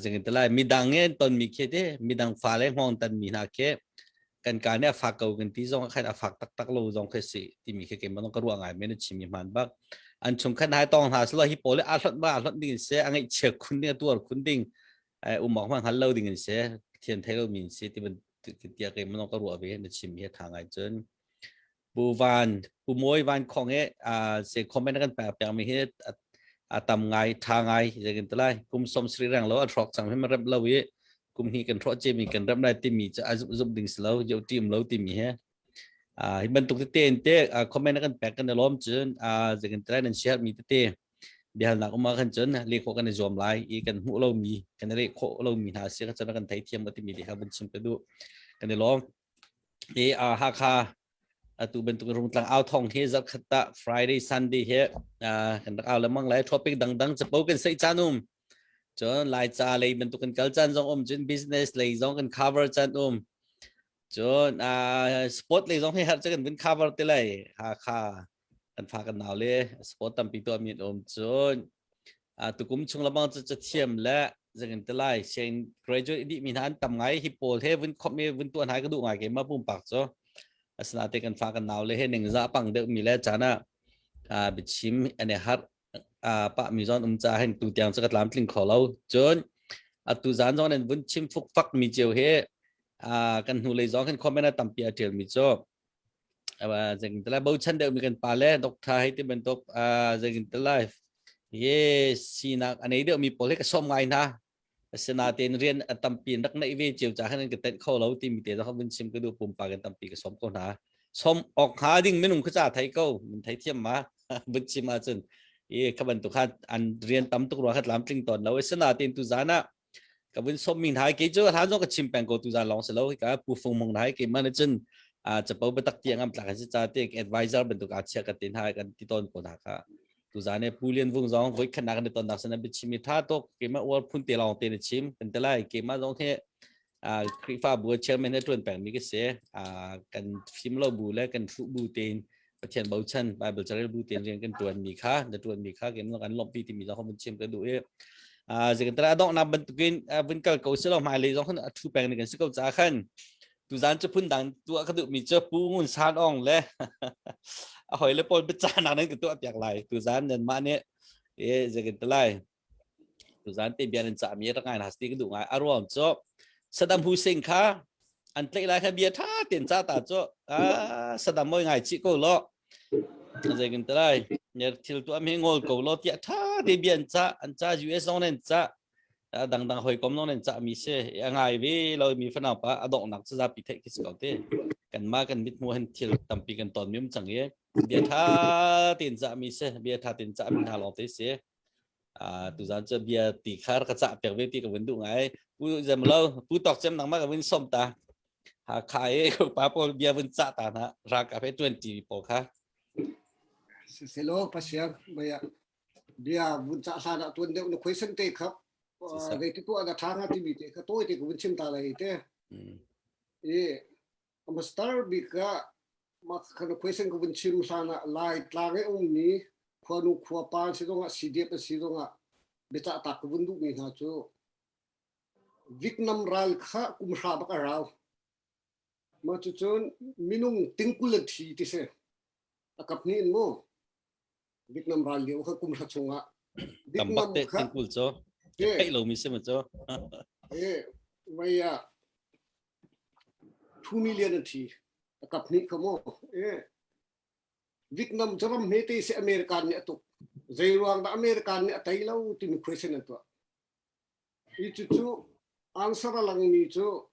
jeng talai mi dang ngen ton mi khe de mi dang fa le hong tan mi na ke kan ka ne fa kau kan ti jong khat a fak tak tak lo jong khe si ti mi khe ke man ka ruwa ngai me ne chimi man bak an chung khat hai tong ha selo hi pole a hlot ba hlot ding se angai che khun ne tur khun ding mok man hal lo ding se thian thai lo min se ti ban tiya ke man ka ruwa be ne chimi he thangai chen bu van bu moi van khong e se comment kan pa pa mi he tam ngai tha ngai jeng talai kum som sri rang lo atrok sang he ma rap lo wi kum hi kan tro che mi kan rap dai ti mi cha zum ding slow yo tim lo ti mi he hi ban tuk te te comment kan pa kan lom chen jeng talai nan share mi te bial nak ma kan chen le ko kan zom lai i kan hu lo mi kan le ko lo mi na se kan kan thai thiam ti mi de ha ban chim pe du kan lom ha kha tu bentuk rung tlang ao thong he zat khata Friday Sunday he kan ao lamang lai topic dang dang chapo kan sei chanum chon lai cha le bentuk kan kal chan jong chen business le jong kan cover chan chon sport le jong he har kan bin cover te lai ha kha kan pha kan naw le sport tam pi to mi chon tu kum chung lamang cha thiam la jeng te lai chen graduate di min han tam ngai hi pol he vin khop me vin tuan hai ka du ngai ke ma pum pak cho asna te kan fa kan naw le he ning za pang de mi le chana bichim ane har pa mi zon cha hen tu tiang chakat lam tling kholo chon tu zan zon en vun chim phuk fak mi cheu he kan hu le zon kan comment tam pia tel mi cho jeng tala bo chan de mi kan pa le dok tha he te ben tok jeng tala ye sinak ane de mi pol he ka som ngai na sena ten rian tam pin dak nai ve chiu cha han ka tet kho lo ti mi te da bin sim ka du pum pa kan tam pi ka som ko na som ok ha ding menung kha cha thai ko min thai thiam ma bin sim a chen ka ban tu kha an rian tam tu ro khat lam tring ton lo sena ten tu zana ka bin som min hai ke jo ha jo ka chim pang ko tu za long se lo ka pu fung mong hai ke man chen cha pau ba tak tiang am tla ka cha te advisor ben tu ka cha ka tin hai kan ti ton ko da ka tu zane pulian vung zong voi khana kan ton dak sana bichimi tha to ke ma wal phun te long te ne chim kan te lai ke ma zong the krifa bu chairman ne tun pang mi ke se kan sim lo bu le kan fu bu ten pathian bau chan bible channel bu ten rian kan tuan mi kha da tuan mi kha ke ma kan lom pi ti mi zong chim ka du e je kan tra dong na ban tukin bin kal ko se lo mai le zong kan thu pang ne kan se ko cha khan tu zan che phun dang tu ka du mi che pu ngun san ong le hỏi lấy pol bcha na nan ke to apyak lai tu zan nen ma ne je ke tlai tu zan te bian cha mi ra ngai na sti ke du ngai arom cho Saddam Hussein kha an tlai lai kha bia tha ten cha ta cho Saddam moi ngai chi ko lo je ke tlai ne thil tu am he ngol ko lo tia tha de bian cha an cha US on nen cha dang dang hoi kom no nen cha mi se ngai ve lo mi fa na pa adong nak cha pi the ki ko te kan ma kan mit mu han thil tampi kan ton mim chang ye bia tha tin za mi se bia tha tin za min ha long te se tu zan cha bia ti khar ka cha pek ve ti ka wen du ngai pu jam lo pu tok chem nang ma ka win som ta ha khai ko pa pol bia win cha ta na ra ka pe 20 po kha Silo pasya maya dia vun cha sa da tuan deu no question te khap dei ti tu ada thang ti bi te kha toi te vun chim ta lai te e master bi ka ma kha question ko vun chim sa na lai tlang e ni khwa nu khwa pa si dong a cdf si dong a beta ta ko vun du ni ha chu Vietnam ral kha kum sha ba ka raw ma chu chun minung tingkul thi ti se akap ni mo Vietnam ral li kha kum sha chunga tầm bắc Vietnam tệ kha tiếng cùi cho e cái lâu mình xem mà cho e maya 2 million thi akap ni ka mo e Vietnam jaram me te se American ne tu zairuang da American ne tai lo ti mi question to I chu answer lang mi chu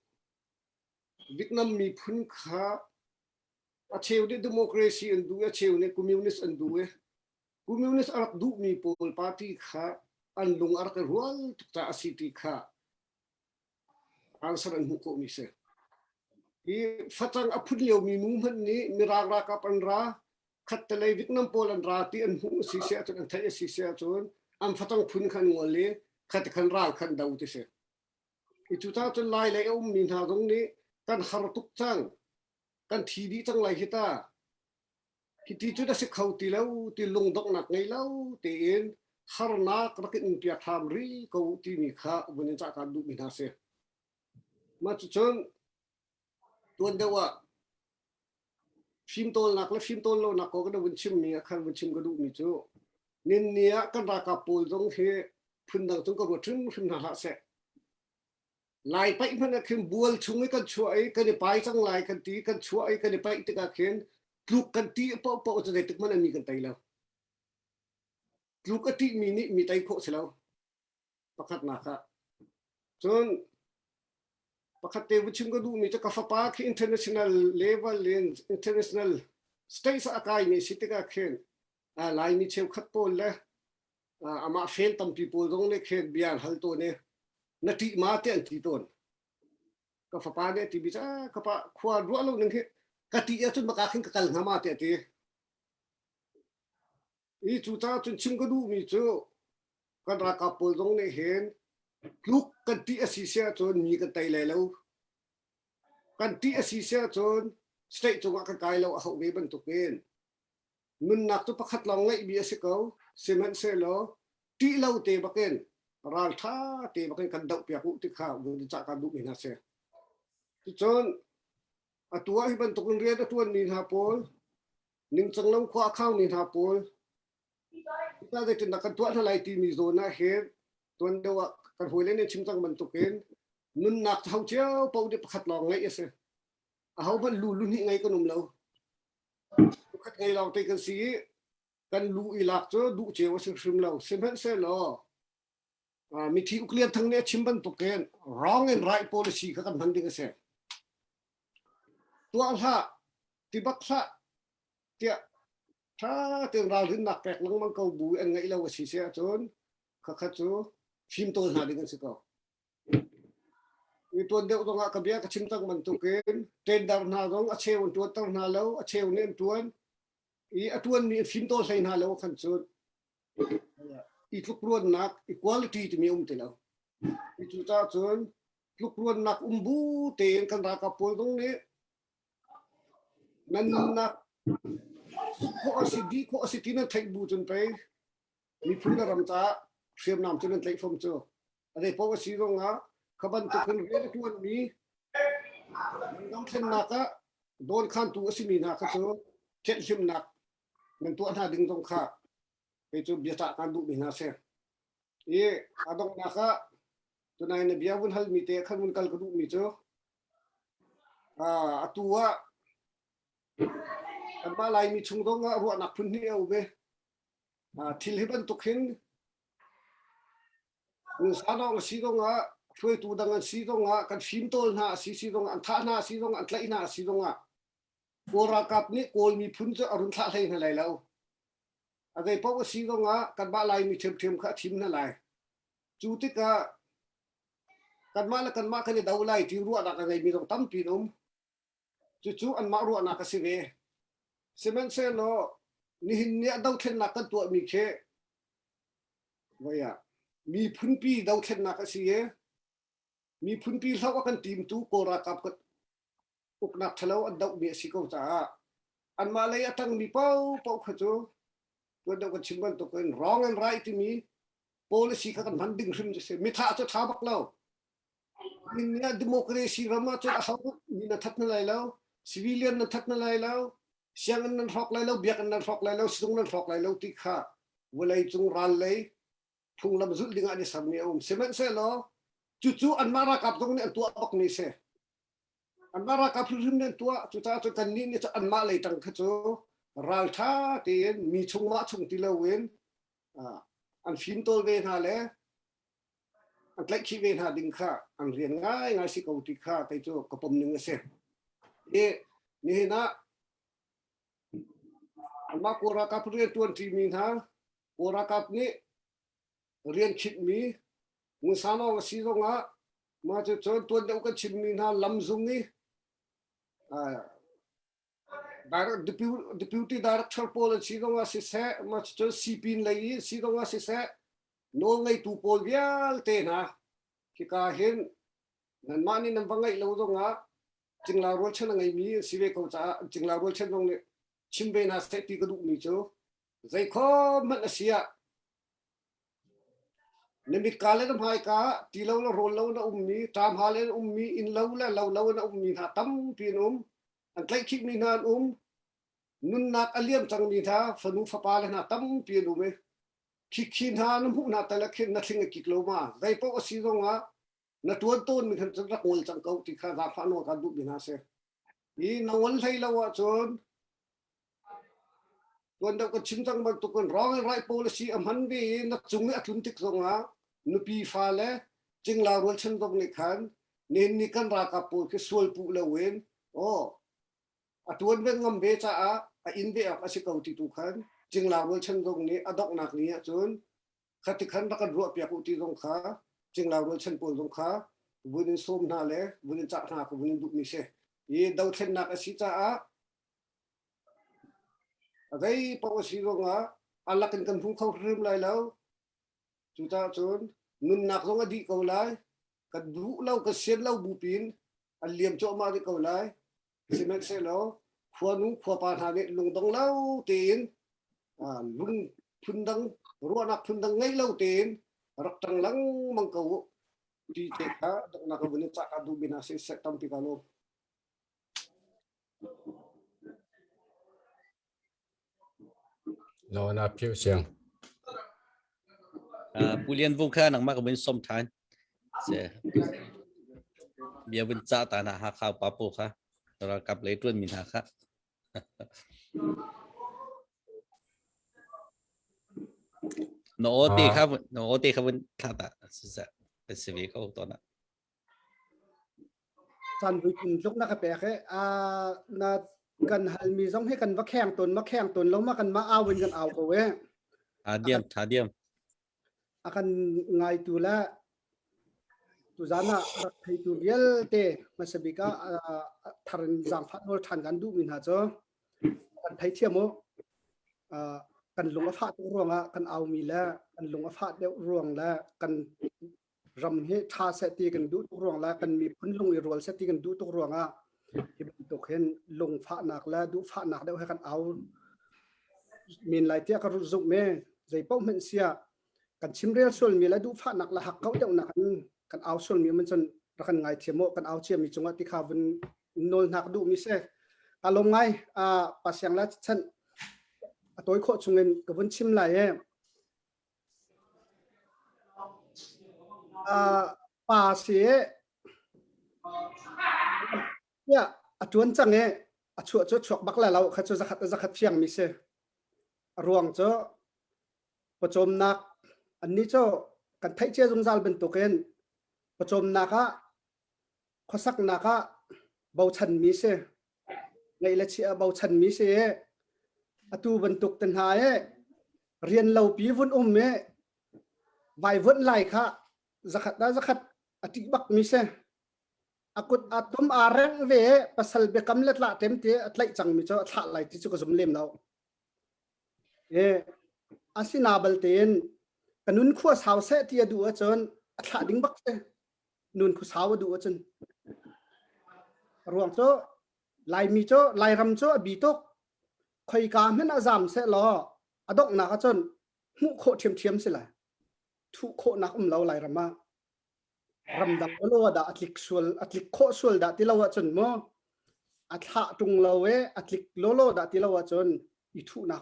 Vietnam mi phun kha a cheu de democracy and du a cheu ne communist and du communist arak du mi pol party kha an lung ar ka rual ta city kha answer an ko mi se I fatang apun leo mi mu man ni mirara ka pan ra khat le Vietnam pol an ra ti an hu si se tu an thai si se chun am fatang phun khan ngole khat khan ral khan dau ti se I chu ta tu lai le min ha dong ni kan har tuk chang kan thi di chang lai hita ki ti chu da se khau ti lo ti lung dok nak ngai lo ti in har na ka ki in pia tham ri ko ti ni kha bunin cha ka du min ha se ma chu chon tuan de wa phim tol nak la phim tol lo nak ko ka da bun chim ni khan bun chim ka du mi chu nin nia kan ra ka pol dong he phun dang chung ko ro thun phun na ha se lai pai man khin bual chung kan chuai kan pai chang lai kan ti kan chuai kan pai ti ka khin kluk kan ti po po cho de tik man mi kan tai lo kluk ati mi ni mi tai kho selo pakhat na kha chon pakhat te wuchim ga du mi ta ka fa pa ki international level in international states akai ni sitika khin a lai ni cheu khat pol le ama fail tam people dong le khen bian hal to ne na ti ma te an ti ton ka fa pa ne ti bi cha ka pa khwa ru lo nang he ka ti ya chun ba ka khin ka kal nga ma te ti I chu ta chun chim ka du mi chu ka ra ka pol dong ne hen kluk kan ti a si sia chun mi ka tai le lo kan ti a si sia chun state chu ka kai lo a ho be ban tu ken nun nak tu pakhat long ngai bi ase ko semen se lo ti lo te ba ken ral tha te ba kan dau pia ku ti kha bu cha ka du mi na se ti chon atua hi ban to kun ria da tuan ni ha pol ning chang long khwa khang ni ha pol ta de tin kan tua na lai ti mi zo na he tuan de wa kan hoi le ne chim chang ban to ken nun nak thau cheu po de pakhat long ngai ase a hau ban lu lu ni ngai ko num lo pakhat ngai long te kan si kan lu ilak cho du che wa sim lo semen se lo mi thi uklian thang ne chimban to ken wrong and right policy ka kan handing ase tua ha ti bak ha tia tha te ra rin nak pek lang man ko bu en ngai lo si se chon kha kha chu phim to na ding se ko I tuan de to nga ka bia ka chim tang man to ken ten dar na dong a cheu tu tang na lo a cheu ne tuan I atuan mi phim to sai na lo khan chu I tluk ruan nak equality ti mi te lo I chu ta chon tluk ruan nak bu te kan ra ka pol dong ne nan nak ko si ti na thai bu chun pe mi phun na ram cha siam nam chun tlai phom chu ade po si ro nga khaban tu kan re tuan mi nam chen na ka don khan tu si mi na ka chu chen sim nak nan tu na ding dong kha pe chu bia ta kan du mi na se e adong na ka tu nai na bia bun hal mi te khan mun kal ka du mi chu atua kan ba lai mi chung dong ru na phun ni au be thil hi ban tu khin nu sa dong si dong chui tu dang si dong kan phim tol na si dong an tha na si dong an tlai na si dong ora kap ni kol mi phun chu arun tha thai na lai lo ade po si dong kan ba lai mi them them kha thim na lai chu ti ka kan ma kan ni dau lai ti ru na ka ngai mi dong tam pi nom chu an ma ru na ka si ve semen se lo ni hin ne dau then na kan tu mi khe vậy à mi phun pi đâu khen nạc gì ấy mi phun pi sao kan tim tu ko ra kap uk nak thalo an dau mi si ko cha an ma le atang mi pau khachu to dau kan chimban to kan wrong and right mi policy ka kan handing sim se mi tha cho tha bak lo min ya democracy rama cho a haw mi na that na lai lo civilian na that na lai lo siang an rok lai lo biak an rok lai lo sung an rok lai lo ti kha walai chung ran lei phung lam zul dinga ni sam ni semen se lo chu an mara kap tong ni an tua bak ni se an mara kap rim ni tua chu ta chu kan ni chu an ma lei tang kha chu ral tha tin mi chung ma chung ti lo wen an fin tol ve ha le an tlai chi ve ha ding kha an rian ngai si ko ti kha kai chu ka pom ning se e ni na an ma ko ra kap ri tuan ti mi ha ko ra kap ni rian chit mi mu sa no si ro nga ma chu chon tuan deu ka chim mi na lam zung ni deputy director policy ro nga si se ma chu si pin lai si ro nga si se no ngai tu pol vial te na ki ka hen nan ma ni nam bangai lo ro nga jingla rol chen ngai mi si ve ko cha jingla rol chen rong ni chim be na se ti ka du mi chu zai kho man asia nemit kale na mai ka ti lo la rol lo na mi tam hale mi in lo la lo na mi ha tam pin an tlai khik mi na nun nak aliam chang mi tha fanu fa pa le na tam pin me khin ha na mu na ta la khin na thing ki klo ma dai po si ro nga na tuan ton mi khan chang kol chang kau ti kha ra fa no ka du bina se i na wal thai la wa chon tuan da ko chim chang bak to kon wrong and right policy am han bi na chung a thun tik ro nga nu pi fa le jing la rol chen dong ni khan nen ni kan ra ka po ke sol pu la wen o a tuan be ngam be cha a in be a si kau ti tu khan jing la rol chen dong ni adok nak ni chon khati khan ba kan ro pya ku ti dong kha jing la rol chen pol dong kha bunin som na le bunin cha na ko bunin du ni se ye dau chen nak a si cha a dai po si ro nga alakin kan phung khau rim lai lo chu ta chon nun nak ro nga di ko lai ka du lo ka sen lo bu pin a liam cho ma di ko lai semen se lo khua nu khua pa tha ne lung dong lo tin lung phun dang ro nak phun dang ngai lo tin rak tang lang mang ko ti te ka dok na ka bun cha ka du bina se set tam pi ka lo no na phiêu siang Pulian vung kha nang ma ka bin som than se bia bin cha ta na ha kha pa po kha ra kap le tuan min ha kha no te kha bin tha ta se specific ko to na san vi kun luk na ka pe khe na kan hal mi zong he kan va khang ton lo ma kan ma awin kan aw ko we tha diam akan ngai tu la tu zana rak thai tu riel te masabika tharan jang phat nol than kan du min ha cho kan thai thiamo kan lunga phat ruanga kan aw mi la kan lunga phat de ruang la kan ram he tha se ti kan du tu ruang la kan mi phun lung i rol se ti kan du tu ruanga hi to khen lung pha nak la du pha nak de he kan aw min lai tia ka ru zuk me zai pau men sia kan chimrel sol mi la du pha nak la hak kau de na kan aw sol mi man chon rakan ngai thiamo kan aw che mi chunga ti kha bun nol nak du mi se alom ngai pasyang la chan atoi kho chungen ka bun chim lai e pa se ya atuan chang e achu cho chok bak la law kha chu zakhat chiang mi se ruang cho pachom nak anni cho kan thai che jung zal ben to ken pachom naka khosak naka bau chan mi se ngai la chi bau chan mi se atu ban tuk tan ha e rian lo pi vun me vai vun lai kha zakhat ati bak mi se akut atum areng ve pasal be kam let la tem te atlai chang mi cho thla lai ti chu ko zum lem lo e asina bal ten กันนุนขั้วสาวเสที่ดูจนอัฐดิ้งบักเสนุนขั้วสาวดูจนรวมโจลายมีโจลายรำโจบีตกคอยกามเห็นอาจามเสลออดอกนักจนหูโคเทียมเทียมสิละทุโคนักเราลายรำมารำดังโลดาอัตลิกส่วนอัตลิกโคส่วนดาที่เราจนโมอัฐะตรงเราอัตลิกโลดาที่เราจนอีทุนัก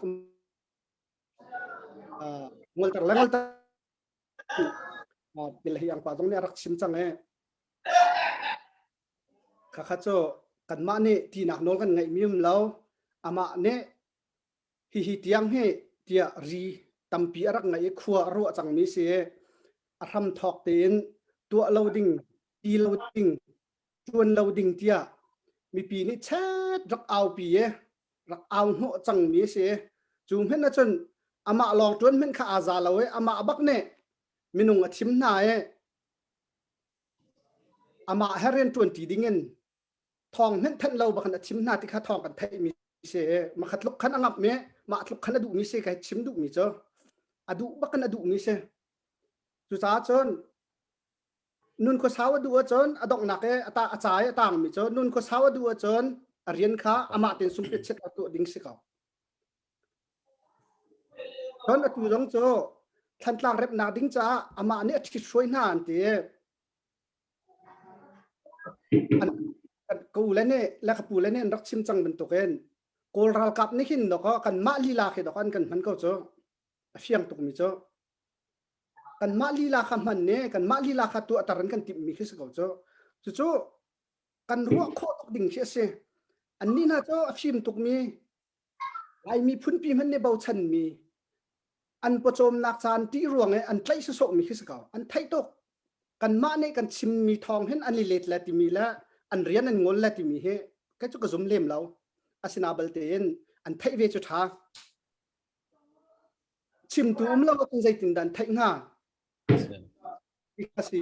งลตระงลตระpilih yang patong ni arak simcang kakacho kan ma ne ti nak nol kan ngai mium lau ama ne hi tiang he tia ri tampi arak ngai khua ro chang mi se aram thok tin tua loading ti loading chuan loading tia mi pi ni chat rak au pi rak au ho chang mi se chum hen na chon ama long tuan men kha aza lawe ama abak ne minung athim na ama heren 20 dingen thong men than lo ba kan athim na ti kha thong kan thai mi se ma khat luk khan angap me ma luk khan adu mi se kai chim du mi cho adu ba kan adu mi se chu cha chon nun ko saw adu chon adok na ke ata achai atang mi cho nun ko saw adu chon arian kha ama ten sum pe chet atu ding se ka kon atu jong cho than tlang rep na ding cha ama ne thi soi na an ti an ko le ne la ka pu le ne rak chim chang ben to ken kol ral kap ni hin no ko kan ma li la khe do kan man ko cho fiang tuk mi cho kan ma li la kha man ne kan ma li la kha tu ataran kan tip mi khis ko cho chu kan ro kho tok ding che se an ni na cho afim tuk mi ai mi phun pi man ne bau chan mi an po chom nak chan ti ruang an tlai so mi khis ka an thai tok kan ma ne kan chim mi thong hen an li let la ti mi la an rian an ngol la ti mi he ka chu ka zum lem lo asina bal ten an thai ve chu tha chim tu lo ko zai tin dan thai nga ikasi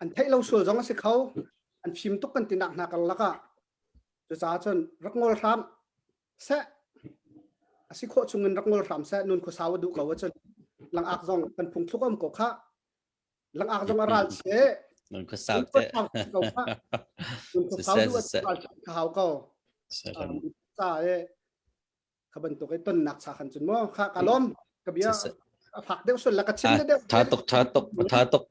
an thai lo sul jong se khau an phim tok kan tin nak na kal la ka chu cha chon rak ngol ram sa asi kho chungin rak ngol ram sa nun ko saw du ka wa chon lang ak jong kan phung thuk am ko kha lang ak jong aral che nun ko saw te te nun ko saw du aral ka haw ko sa khaban to kai ton nak sa khan chun mo kha kalom kabia phak deu sul la ka chim de tha tok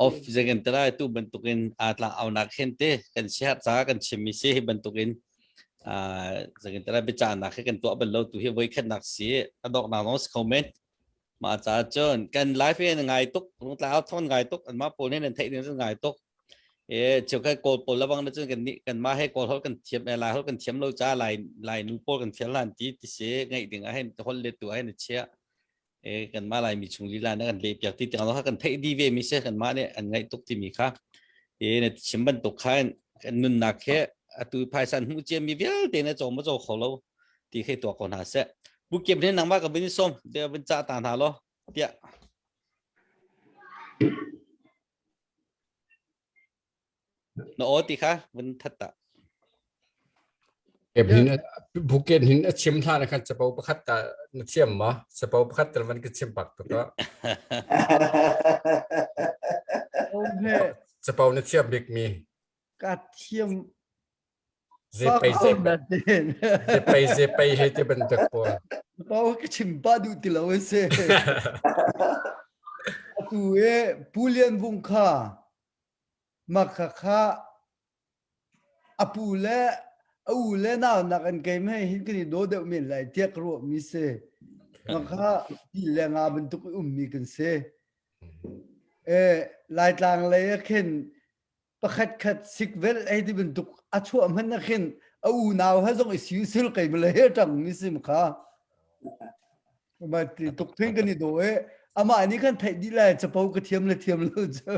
of jagan tara tu bentukin atlang au nak hente kan sihat sa kan chimi se bentukin jagan tara becha nak kan to ban lo tu he voi khan nak si adok na nos comment ma cha chon kan live en ngai tok rung tla thon ngai tok an ma pol ne thai ne ngai tok chiều cái cột pol lawang na chon kan ma he cột hol kan thiam la hol kan thiam lo cha lai nu pol kan thiam lan ti se ngai ding a hen hol le tu a hen chia kan ma lai mi chung li la na kan le pyak ti tang lo kan thai di ve mi se kan ma ne an ngai tok ti mi kha ne chimban tok khan kan nun na khe atu phai san hu che mi vel te na chom ma cho kholo ti khe to kon ha se bu kem ne nang ma ka bin som de bin cha ta na lo tia no ti kha bin that ta เก็บหินภูเก็ตหินชิมท่านะครับจะเปาประคัตตาเชื่อมมั้ยจะเปาประคัตตามันก็เชื่อมปักตัวก็ โอเค จะเปาเนี่ยเชื่อมเด็กมี กระเทียม เซไปให้ที่เป็นตะปอ เปาก็ชิมปาดูติลาวเซตูปูเลียนบุงคามักคาอปูเลอูเลน่านักอันเกมให้หินกันโดเดมินไหลเทียกรัวมิเซมักคาที่แรงอาบันตุกมีกันเซลายตางเลยเข็นประคัดสิกเวลไอ้ที่บันตุกอัชวมันนักเข็นอูนาวให้ส่งสิวสิลไกมาเลยจังมิเซมักคามาตุกเพ่งกันโดอามาอันนี้กันไทยดีแลจะเปากระเทียมเลยเทียมเลยเจ้า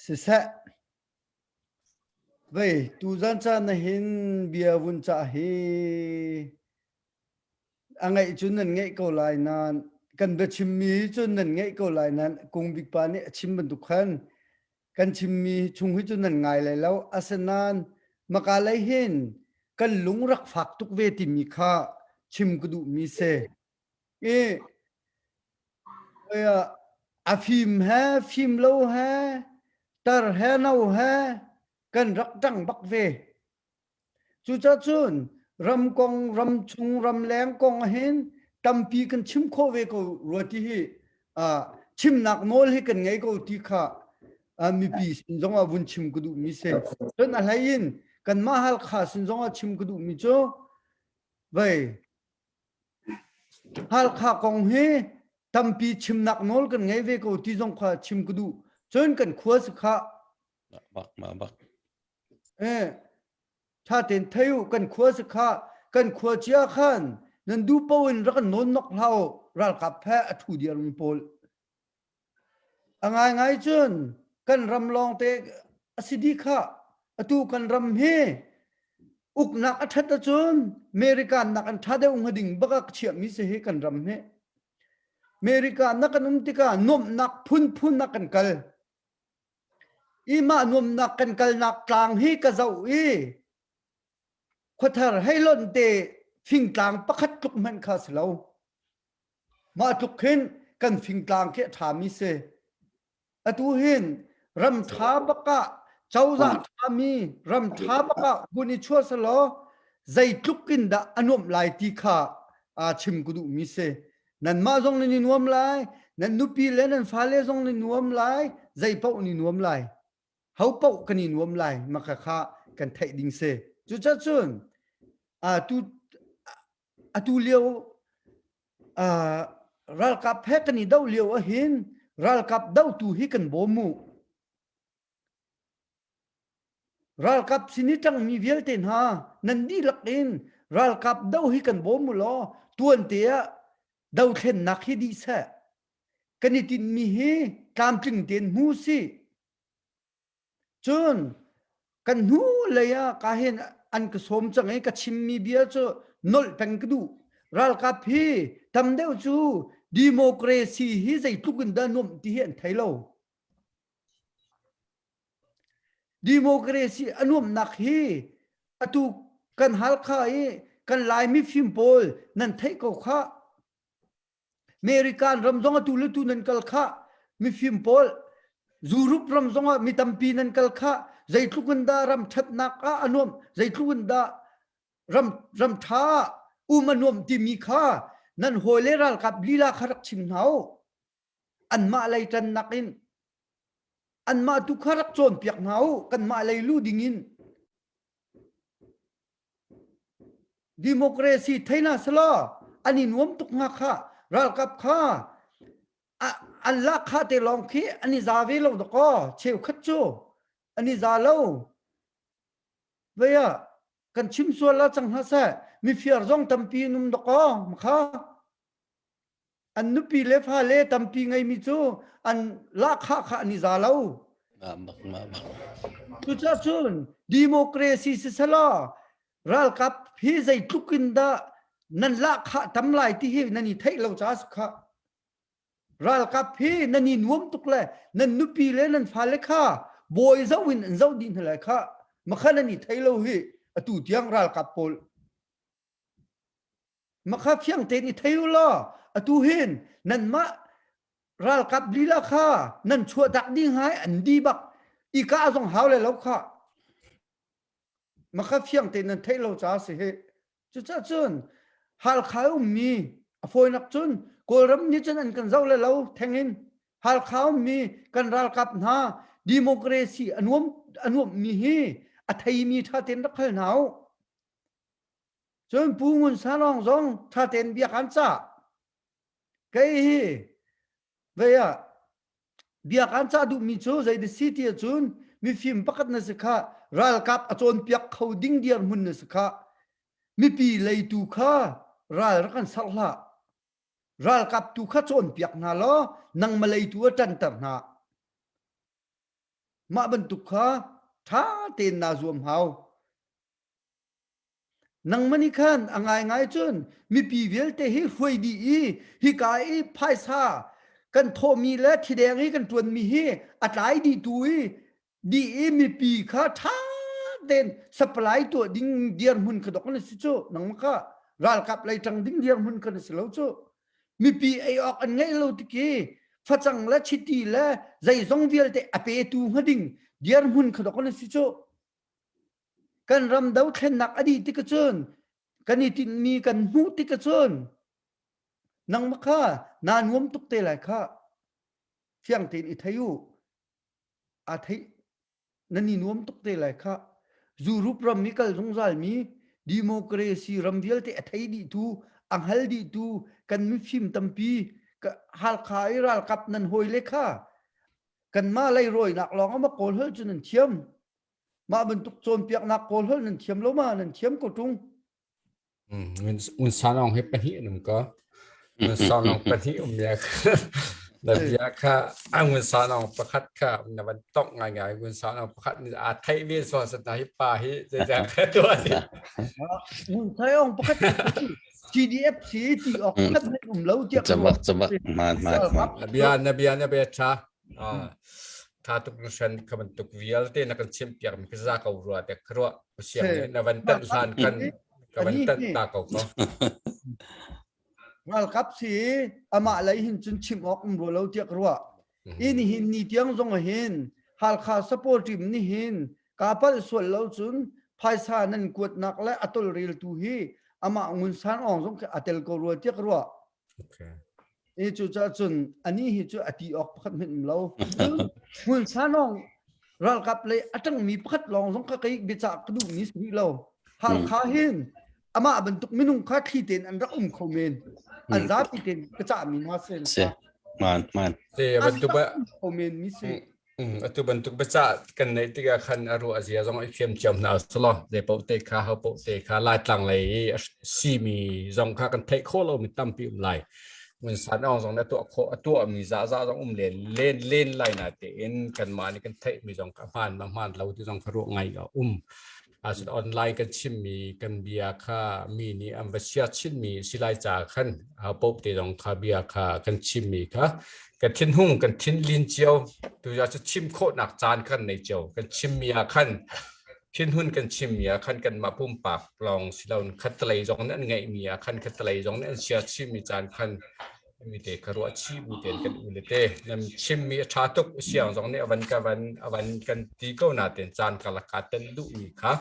เสร็จเว้ยตูจันทร์นะเห็นเบียร์วุ้นจ่าเฮอังไงจุนนั่นไงก็ลายนานกันเบชิมมีจุนนั่นไงก็ลายนานกงบิ๊กปานี่ชิมบรรทุกขันกันชิมมีชุงหิจุนนั่นไงเลยแล้วอาสนานมากาเลยเห็นกันลุงรักฝักทุกเวทีมีค่า ชิมกระดูมีเซอาฟิมแฮฟิมโลแฮตาร์แฮนาวแฮกันรักจังบักเวจุจ้าจุนรำกองรำชุงรำแรงกองเห็นตัมปีกันชิมโคเวก็รัวที่ชิมนักโมลให้กันไงก็ที่ข้ามีปีสินจงว่าวุนชิมกระดูมีเซจนอะไรยินกันมาฮัลข้าสินจงว่าชิมกระดูมีโจไว้ฮัลข้ากองเฮตัมปีชิมนักโมลกันไงเวก็ที่จงข้าชิมกระดูจนกันขวสข้าบักถ้าเต็นเที่ยวกันขวสข้ากันขวเจียขันนั่นดูปวินรักนนนกเล่ารักกับแพ้ทูเดียร์มีโพลง่ายจนกันรำลองเตะสิดีข้าตูกันรำเฮอุกนักอัฐตะจนอเมริกันนักอันทัดเดอุงหดิ่งบักเชียมิเสเฮกันรำเฮอเมริกันนักอันติกานมนักพุนนักกันกัลอีมานมนักกันกัลนักกลางเฮกะเจ้าขวดให้ล้นเตะฟิงกลางประคัดจุกมันข้าสลาวมาจุกเห็นกันฟิงกลางแค่ถามิเสอตูเห็นรำท้าบกะเจ้าจะทามีรำท้าบกะบุญชัวสลอใจจุกกินดาอนุมลายตีข้าชิมกุดุมิเสนั่นมาจงในนวมลายนั่นนุปีเลนันฟ้าเลจงในนวมลายใจเป้าในนวมลายเขาเป้ากันในนวมลายมาข้ากันไทยดิงเสจุดจัดจุนตูเลียวรัลกับแพกันนี่ดาวเลียวเห็นรัลกับดาวตูฮิกันบ่มูรัลกับสินิจังมีเวลเตนฮานันดีลักอินรัลกับดาวฮิกันบ่มูลอตัวเตียดาวเข็นนักฮิดีเสกันนี่ตินมีเฮตามจึงเตียนมูสิจนกันหูเลยกาเห็นอันกสมจังไงกชิมมีเบียจนอลเป็นกดูรัลกับพี่ทำเดียวจูดิโมคราซีฮิใจทุกันดานมที่เห็นไทยเราดิโมคราซีอนุมนักฮีอตุกันฮัลคากันลายมิฟิมโพลนั่นไทยก็ข้าอเมริกันรำจงตุลุตุนันกัลข้ามิฟิมโพลจูรุปรำจงมิตัมปีนันกัลข้าใจทุกันดารำชัดนักอนุมใจทุกันดารำท้าอุมนุมที่มีข้านั่นโฮเลรัลกับลีลาขรักชิมเนาอันมาอะไรจันนักินอันมาตุขรักโจนเปียกเนากันมาอะไรลู่ดิ่งินดิโมคราซีไทยน่าสละอันนี้นวมตุกงักข้ารัลกับข้าอันละข้าเตลองคีอันนี้ซาเวลดก็เชวขัดโจอันนี้ซาเลวเวียกันชิมส่วนละจังฮัสมีเฟียร์จงตัมปีนุมดก็มข้าอันนุปีเลฟาเลตัมปีไงมิจูอันละข้าอันนี้ซาเลวทุกข์จุนดิโมคราซีสิสละรัลกับพี่ใจทุกินดานั่นละข้าทำลายที่เฮนันนี่ไทยเราจ้าสุขะรัลกับพี่นันนี่นวมตุกเลยนั่นนุปีเลนันฟ้าเลข้าบอยเจ้าวินเจ้าดินเลยข้ามาข้านันนี่ไทยเราเฮตูเตียงรัลกับพอลมาข้าเพียงเตนี่ไทยเราตูเห็นนั่นมารัลกับลีลาข้านั่นชัวดักดิ้งหายอันดีบักอีกาส่งหาวเลยแล้วข้ามาข้าเพียงเตนั่นไทยเราจ้าสิเฮจุดจ้าจุนฮัลข้าวมีอฟอยนักจุนกอลรัมนี่จันอันกันเจ้าเลยเราแทงอินฮัลข้าวมีกันรัลกับนาดิโมคราซีอันวมมีเฮอัทยมีท่าเต้นรักเขลหนาวจนปูงุนสารองจงท่าเต้นเบียกันจ้าเกยเวียเบียกันจ้าดูมีโจใจดิสิที่จุนมีฟิล์มปักนัสข้ารัลกับจนเปียกเขาดิ้งเดียร์มุนนัสข้ามีปีเลยตูข้ารัลกันสักละรัลกับตูข้าจนเปียกนาล้อนังมาเลยตัวจันตร์นามาบรรทุกข้าท้าเต้นนาจวมเฮานังมันนี่ขันง่ายจนมีปีเวลเตะให้หวยดีฮิกายพายซากันโทมีและทีแดงให้กันตวนมีเฮอัดไหลดีตุยดีมีปีข้าท้าเต้นสปายตัวดิ้งเดียร์มุนขดกนั่นสิโจนังมันข้า รัลกับเลยจังดิ้งเดียงหุ่นกันสิเราจูมีปีไอออกอันไงเราตะกี้ฟัจังและชิตีและใจซงเวียลเตอเปตูหัดิ้งเดียร์หุ่นขดกันสิจูกันรำดาวเทนนักอดีตติกจนกันนี่ที่มีกันหูติกจนนังมะค่านานวมตุกเตะไหลค่ะเที่ยงตีนอิทายุอาทินันนี่นวมตุกเตะไหลค่ะจูรูปรำมีกัลสงสารมีดิโมคราซีรำเวียลเตอไทยดีตูอังฮัลดีตูกันมีฟิมตัมปีก็ฮัลคายรัลกับนันหอยเลค่ะกันมาไล่รวยนักลองเอามาโกลเฮลจนนันเทียมมาบรรทุกโจมเปียกนักโกลเฮลนันเทียมแล้วมานันเทียมก็ตุง มันสานองให้เป็นหินมันก็มันสานองเป็นหินเนี่ยแต่ยาค่ะมันสานองประคัดค่ะมันต้องง่ายๆมันสานองประคัดนี่อาจไทยเรียนสอนสนาฮิปาฮิจะแค่ตัวนี้ ใช่องประคัด GDFC ที่ออกประคัดให้ผมแล้วเจ้า จะบักมา นบียชาถ้าทุกคนคำตุกวิลเตนักชิมเปียกมันก็จะเขารัวแต่ครัวเสียงในวันตันสานกันกับวันตันตาเขาก็รัลกับสีอามาเลยหินจนชิมออกรัวแล้วเจ้ารัวอินหินนี่เตียงจงหินฮัลคาสปอร์ติมนี่หินกาปัลส่วนแล้วจุนภายสานันกวดนักและอัตลเรียลตูฮีอามาอุนสานอองจงอัตลกรัวเจ้ารัวจูจะจุนอันนี้ฮิจูอติออกพัดเห็นเราหุ่นสานองรัลกับเลยอัตังมีพัดลองสงคกบิจากกระดูกนิสบิเราฮัลคาหินอามาบรรทุกมินุงคาขีเตนอันรักคอมเมนอันราปิเตนกระจามีนาเซนเสียมันเสียบรรทุกคอมเมนมิเซตัวบรรทุกประจากันในที่การขันอารมณ์อาเซียนต้องเข้มจำหนาสลอเดี๋ยวปกติข้าเขาปกติข้าไล่ตั้งเลยซีมีจงข้ากันเทคโคเรามีตั้มปีไล่มันสานอองสองนั้นตัวมีซาต้องเล่นไล่นาเตนกันมานี่กันเทมีจงข้าผ่านบางเราที่จงคารุไงก็อาจจะออนไลน์กันชิมมีกันเบียค่ะมีนี่อันว่าเชียชิมมีสิไลจากขันเอาปุ๊บตีตรงคาเบียค่ะกันชิมมีค่ะกันทิ้นหุ่งกันทิ้นลินเจียวตัวอยากจะชิมโคตรหนักจานขันในเจียวกันชิมมีขันทิ้นหุ่นกันชิมมีขันกันมาพุ่มปากลองสิเราคัดตะไลจงนั้นไงมีขันคัดตะไลจงนั้นเชียชิมมีจานขันมีเด็กครัวชิมมีเด็กกันอุลเต้นำชิมมีชาตุกเสียงจงนี้วันกันตีก็น่าเต็นจานกะละกาเต็นดูมีค่ะ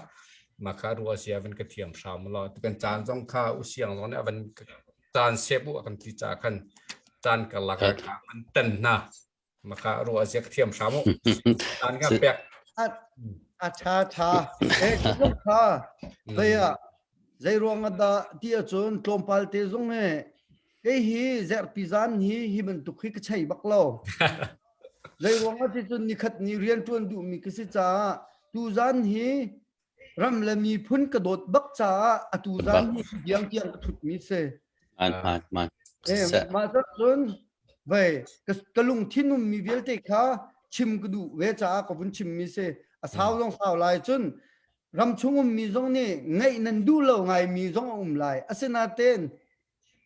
มาคารัวเสียวันกระเทียมชามรอกันจานจงข้าวเสียงจงนี้วันจานเซบุกันตีจากขันจานกะละกามันเต็นนะมาคารัวเสียกระเทียมชามุจานก็เปียกชาลูกค้าเบียใจรวงกันดาที่จนกลมพัลเตจงเฮีเซอร์พิซานฮีมันตุกฮิกใช่บักเล่าใจรวงกันที่จนนิคัดนิเรียนจนดูมีกสิจ้าตูจานฮีรำละมีพุ่นกระโดดบักจ้าตูจานฮียังเกียงถุดมิเซมันมาสักจนเว้ยกะลุงที่นุ่มมีเวลเตค่ะชิมกระดูเวจ้ากับพุ่นชิมมิเซสาวต้องสาวลายจนรำชงมีจงนี่ไงนันดูเราไงมีจงลายอาศัยนาเต้น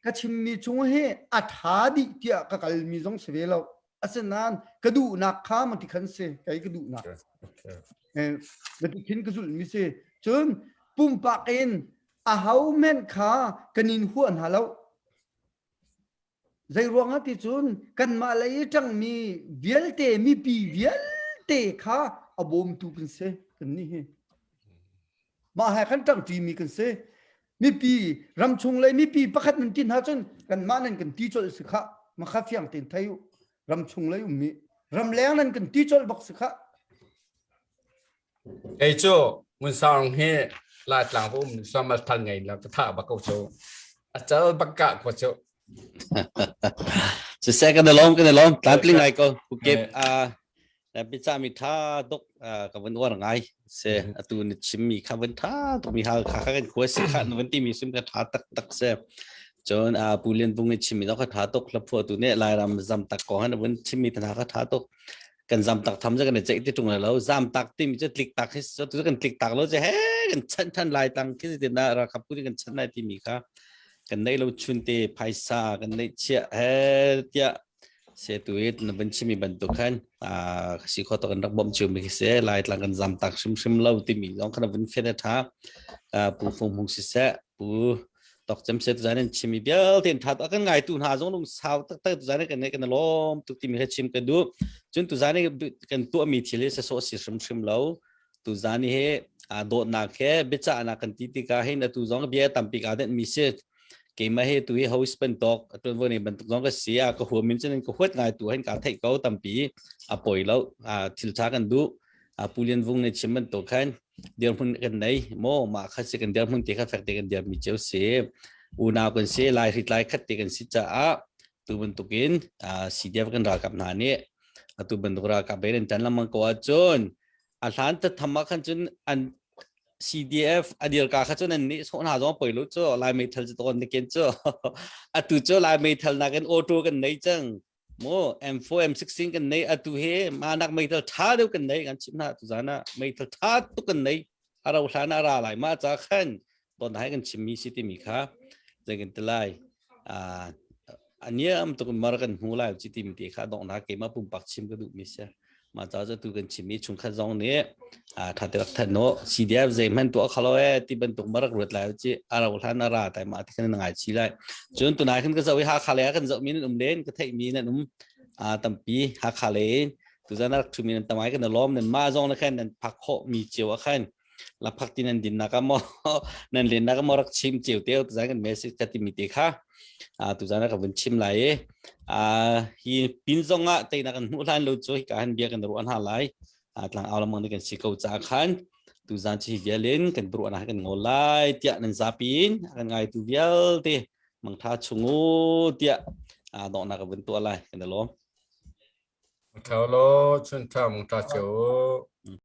ก็ชิมมีชงให้อัฐาดิเกี่ยกับการมีจงเสวยเราอาศัยนั้นกระดูนักข้ามันที่ขันเสไก่กระดูนักแล้วที่ขินกระสุนมีเสจนปุ่มปากเอ็นอาหาวแม่นขากันนินหัวหาเราใจรวงฮัติจุนกันมาเลยจังมีเวียลเตมีปีเวียลเตขาอบอมตูกันเสกันนี่มาให้ขันจังจีมีกันเสมีปีรำชงเลยมีปีประคัดมันตินหาจนกันมานั่นกันตีจอลสิคะมาข้าฟียงเต็นไทยรำชงเลยมีรำแรงนั่นกันตีจอลบักสิคะไอ้โจ้มันสร้างให้ลาดหลังผมสามารถทำไงแล้วก็ท่าบักโจ้อาจารย์บักกะก็โจ้จะแซกันในล้อมตัดลิงไงก็กูเก็บแต่พิจามีท่าตกกับวันวันไงเสอตูนชิมมีข้าวันท่าตกมีหาข้ากันขวดสิข้าวันที่มีซิมกันท่าตักเสจนปูเลียนบุ้งชิมมีแล้วก็ท่าตกแล้วพอตัวเนี้ยลายรำจำตักก่อนวันชิมมีท่าก็ท่าตกกันจำตักทำจะกันจะที่ตรงไหนแล้วจำตักที่มีจะคลิกตักให้จะกันคลิกตักแล้วจะเฮ้กันชั้นลายตังที่จะน่ารักครับพูดกันชั้นลายที่มีค่ะกันได้เราชุนเตไพศากันได้เชี่ยเจ้าเสียตัวเองนับเป็นชิมีบรรทุกขันสิขอตัวกันรักบ่มชิมมีเสียลายหลังกันจำตักชิมเราที่มีน้องขนาดเป็นเฟรนท่าปูฟงสิเสปู ตอกจำเสร็จตัวนั้นชิมเดียวเทียนทัดกันไงตัวหาจงลงสาวตั้งตัวนั้นกันเนี่ยกันล้อมตุกที่มีให้ชิมกันดูจนตัวนั้นกันตัวมีที่เลี้ยงโซ่สิชิมแล้วตัวนั้นเฮโดดนักแค่เบจ่านักกันตีติกาให้นะตัวจงเบียตั้มปีกาเด็ดมีเสียเกมมาให้ตัวเฮาสเป็นตอกตัววันนี้มันตัวจงก็เสียก็หัวมินจะนั่นก็หัวง่ายตัวให้การไทยเขาตั้มปีป่วยแล้วทิลชากันดูผู้เลี้ยงวงในชิมมันตัวขันเดี๋ยวมันกันไหนโมมาคัดสิกันเดี๋ยวมันตีขัดแฟกตีกันเดี๋ยวมีเจ้าเสียอุณากันเสียลายริดลายคัดตีกันสิจ้าตัวมันตุกินสีเดียวกันรากับนานี่ตัวมันตุกรากับเบรนจันละมันก็จนอันนั้นจะทำมาขันจนอัน CDF อันเดียวกันขันจนอันนี้ส่วนหาจงปล่อยลุจ้าลายเมทัลจะโดนเกินจ้าตัวจ้าลายเมทัลนักกันออโต้กันไหนจังโม M4 M16 กันไหนตัวเฮมานักเมทัลท้าเดียวกันไหนกันชิมนะตัวนั้นเมทัลท้าตุกันไหนเราทานอะไรมาจากขันตอนไหนกันชิมมีสิทธิ์มีค่ะจะกันตลายอันนี้มันต้องมากันหัวไหล่จิตมีที่ค่ะดอกนักเกมาปุ่มปักชิมก็ดูมิเสียมาจากจะตัวกันชิมมีชุนข้าจงเนี่ยถ้าเด็กท่านโน้ CDF ใจมันตัวเขาเลยที่เป็นตัวมารักรวดแล้วจีเราทานอะไรแต่มาที่กันง่ายชีเลยจนตัวไหนขึ้นก็จะวิหาขาเลยกันจะมีนุ่มเล่นก็เทมีนุ่มตั้มปีหาขาเลยตัวจะนักชุมีนั่นตั้มไอ้กันล้อมนั่นมาจงนั่นแค่นั่นพักโคมีเจียวแค่ลับพักที่นั่นดินนักก็มอนั่นเรียนนักก็มอรักชิมเจียวเตี้ยวตัวจะกันเมสก็ที่มีที่ค่ะตัวจะนักก็เป็นชิมไหลฮีปินซงแต่นักกันมุ่งล้านเราช่วยกันเบียกันรู้อันหาไหลหลังเอาละมันกันสิเขาจากขันตัวจะชี้เดียเล่นกันรู้อันหากันงอไหลเตี้ยนั่นซาปินกันไงตัวเดียวเตี้ยมังท่าชงูเตี้ยดอกนักก็เป็นตัวอะไรกันเดี๋ยวล้อ เขาโลชนทำตาเจียว